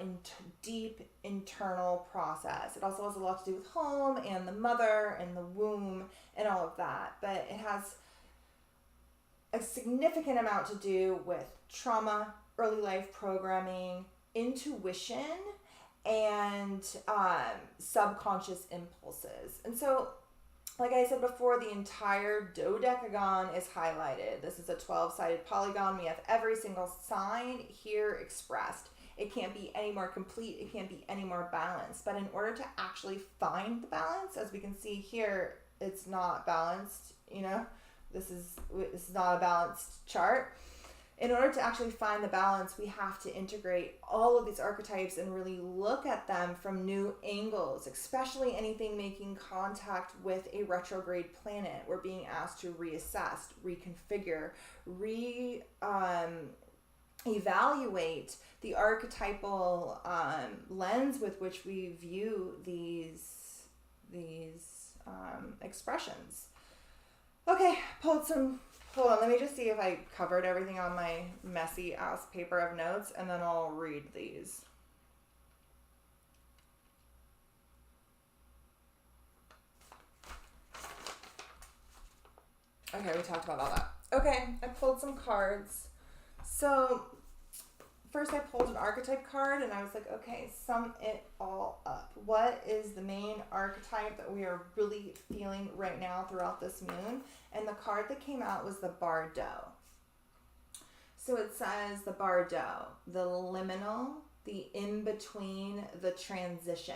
deep internal process. It also has a lot to do with home and the mother and the womb and all of that, but it has a significant amount to do with trauma, early life programming, intuition, and subconscious impulses. And so, like I said before, the entire dodecagon is highlighted. This is a 12-sided polygon. We have every single sign here expressed. It can't be any more complete. It can't be any more balanced. But in order to actually find the balance, as we can see here, it's not balanced. You know, this is not a balanced chart. In order to actually find the balance, we have to integrate all of these archetypes and really look at them from new angles, especially anything making contact with a retrograde planet. We're being asked to reassess, reconfigure, evaluate the archetypal lens with which we view these expressions. Okay, hold on, let me just see if I covered everything on my messy ass paper of notes, and then I'll read these. Okay, we talked about all that. Okay, I pulled some cards. So, first I pulled an archetype card, and I was like, okay, sum it all up. What is the main archetype that we are really feeling right now throughout this moon? And the card that came out was the Bardo. So it says the Bardo, the liminal, the in-between, the transition.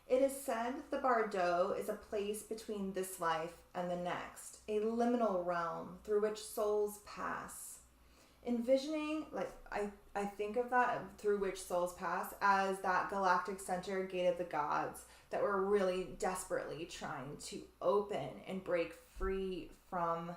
It is said the Bardo is a place between this life and the next, a liminal realm through which souls pass. Envisioning, like, I think of that, through which souls pass, as that galactic center gate of the gods that we're really desperately trying to open and break free from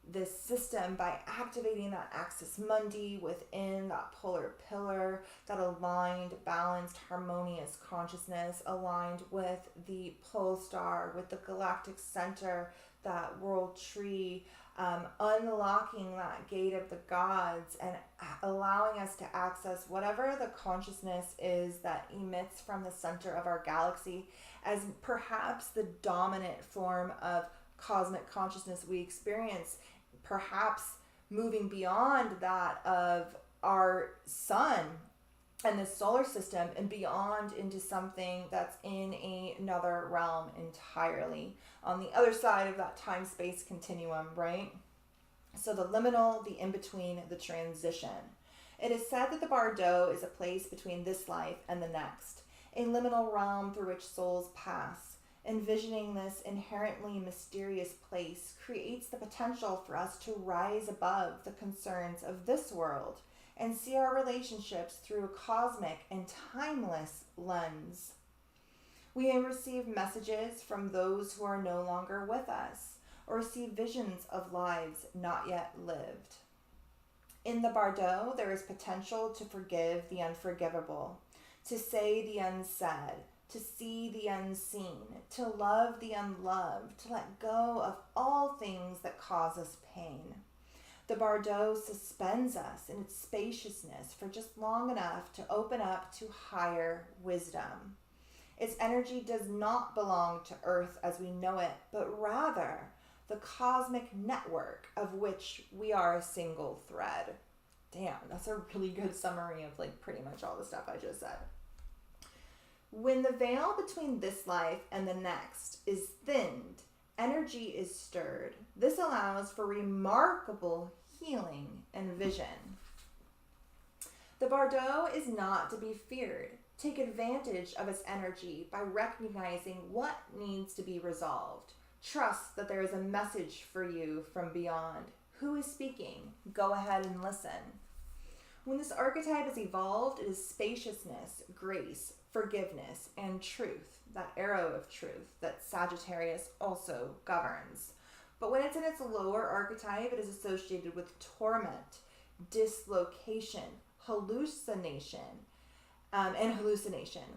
this system by activating that axis mundi within that polar pillar, that aligned, balanced, harmonious consciousness aligned with the pole star, with the galactic center, that world tree, unlocking that gate of the gods and allowing us to access whatever the consciousness is that emits from the center of our galaxy as perhaps the dominant form of cosmic consciousness we experience, perhaps moving beyond that of our sun and the solar system and beyond into something that's in another realm entirely, on the other side of that time-space continuum, right? So the liminal, the in-between, the transition. It is said that the Bardo is a place between this life and the next, a liminal realm through which souls pass. Envisioning this inherently mysterious place creates the potential for us to rise above the concerns of this world and see our relationships through a cosmic and timeless lens. We may receive messages from those who are no longer with us, or see visions of lives not yet lived. In the Bardo, there is potential to forgive the unforgivable, to say the unsaid, to see the unseen, to love the unloved, to let go of all things that cause us pain. The Bardo suspends us in its spaciousness for just long enough to open up to higher wisdom. Its energy does not belong to Earth as we know it, but rather the cosmic network of which we are a single thread. Damn, that's a really good summary of like pretty much all the stuff I just said. When the veil between this life and the next is thinned, energy is stirred. This allows for remarkable healing and vision. The Bardo is not to be feared. Take advantage of its energy by recognizing what needs to be resolved. Trust that there is a message for you from beyond. Who is speaking? Go ahead and listen. When this archetype is evolved, it is spaciousness, grace, forgiveness, and truth, that arrow of truth that Sagittarius also governs. But when it's in its lower archetype, it is associated with torment, dislocation, hallucination,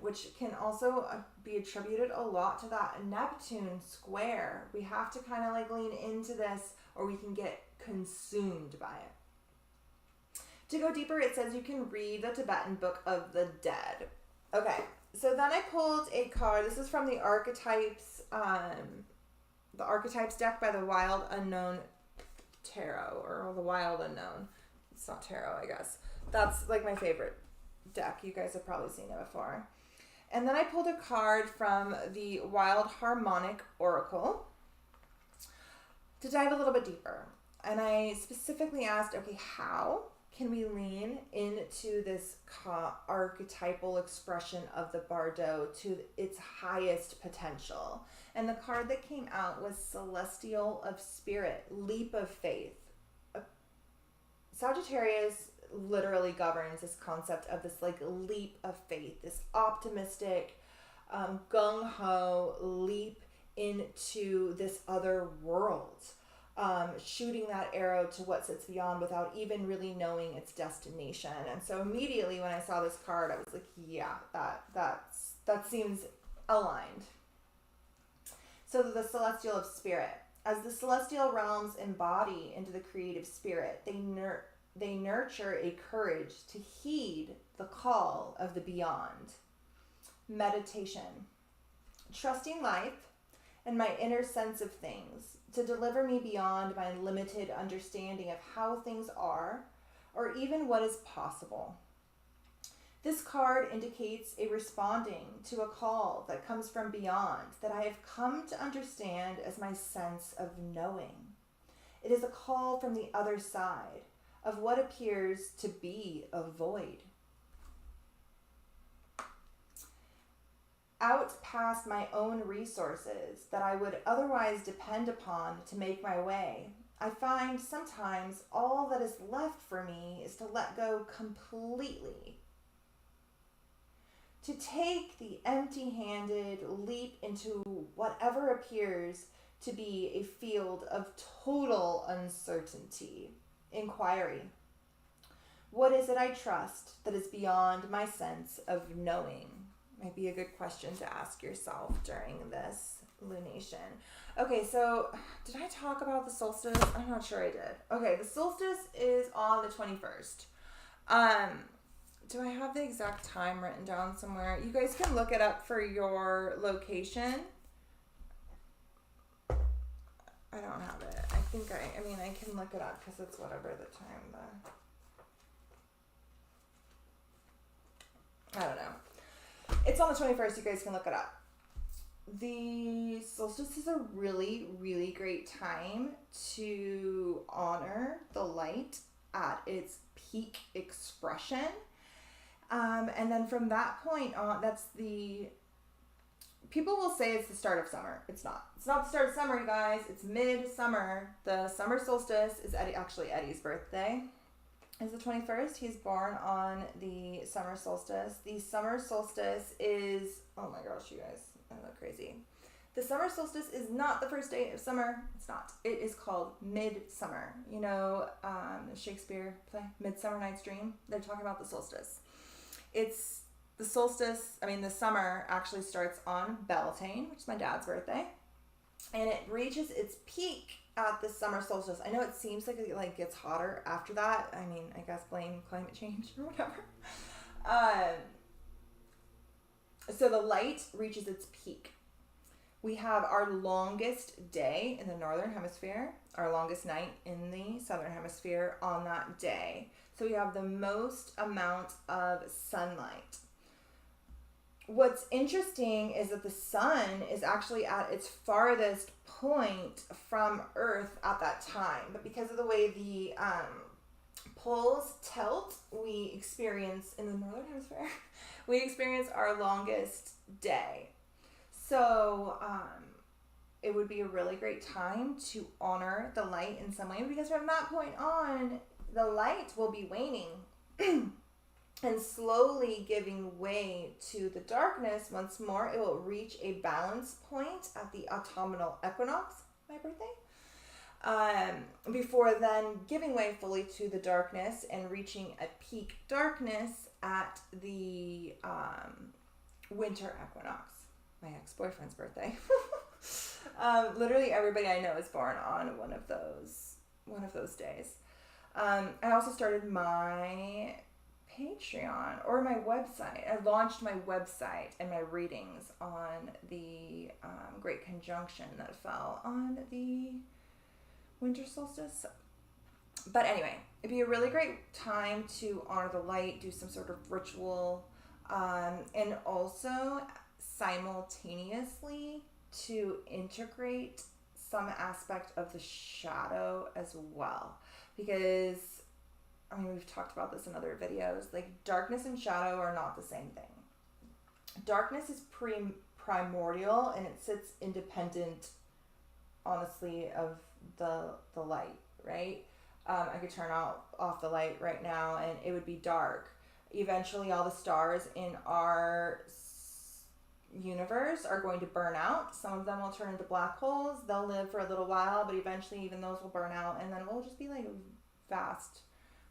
which can also be attributed a lot to that Neptune square. We have to kind of like lean into this or we can get consumed by it. To go deeper, it says you can read the Tibetan Book of the Dead. Okay, so then I pulled a card. This is from the Archetypes deck by the Wild Unknown Tarot, or the Wild Unknown. It's not tarot, I guess. That's like my favorite deck. You guys have probably seen it before. And then I pulled a card from the Wild Harmonic Oracle to dive a little bit deeper. And I specifically asked, okay, how can we lean into this archetypal expression of the Bardo to its highest potential? And the card that came out was Celestial of Spirit, Leap of Faith. Sagittarius literally governs this concept of this like leap of faith, this optimistic, gung-ho leap into this other world. Shooting that arrow to what sits beyond without even really knowing its destination. And so immediately when I saw this card, I was like, yeah, that seems aligned. So the Celestial of Spirit. As the celestial realms embody into the creative spirit, they nurture a courage to heed the call of the beyond. Meditation. Trusting life and my inner sense of things to deliver me beyond my limited understanding of how things are or even what is possible. This card indicates a responding to a call that comes from beyond that I have come to understand as my sense of knowing. It is a call from the other side of what appears to be a void. Out past my own resources that I would otherwise depend upon to make my way, I find sometimes all that is left for me is to let go completely. To take the empty-handed leap into whatever appears to be a field of total uncertainty. Inquiry. What is it I trust that is beyond my sense of knowing? Might be a good question to ask yourself during this lunation. Okay, so did I talk about the solstice? I'm not sure I did. Okay, the solstice is on the 21st. Do I have the exact time written down somewhere? You guys can look it up for your location. I don't have it. I can look it up because it's whatever the time. I don't know. It's on the 21st. You guys can look it up. The solstice is a really, really great time to honor the light at its peak expression. And then from that point on, people will say it's the start of summer. It's not. It's not the start of summer, you guys. It's mid-summer. The summer solstice is Eddie's birthday. Is the 21st. He's born on the summer solstice. The summer solstice is, oh my gosh, you guys, I look crazy. The summer solstice is not the first day of summer. It's not. It is called midsummer. You know, the Shakespeare play, Midsummer Night's Dream? They're talking about the solstice. It's the solstice, the summer actually starts on Beltane, which is my dad's birthday, and it reaches its peak at the summer solstice. I know it seems like it gets hotter after that. I guess blame climate change or whatever. So the light reaches its peak. We have our longest day in the northern hemisphere, our longest night in the southern hemisphere on that day. So we have the most amount of sunlight. What's interesting is that the sun is actually at its farthest point from Earth at that time. But because of the way the poles tilt, we experience, in the northern hemisphere, we experience our longest day. So it would be a really great time to honor the light in some way, because from that point on, the light will be waning and slowly giving way to the darkness once more. It will reach a balance point at the autumnal equinox, my birthday, before then giving way fully to the darkness and reaching a peak darkness at the winter equinox, my ex-boyfriend's birthday. Literally everybody I know is born on one of those days. I also started my Patreon or my website. I launched my website and my readings on the Great Conjunction that fell on the winter solstice. But anyway, it'd be a really great time to honor the light, do some sort of ritual, and also simultaneously to integrate some aspect of the shadow as well. Because, we've talked about this in other videos, darkness and shadow are not the same thing. Darkness is primordial and it sits independent, honestly, of the light, right? I could turn off the light right now and it would be dark. Eventually all the stars in our universe are going to burn out. Some of them will turn into black holes. They'll live for a little while, but eventually even those will burn out, and then it will just be vast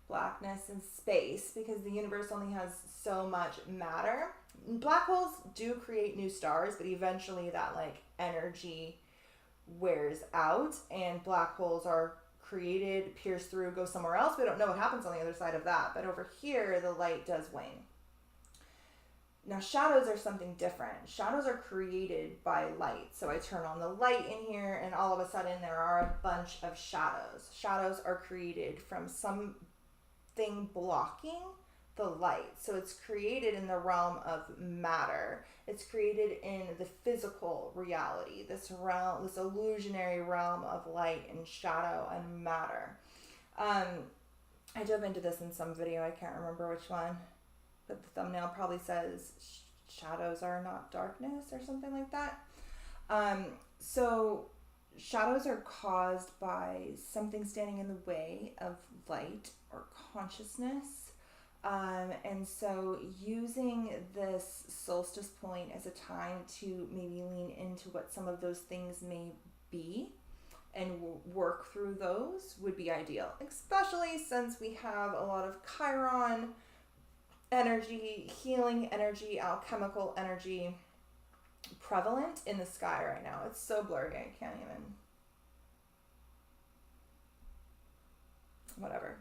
blackness in space, because the universe only has so much matter. Black holes do create new stars, but eventually that energy wears out and black holes are created, pierce through, go somewhere else. We don't know what happens on the other side of that, but over here the light does wane. Now, shadows are something different. Shadows are created by light. So I turn on the light in here and all of a sudden there are a bunch of shadows. Shadows are created from something blocking the light. So it's created in the realm of matter. It's created in the physical reality, this illusionary realm of light and shadow and matter. I dove into this in some video. I can't remember which one. But the thumbnail probably says shadows are not darkness or something like that. So shadows are caused by something standing in the way of light or consciousness. And so using this solstice point as a time to maybe lean into what some of those things may be and work through those would be ideal, especially since we have a lot of Chiron energy, healing energy, alchemical energy prevalent in the sky right now. It's so blurry, I can't even. Whatever.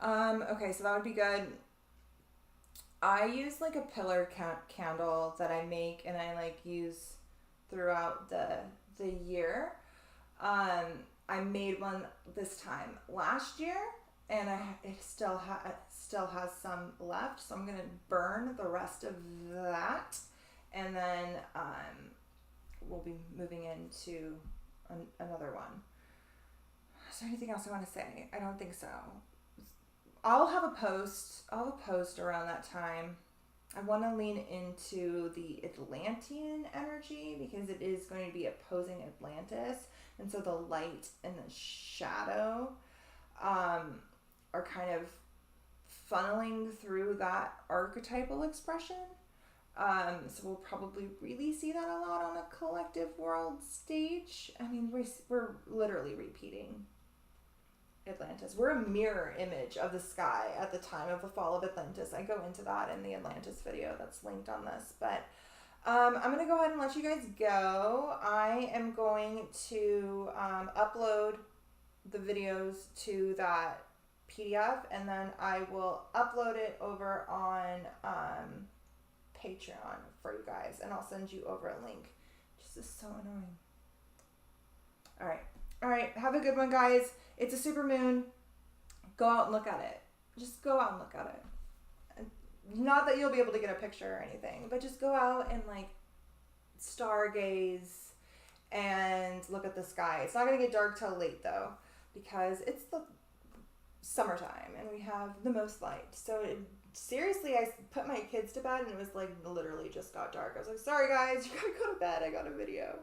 Okay, so that would be good. I use a pillar candle that I make and I use throughout the year. I made one this time last year, and it still has some left, so I'm gonna burn the rest of that, and then we'll be moving into another one. Is there anything else I want to say? I don't think so. I'll have a post around that time. I want to lean into the Atlantean energy because it is going to be opposing Atlantis, and so the light and the shadow are kind of funneling through that archetypal expression. So we'll probably really see that a lot on a collective world stage. We're literally repeating Atlantis. We're a mirror image of the sky at the time of the fall of Atlantis. I go into that in the Atlantis video that's linked on this. But I'm going to go ahead and let you guys go. I am going to upload the videos to that PDF, and then I will upload it over on Patreon for you guys, and I'll send you over a link. This is so annoying. All right, have a good one, guys. It's a super moon. Go out and look at it. Just go out and look at it. Not that you'll be able to get a picture or anything, but just go out and like stargaze and look at the sky. It's not going to get dark till late though, because it's the summertime and we have the most light. So seriously, I put my kids to bed and it was like literally just got dark. I was like, sorry guys, you gotta go to bed. I got a video.